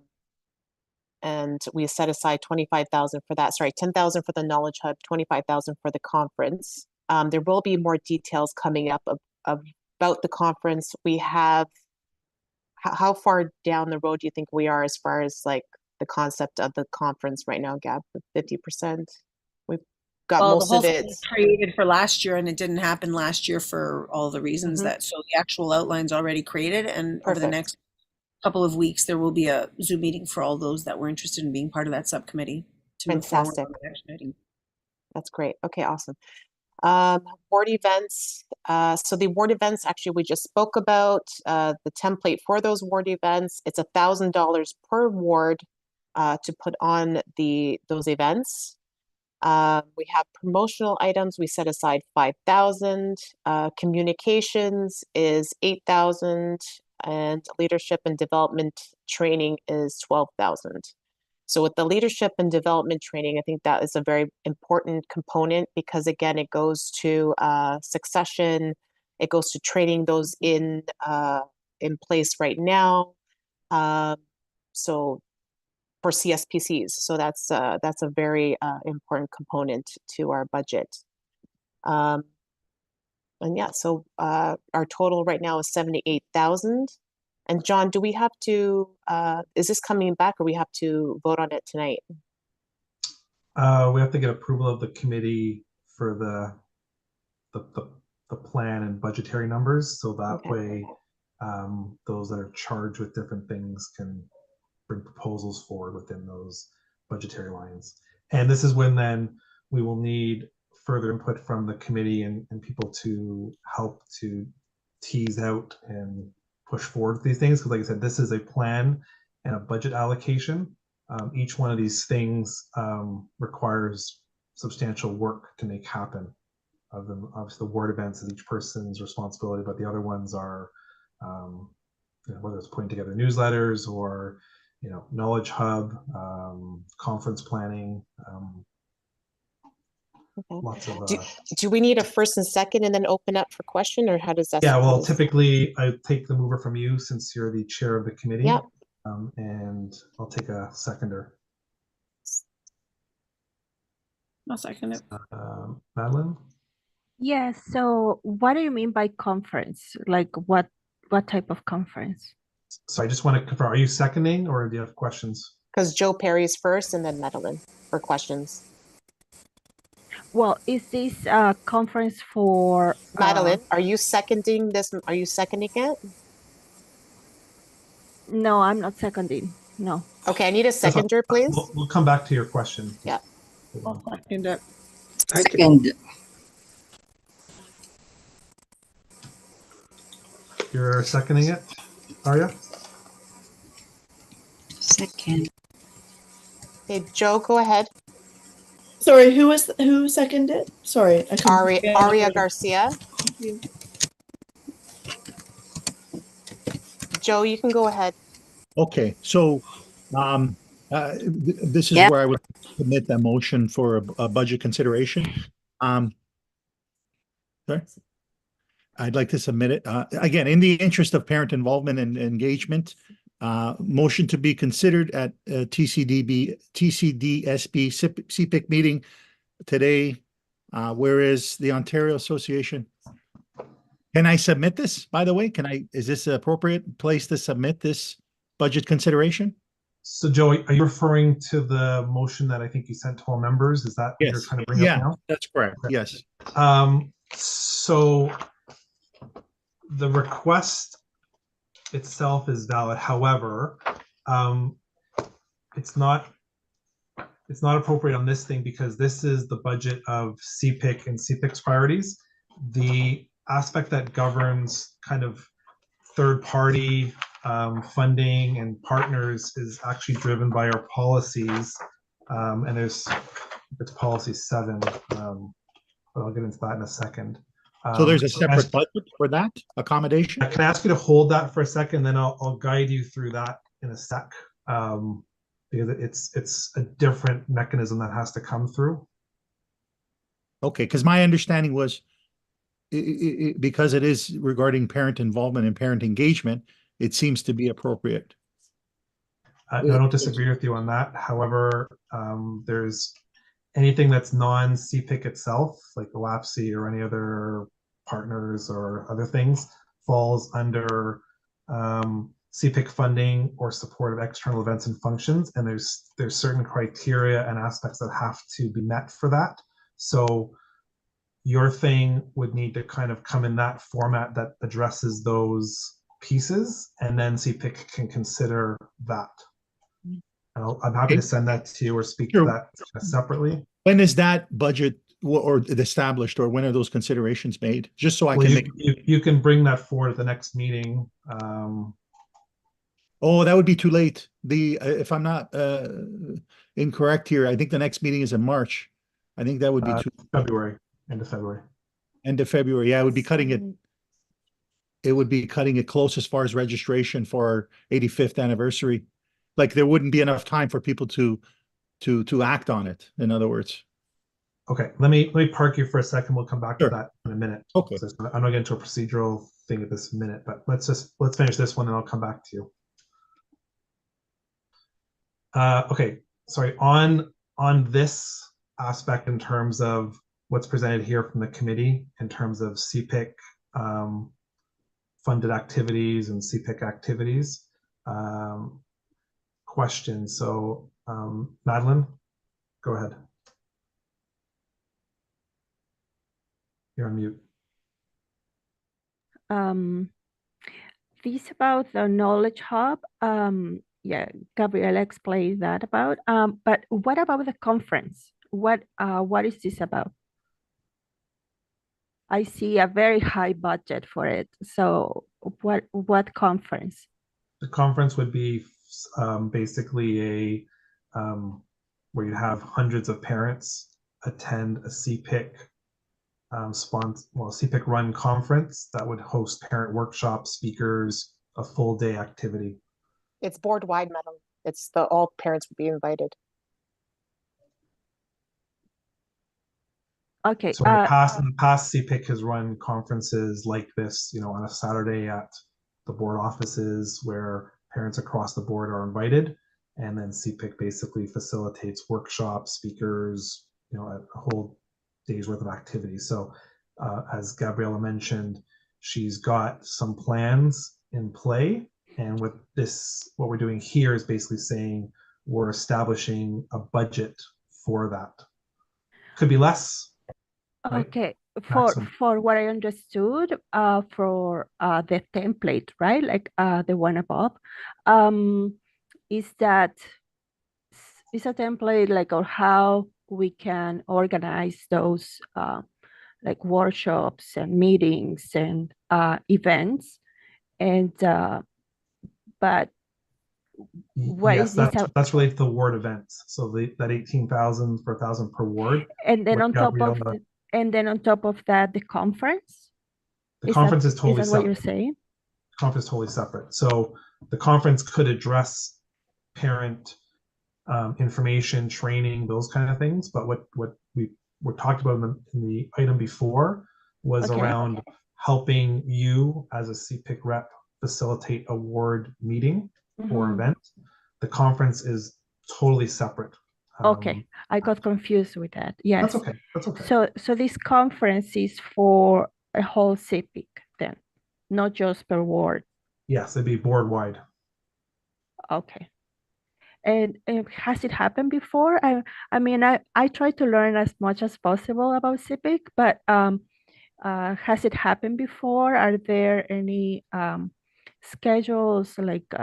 we set aside 25,000 for that. Sorry, 10,000 for the Knowledge Hub, 25,000 for the conference. There will be more details coming up about the conference. We have, how far down the road do you think we are as far as like the concept of the conference right now, Gab? 50%? got Well, the most whole of thing it. was created for last year, and it didn't happen last year for all the reasons Mhm. that. So the actual outline's already created, and over the Perfect. next couple of weeks, there will be a Zoom meeting for all those that were interested in being part of that subcommittee to move forward Fantastic. on the next meeting. That's great. Okay, awesome. Board events. So the award events, actually, we just spoke about the template for those award events. It's $1,000 per award to put on those events. We have promotional items. We set aside 5,000. Communications is 8,000, and leadership and development training is 12,000. So with the leadership and development training, I think that is a very important component because again, it goes to succession, it goes to training those in place right now. So for CSPCs, so that's a very important component to our budget. And yeah, so our total right now is 78,000. And John, do we have to, is this coming back or we have to vote on it tonight? We have to get approval of the committee for the plan and budgetary numbers. So that way, those that are charged with different things can bring proposals forward within those budgetary lines. And this is when then we will need further input from the committee and people to help to tease out and push forward these things. Because like I said, this is a plan and a budget allocation. Each one of these things requires substantial work to make happen. Obviously, the ward events is each person's responsibility, but the other ones are whether it's putting together newsletters or knowledge hub, conference planning. Lots of. Do we need a first and second, and then open up for question, or how does that? Yeah, well, typically I take the mover from you since you're the chair of the committee. Yeah. And I'll take a seconder. I'll second it. Madeline? Yes. So what do you mean by conference? Like what type of conference? So I just want to confirm, are you seconding or do you have questions? Because Joe Perry's first and then Madeline for questions. Well, is this a conference for Madeline, are you seconding this? Are you seconding it? No, I'm not seconding. No. Okay, I need a seconder, please. We'll come back to your question. Yeah. I'll second it. Second. You're seconding it, Arya? Second. Okay, Joe, go ahead. Sorry, who seconded? Sorry, I couldn't. Aria Garcia. Joe, you can go ahead. Okay, so this is where I would submit that motion for a budget consideration. Sorry. I'd like to submit it again in the interest of parent involvement and engagement. Motion to be considered at TCDSB CPIC meeting today. Whereas the Ontario Association. Can I submit this, by the way? Is this an appropriate place to submit this budget consideration? So Joe, are you referring to the motion that I think you sent to all members? Is that what you're trying to bring up now? That's correct. Okay. Yes. So the request itself is valid. However, it's not appropriate on this thing because this is the budget of CPIC and CPIC's priorities. The aspect that governs kind of third-party funding and partners is actually driven by our policies, and it's policy 7. But I'll get into that in a second. So there's a separate budget for that accommodation? I can ask you to hold that for a second, then I'll guide you through that in a sec, because it's a different mechanism that has to come through. Okay, because my understanding was because it is regarding parent involvement and parent engagement, it seems to be appropriate. I don't disagree with you on that. However, there's anything that's non-CPIC itself, like the LAPC or any other partners or other things, falls under CPIC funding or support of external events and functions. And there's certain criteria and aspects that have to be met for that. So your thing would need to kind of come in that format that addresses those pieces, and then CPIC can consider that. I'm happy to send that to you or speak to that separately. When is that budget or established, or when are those considerations made? Just so I Well, can make. you can bring that forward at the next meeting. Oh, that would be too late. If I'm not incorrect here, I think the next meeting is in March. I think that would be February, end of February. End of February. Yeah, it would be cutting it. It would be cutting it close as far as registration for our 85th anniversary. Like there wouldn't be enough time for people to act on it. In other words. Okay, let me park you for a second. We'll come back to that in a minute. Okay. So I'm not getting into a procedural thing at this minute, but let's finish this one and I'll come back to you. Okay, sorry, on this aspect in terms of what's presented here from the committee in terms of CPIC funded activities and CPIC activities. Questions. So Madeline, go ahead. You're on mute. This about the knowledge hub. Yeah, Gabriela explained that about. But what about the conference? What is this about? I see a very high budget for it. So what conference? The conference would be basically where you have hundreds of parents attend a CPIC CPIC run conference that would host parent workshops, speakers, a full day activity. It's board wide, madam. It's all parents would be invited. Okay. So in the past, CPIC has run conferences like this, on a Saturday at the board offices where parents across the board are invited, and then CPIC basically facilitates workshops, speakers, a whole day's worth of activities. So as Gabriela mentioned, she's got some plans in play, and what we're doing here is basically saying we're establishing a budget for that. Could be less. Right? Okay, for what I understood, for the template, right? Like the one above, is a template like or how we can organize those like workshops and meetings and events, and but what yes, is this? That's related to the ward events. So that 18,000 per 1,000 per ward. And then on top of that, the conference. The conference is totally separate. What you're saying? The conference is totally separate. So the conference could address parent information, training, those kind of things. But what we were talked about in the item before was around helping you as a CPIC rep facilitate a ward meeting or event. The conference is totally separate. Okay, I got confused with that. Yes. That's okay. That's okay. So this conference is for a whole CPIC then, not just per ward. Yes, it'd be board wide. Okay. And has it happened before? I mean, I try to learn as much as possible about CPIC, but has it happened before? Are there any schedules like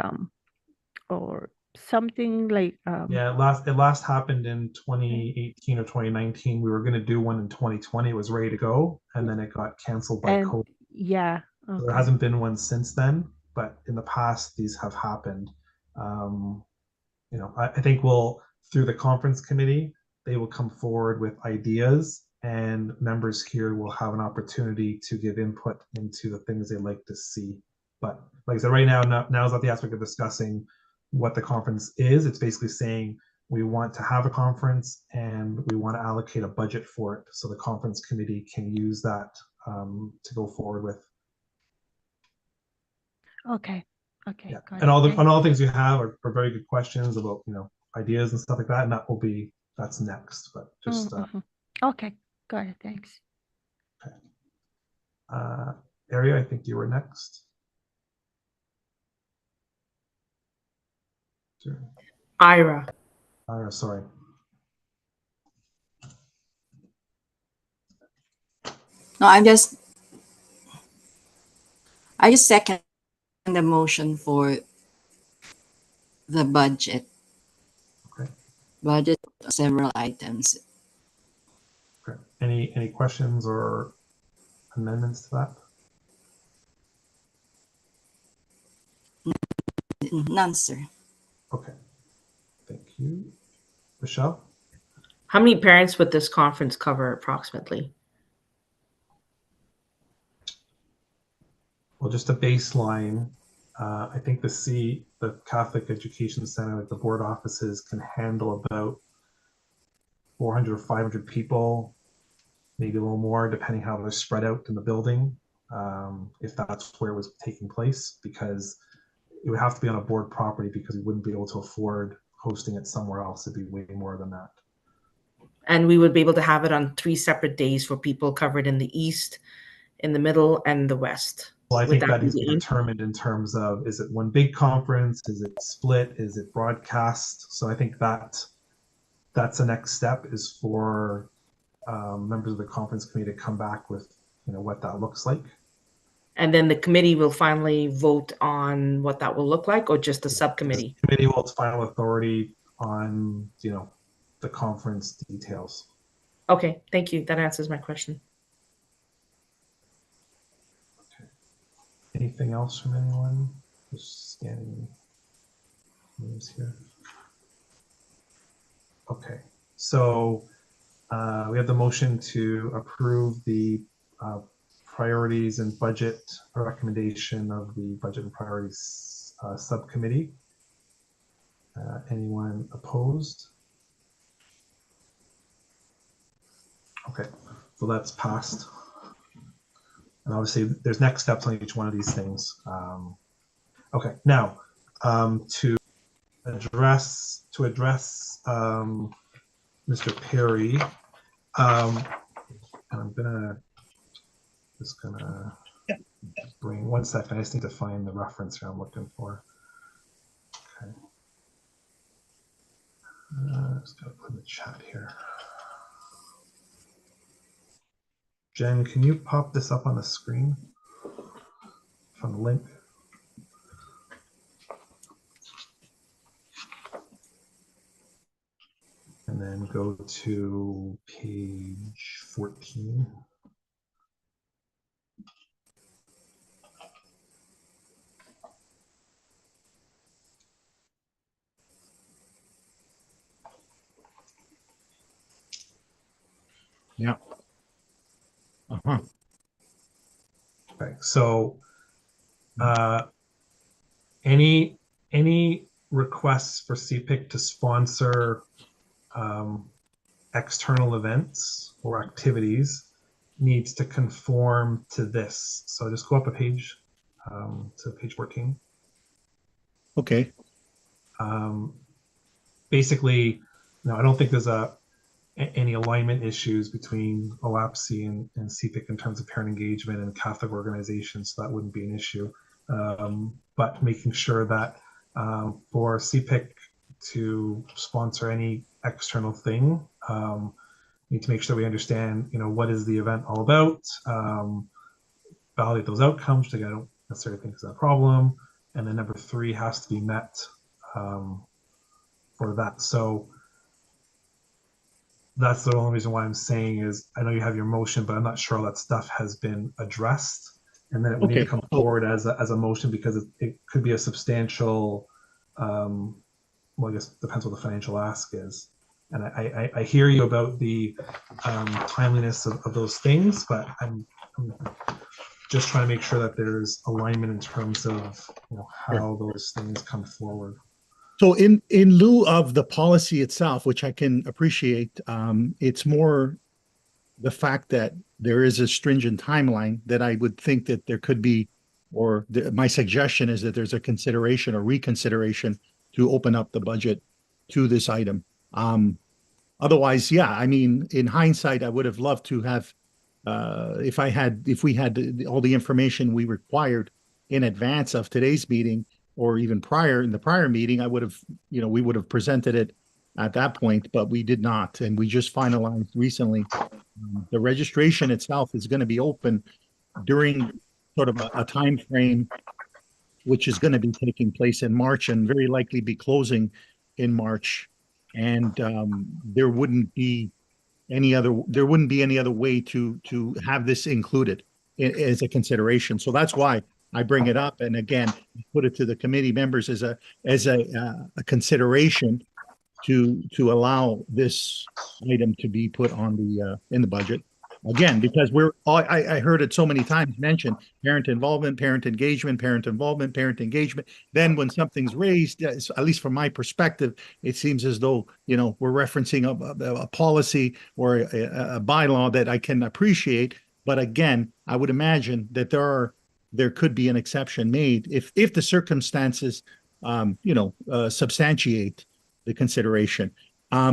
or something like Yeah, it last happened in 2018 or 2019. We were going to do one in 2020. It was ready to go, and then it got canceled by COVID. Yeah. Okay. So there hasn't been one since then, but in the past these have happened. I think through the conference committee, they will come forward with ideas, and members here will have an opportunity to give input into the things they'd like to see. But like I said, right now is not the aspect of discussing what the conference is. It's basically saying we want to have a conference and we want to allocate a budget for it so the conference committee can use that to go forward with. Okay. Yeah. And all the things you have are very good questions about ideas and stuff like that, and that's next. But just okay, got it. Thanks. Okay. Aria, I think you were next. Ira, sorry. No, I just second the motion for the budget. Okay. Budget, several items. Okay. Any questions or amendments to that? None, sir. Okay. Thank you. Michelle? How many parents would this conference cover approximately? Well, just a baseline. I think the Catholic Education Center, like the board offices, can handle about 400 or 500 people, maybe a little more, depending how they're spread out in the building, if that's where it was taking place, because it would have to be on a board property because we wouldn't be able to afford hosting it somewhere else. It'd be way more than that. And we would be able to have it on 3 separate days for people covered in the east, in the middle, and the west. Well, I Would think that be needs to the be aim? determined in terms of, is it one big conference? Is it split? Is it broadcast? So I think that's the next step, is for members of the conference committee to come back with, what that looks like. And then the committee will finally vote on what that will look like, or just the subcommittee? The committee holds final authority on, the conference details. Okay, thank you. That answers my question. Anything else from anyone? Just scanning names here. Okay, so we have the motion to approve the priorities and budget recommendation of the Budget and Priorities Subcommittee. Anyone opposed? Okay, so that's passed. And obviously there's next steps on each one of these things. Okay, now to address Mr. Perry, and I'm just gonna bring 1 second. I just need to find the reference here I'm looking for. Okay, just gotta put in the chat here. Jen, can you pop this up on the screen from the link? And then go to page 14. Yeah. Uh-huh. Okay, so any requests for CPIC to sponsor external events or activities needs to conform to this. So just go up a page to page 14. Okay. Basically, I don't think there's any alignment issues between OAPSI and CPIC in terms of parent engagement and Catholic organizations, so that wouldn't be an issue. But making sure that for CPIC to sponsor any external thing, need to make sure we understand, what is the event all about, validate those outcomes, which I don't necessarily think is a problem. And then number 3 has to be met for that. So that's the only reason why I'm saying is, I know you have your motion, but I'm not sure all that stuff has been addressed. And then it would need to come forward as a motion, because it could be a substantial, well, I guess it depends what the financial ask is. And I hear you about the timeliness of those things, but I'm just trying to make sure that there's alignment in terms of how those things come forward. So in lieu of the policy itself, which I can appreciate, it's more the fact that there is a stringent timeline that I would think that there could be, or my suggestion is that there's a consideration or reconsideration to open up the budget to this item. Otherwise, yeah, I mean, in hindsight, I would have loved to have, if we had all the information we required in advance of today's meeting, or even in the prior meeting, I would have, we would have presented it at that point, but we did not. And we just finalized recently. The registration itself is going to be open during sort of a time frame which is going to be taking place in March and very likely be closing in March. And there wouldn't be any other way to have this included as a consideration. So that's why I bring it up, and again put it to the committee members as a consideration to allow this item to be put on the in the budget. Again, because I heard it so many times mentioned, parent involvement, parent engagement, parent involvement, parent engagement. Then when something's raised, at least from my perspective, it seems as though, we're referencing a policy or a bylaw that I can appreciate. But again, I would imagine that there could be an exception made if the circumstances, substantiate the consideration.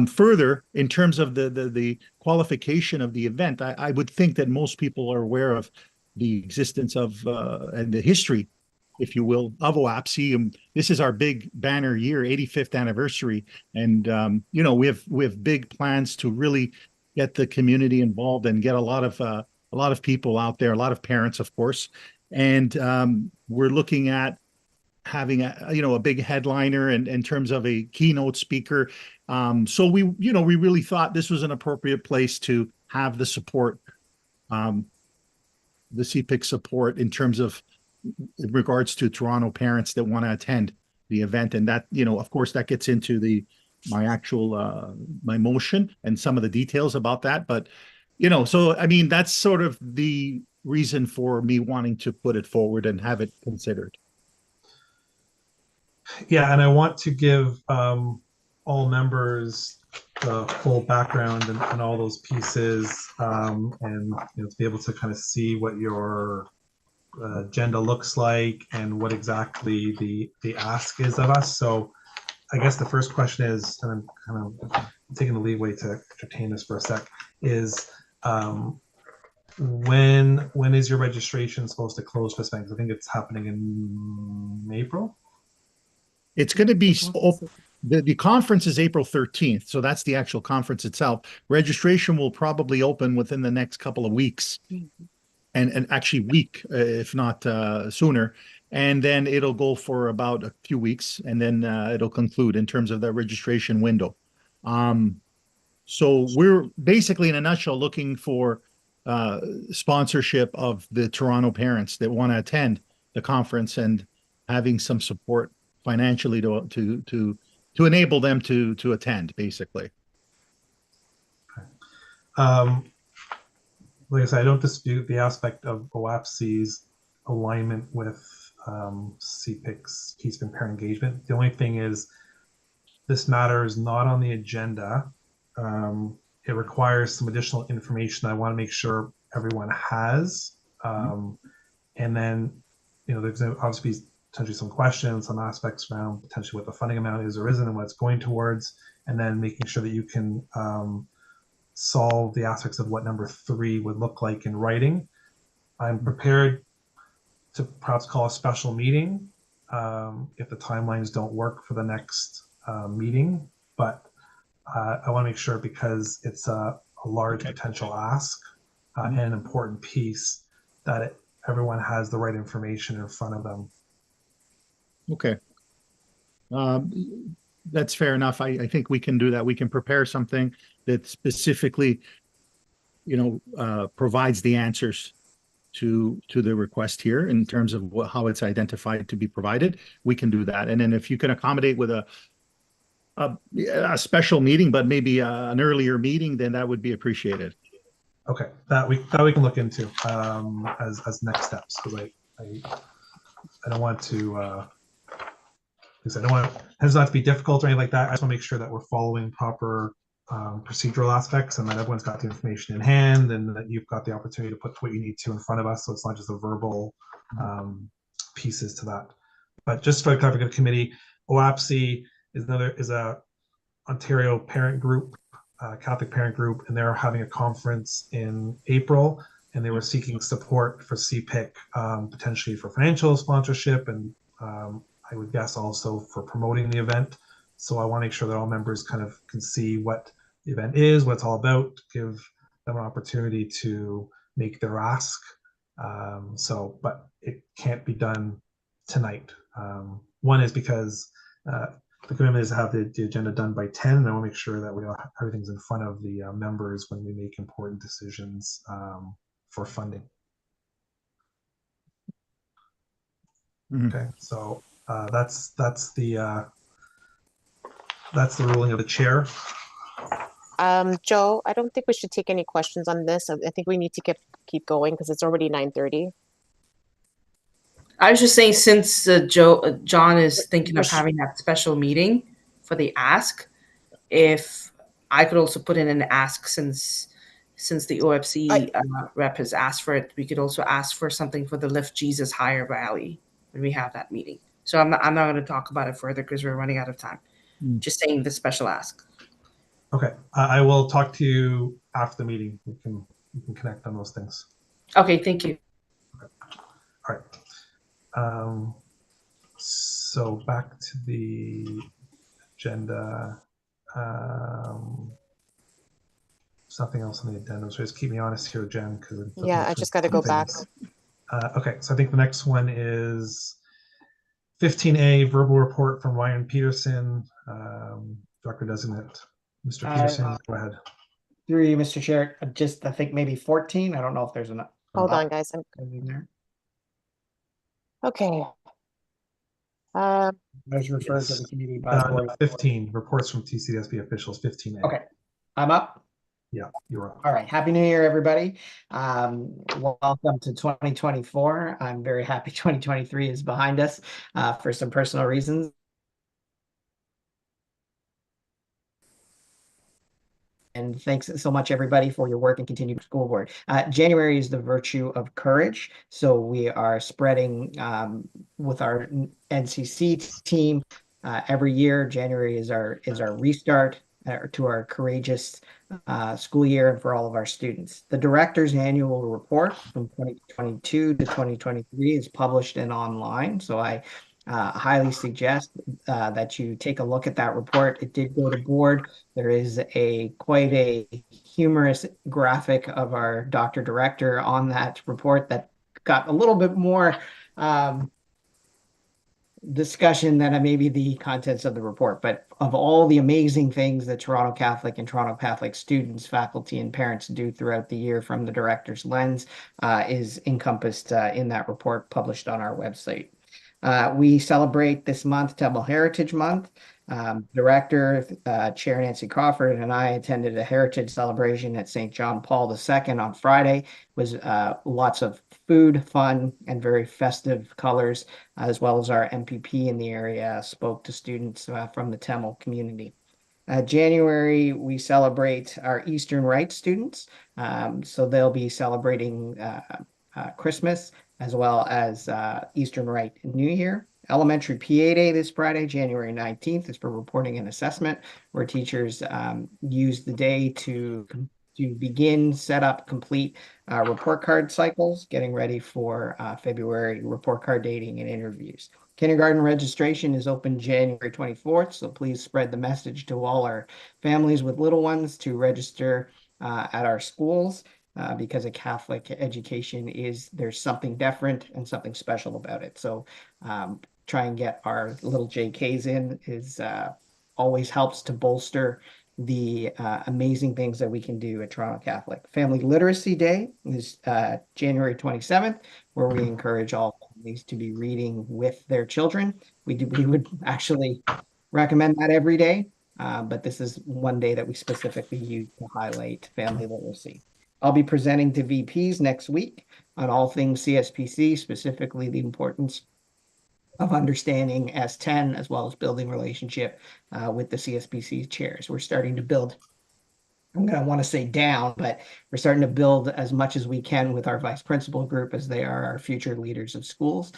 Further, in terms of the qualification of the event, I would think that most people are aware of the existence of and the history, if you will, of OAPSE. This is our big banner year, 85th anniversary, and we have big plans to really get the community involved and get a lot of people out there, a lot of parents, of course, and we're looking at having a big headliner and in terms of a keynote speaker. So we really thought this was an appropriate place to have the support, the CPIC support in terms of in regards to Toronto parents that want to attend the event. And that, of course, that gets into my actual my motion and some of the details about that. But, so I mean, that's sort of the reason for me wanting to put it forward and have it considered. Yeah, and I want to give all members the full background and all those pieces, and to be able to kind of see what your agenda looks like and what exactly the ask is of us. So I guess the first question is, and I'm kind of taking the leeway to entertain this for a sec, is when is your registration supposed to close for this event? I think it's happening in April. It's going to be the conference is April 13th, so that's the actual conference itself. Registration will probably open within the next couple of weeks, and actually week, if not sooner. And then it'll go for about a few weeks, and then it'll conclude in terms of the registration window. So we're basically, in a nutshell, looking for sponsorship of the Toronto parents that want to attend the conference and having some support financially to enable them to attend, basically. Like I said, I don't dispute the aspect of OAPSE's alignment with CPIC's Peace and Parent Engagement. The only thing is, this matter is not on the agenda. It requires some additional information I want to make sure everyone has. And then, there's obviously potentially some questions, some aspects around potentially what the funding amount is or isn't and what it's going towards, and then making sure that you can solve the aspects of what number 3 would look like in writing. I'm prepared to perhaps call a special meeting if the timelines don't work for the next meeting, but I want to make sure, because it's a large potential ask and an important piece, that everyone has the right information in front of them. Okay. That's fair enough. I think we can do that. We can prepare something that specifically, provides the answers to the request here in terms of how it's identified to be provided. We can do that. And then if you can accommodate with a special meeting, but maybe an earlier meeting, then that would be appreciated. Okay, that we can look into as next steps, because I don't want to. I don't want it does not to be difficult or anything like that. I just want to make sure that we're following proper procedural aspects, and that everyone's got the information in hand, and that you've got the opportunity to put what you need to in front of us, so it's not just a verbal pieces to that. But just for the clarification committee, OAPSE is a Ontario parent group, Catholic parent group, and they're having a conference in April, and they were seeking support for CPIC, potentially for financial sponsorship, and I would guess also for promoting the event. So I want to make sure that all members kind of can see what the event is, what it's all about, give them an opportunity to make their ask. But it can't be done tonight. One is because the commitment is to have the agenda done by 10, and I want to make sure that everything's in front of the members when we make important decisions for funding. Okay, so that's the ruling of the chair. Joe, I don't think we should take any questions on this. I think we need to keep going because it's already 9:30. I was just saying, since John is thinking of having that special meeting for the ask, if I could also put in an ask, since the OFC rep has asked for it, we could also ask for something for the Lift Jesus Higher Valley when we have that meeting. So I'm not going to talk about it further because we're running out of time. Just saying the special ask. Okay, I will talk to you after the meeting. We can connect on those things. Okay, thank you. Okay. All right. So back to the agenda. Something else on the addendum. So just keep me honest here, Jen. Because yeah, I just got to go back. Okay, so I think the next one is 15A, verbal report from Ryan Peterson, Director Designate. Mr. Peterson, go ahead. Through you, Mr. Chair. Just, I think maybe 14. I don't know if there's enough. Hold on, guys. Okay. I was referring to the community by board. 15, reports from TCSB officials, 15A. Okay, I'm up. Yeah, you're up. All right. Happy New Year, everybody. Welcome to 2024. I'm very happy 2023 is behind us for some personal reasons. And thanks so much, everybody, for your work and continued school board. January is the virtue of courage. So we are spreading with our NCC team every year. January is our restart to our courageous school year and for all of our students. The director's annual report from 2022 to 2023 is published and online. So I highly suggest that you take a look at that report. It did go to board. There is quite a humorous graphic of our Dr. Director on that report that got a little bit more discussion than maybe the contents of the report. But of all the amazing things that Toronto Catholic and Toronto Catholic students, faculty, and parents do throughout the year from the director's lens is encompassed in that report published on our website. We celebrate this month Temple Heritage Month. Director, Chair Nancy Crawford, and I attended a heritage celebration at St. John Paul II on Friday. It was lots of food, fun, and very festive colors, as well as our MPP in the area spoke to students from the Temple community. January, we celebrate our Eastern Rite students. So they'll be celebrating Christmas as well as Eastern Rite New Year. Elementary PA Day this Friday, January 19th, is for reporting and assessment, where teachers use the day to begin, set up, complete report card cycles, getting ready for February report card dating and interviews. Kindergarten registration is open January 24th, so please spread the message to all our families with little ones to register at our schools. Because a Catholic education there's something different and something special about it. So try and get our little JKs in always helps to bolster the amazing things that we can do at Toronto Catholic. Family Literacy Day is January 27th, where we encourage all families to be reading with their children. We would actually recommend that every day, but this is one day that we specifically use to highlight family literacy. I'll be presenting to VPs next week on all things CSPC, specifically the importance of understanding S10, as well as building relationship with the CSPC chairs. We're starting to build, I'm going to want to say down, but we're starting to build as much as we can with our vice principal group, as they are our future leaders of schools.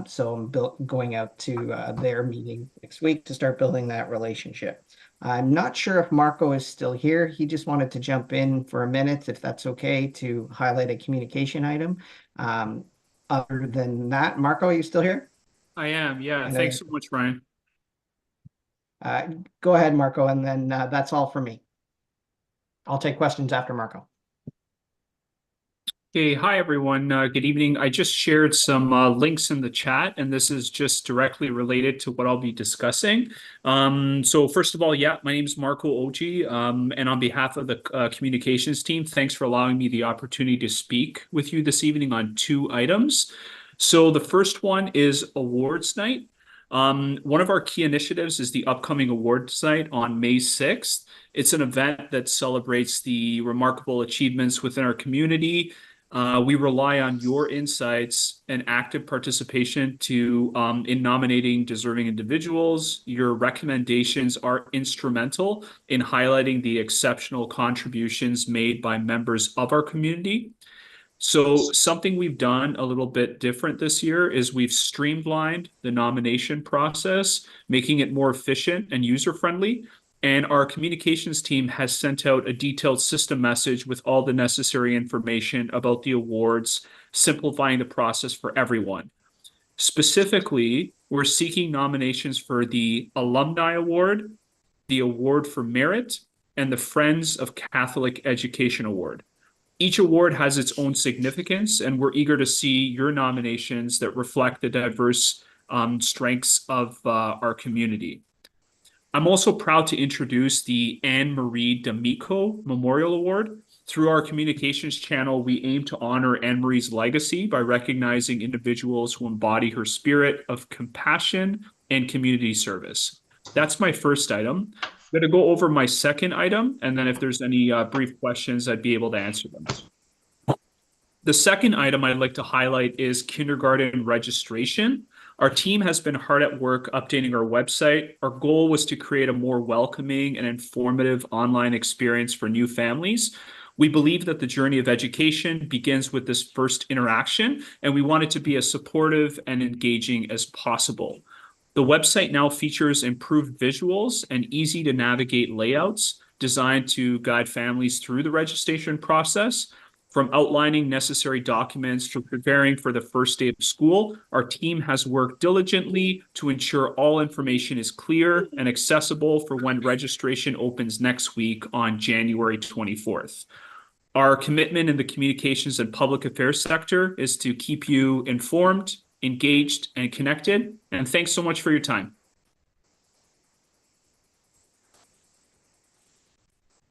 So I'm going out to their meeting next week to start building that relationship. I'm not sure if Marco is still here. He just wanted to jump in for a minute, if that's okay, to highlight a communication item. Other than that, Marco, are you still here? I am, yeah. Thanks so much, Ryan. Go ahead, Marco, and then that's all for me. I'll take questions after Marco. Okay, hi everyone. Good evening. I just shared some links in the chat, and this is just directly related to what I'll be discussing. So first of all, yeah, my name is Marco Oji, and on behalf of the communications team, thanks for allowing me the opportunity to speak with you this evening on 2 items. So the first one is awards night. One of our key initiatives is the upcoming awards night on May 6th. It's an event that celebrates the remarkable achievements within our community. We rely on your insights and active participation in nominating deserving individuals. Your recommendations are instrumental in highlighting the exceptional contributions made by members of our community. So something we've done a little bit different this year is we've streamlined the nomination process, making it more efficient and user-friendly. And our communications team has sent out a detailed system message with all the necessary information about the awards, simplifying the process for everyone. Specifically, we're seeking nominations for the Alumni Award, the Award for Merit, and the Friends of Catholic Education Award. Each award has its own significance, and we're eager to see your nominations that reflect the diverse strengths of our community. I'm also proud to introduce the Anne Marie D'Amico Memorial Award. Through our communications channel, we aim to honor Anne Marie's legacy by recognizing individuals who embody her spirit of compassion and community service. That's my first item. I'm going to go over my second item, and then if there's any brief questions, I'd be able to answer them. The second item I'd like to highlight is kindergarten registration. Our team has been hard at work updating our website. Our goal was to create a more welcoming and informative online experience for new families. We believe that the journey of education begins with this first interaction, and we want it to be as supportive and engaging as possible. The website now features improved visuals and easy to navigate layouts designed to guide families through the registration process. From outlining necessary documents to preparing for the first day of school, our team has worked diligently to ensure all information is clear and accessible for when registration opens next week on January 24th. Our commitment in the communications and public affairs sector is to keep you informed, engaged, and connected. And thanks so much for your time.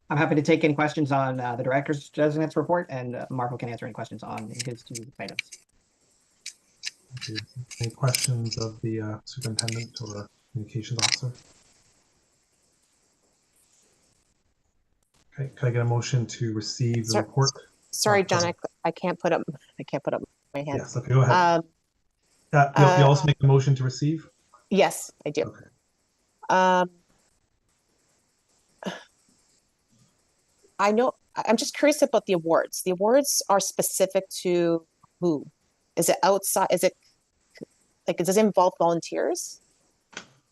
I'm happy to take any questions on the director's designates report, and Marco can answer any questions on his 2 items. Any questions of the superintendent or communications officer? Okay, can I get a motion to receive the report? Sorry, John, I can't put up my hand. Yes, okay, go ahead. You also make the motion to receive? Yes, I do. Okay. I know, I'm just curious about the awards. The awards are specific to who? Is it outside? Is it like, does it involve volunteers?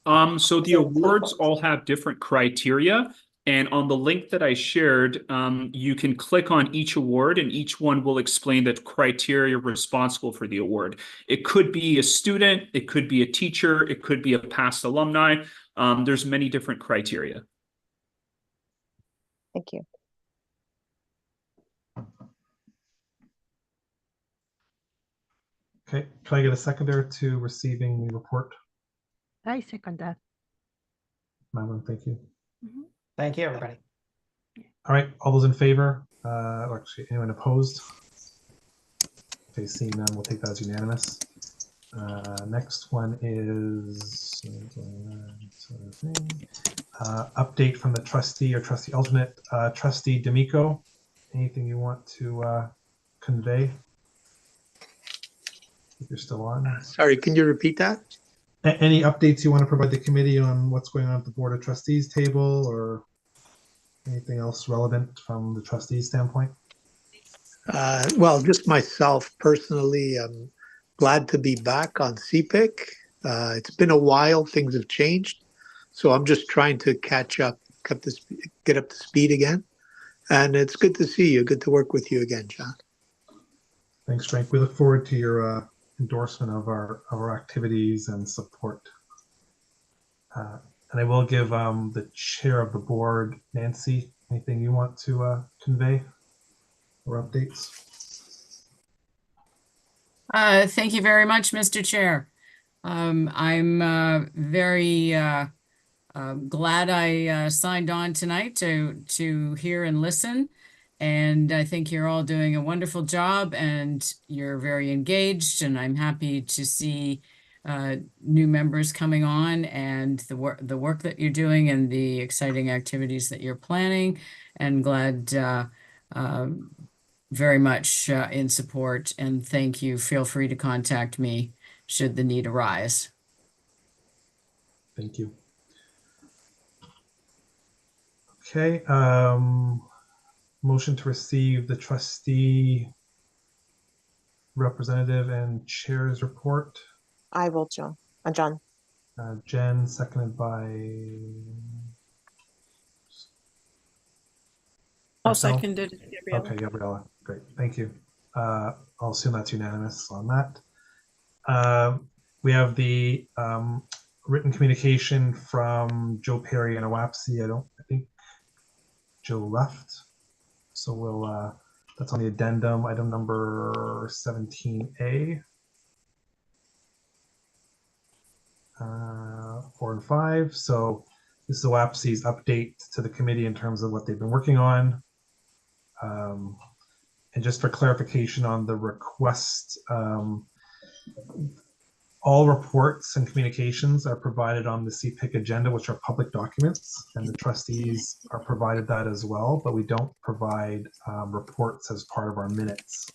So the awards all have different criteria. And on the link that I shared, you can click on each award and each one will explain the criteria responsible for the award. It could be a student, it could be a teacher, it could be a past alumni. There's many different criteria. Thank you. Okay, can I get a seconder to receiving the report? I second that. Madeline, thank you. Thank you, everybody. All right, all those in favor? Or actually, anyone opposed? Okay, seeing none, we'll take that as unanimous. Next one is update from the trustee or trustee alternate. Trustee D'Amico, anything you want to convey? If you're still on. Sorry, can you repeat that? Any updates you want to provide the committee on what's going on at the Board of Trustees table or anything else relevant from the trustees standpoint? Well, just myself personally, I'm glad to be back on CPIC. It's been a while, things have changed. So I'm just trying to catch up, get up to speed again. And it's good to see you. Good to work with you again, John. Thanks, Frank. We look forward to your endorsement of our activities and support. And I will give the chair of the board, Nancy, anything you want to convey or updates? Thank you very much, Mr. Chair. I'm very glad I signed on tonight to hear and listen. And I think you're all doing a wonderful job and you're very engaged. And I'm happy to see new members coming on and the work that you're doing and the exciting activities that you're planning. And glad very much in support. And thank you. Feel free to contact me should the need arise. Thank you. Okay, motion to receive the trustee representative and chair's report. I will, John. John. Jen, seconded by. I'll Marcel? second it, Gabriella. Okay, Gabriella, great, thank you. I'll assume that's unanimous on that. We have the written communication from Joe Perry and OAPSI. I think Joe left. So we'll, that's on the addendum, item number 17A. 4 and 5. So this is OAPSI's update to the committee in terms of what they've been working on. And just for clarification on the request, all reports and communications are provided on the CPIC agenda, which are public documents, and the trustees are provided that as well, but we don't provide reports as part of our minutes.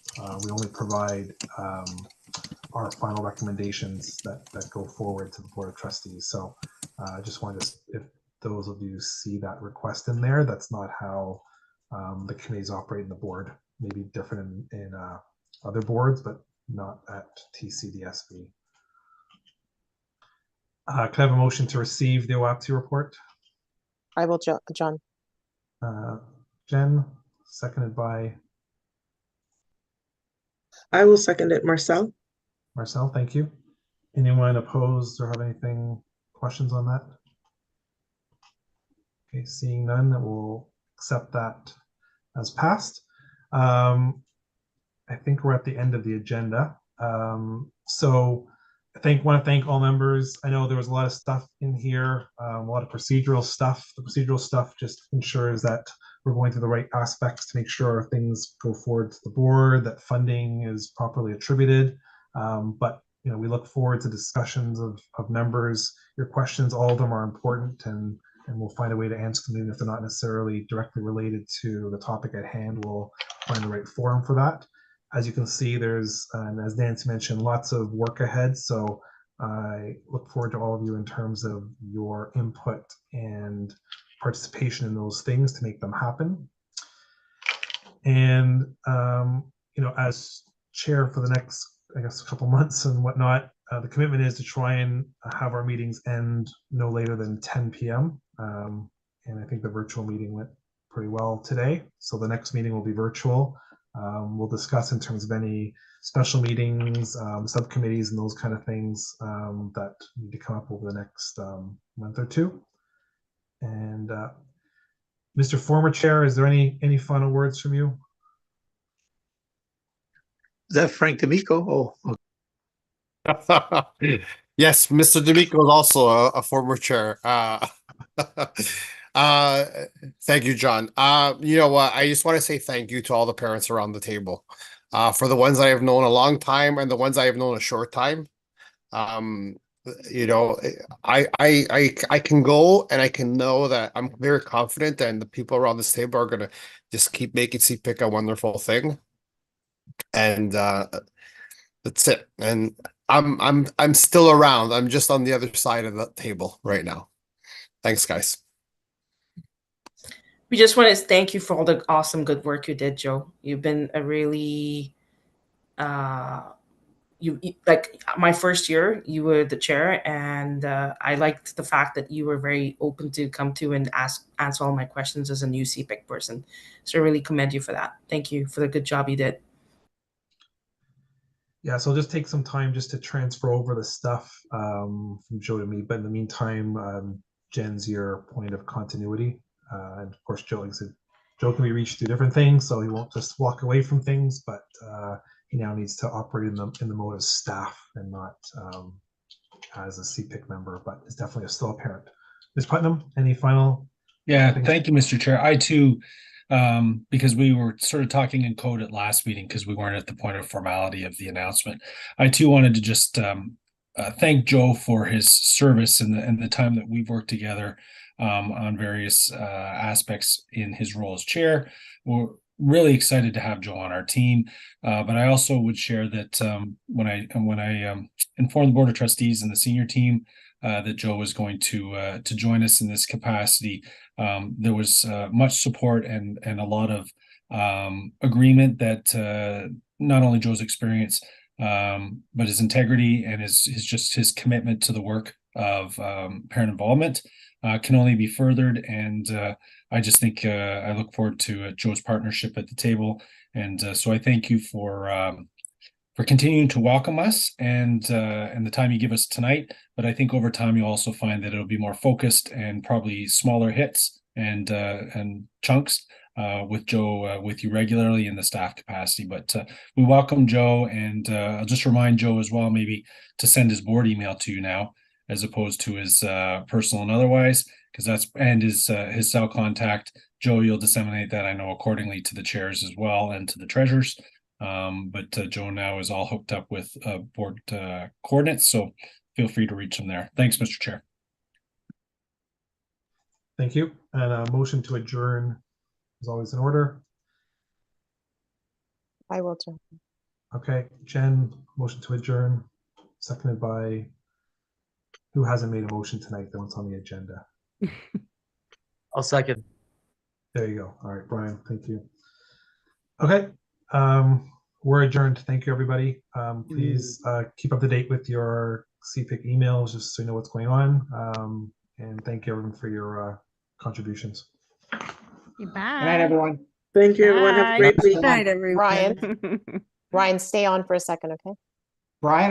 We only provide our final recommendations that go forward to the Board of Trustees. So I just wanted to, if those of you see that request in there, that's not how the committees operate in the board. Maybe different in other boards, but not at TCDSB. Can I have a motion to receive the OAPSI report? I will, John. Jen, seconded by? I will second it, Marcel. Marcel, thank you. Anyone opposed or have anything, questions on that? Okay, seeing none, we'll accept that as passed. I think we're at the end of the agenda. So I want to thank all members. I know there was a lot of stuff in here, a lot of procedural stuff. The procedural stuff just ensures that we're going through the right aspects to make sure things go forward to the board, that funding is properly attributed. But you know, we look forward to discussions of members. Your questions, all of them are important, and we'll find a way to answer them, even if they're not necessarily directly related to the topic at hand. We'll find the right forum for that. As you can see, there's, and as Nancy mentioned, lots of work ahead. So I look forward to all of you in terms of your input and participation in those things to make them happen. And, you know, as chair for the next, I guess, a couple months and whatnot, the commitment is to try and have our meetings end no later than 10 p.m. And I think the virtual meeting went pretty well today. So the next meeting will be virtual. We'll discuss in terms of any special meetings, subcommittees, and those kind of things that need to come up over the next month or two. And Mr. Former Chair, is there any final words from you? Is that Frank D'Amico? Oh, okay. Yes, Mr. D'Amico is also a former chair. Thank you, John. You know what? I just want to say thank you to all the parents around the table. For the ones I have known a long time and the ones I have known a short time. You know, I can go and I can know that I'm very confident, and the people around this table are gonna just keep making CPIC a wonderful thing. And that's it. And I'm still around. I'm just on the other side of the table right now. Thanks, guys. We just want to thank you for all the awesome good work you did, Joe. You've been a really you like my first year, you were the chair, and I liked the fact that you were very open to come to and answer all my questions as a new CPIC person. So I really commend you for that. Thank you for the good job you did. Yeah, so I'll just take some time just to transfer over the stuff from Joe to me. But in the meantime, Jen's your point of continuity. And of course, Joe can be reached through different things, so he won't just walk away from things, but he now needs to operate in the mode of staff and not as a CPIC member, but is definitely still a parent. Ms. Putnam, any final? Yeah, thank you, Mr. Chair. I too, because we were sort of talking in code at last meeting because we weren't at the point of formality of the announcement. I too wanted to just thank Joe for his service and the time that we've worked together on various aspects in his role as chair. We're really excited to have Joe on our team, but I also would share that when I informed the Board of Trustees and the senior team that Joe was going to join us in this capacity, there was much support and a lot of agreement that not only Joe's experience, but his integrity and his commitment to the work of parent involvement can only be furthered. And I just think I look forward to Joe's partnership at the table. And so I thank you for continuing to welcome us and the time you give us tonight. But I think over time you'll also find that it'll be more focused and probably smaller hits and chunks with Joe with you regularly in the staff capacity. But we welcome Joe, and I'll just remind Joe as well maybe to send his board email to you now as opposed to his personal and otherwise, because his cell contact. Joe, you'll disseminate that, I know, accordingly to the chairs as well and to the treasurers. But Joe now is all hooked up with board coordinates, so feel free to reach him there. Thanks, Mr. Chair. Thank you. And a motion to adjourn is always in order. I will, Jen. Okay, Jen, motion to adjourn, seconded by who hasn't made a motion tonight that what's on the agenda? I'll second. There you go. All right, Brian, thank you. Okay, we're adjourned. Thank you, everybody. Please keep up to date with your CPIC emails just so you know what's going on. And thank you, everyone, for your contributions. Bye. Good night, everyone. Thank you, everyone. Have a great week. Good night, everyone. Ryan, Ryan, stay on for a second, okay? Brian,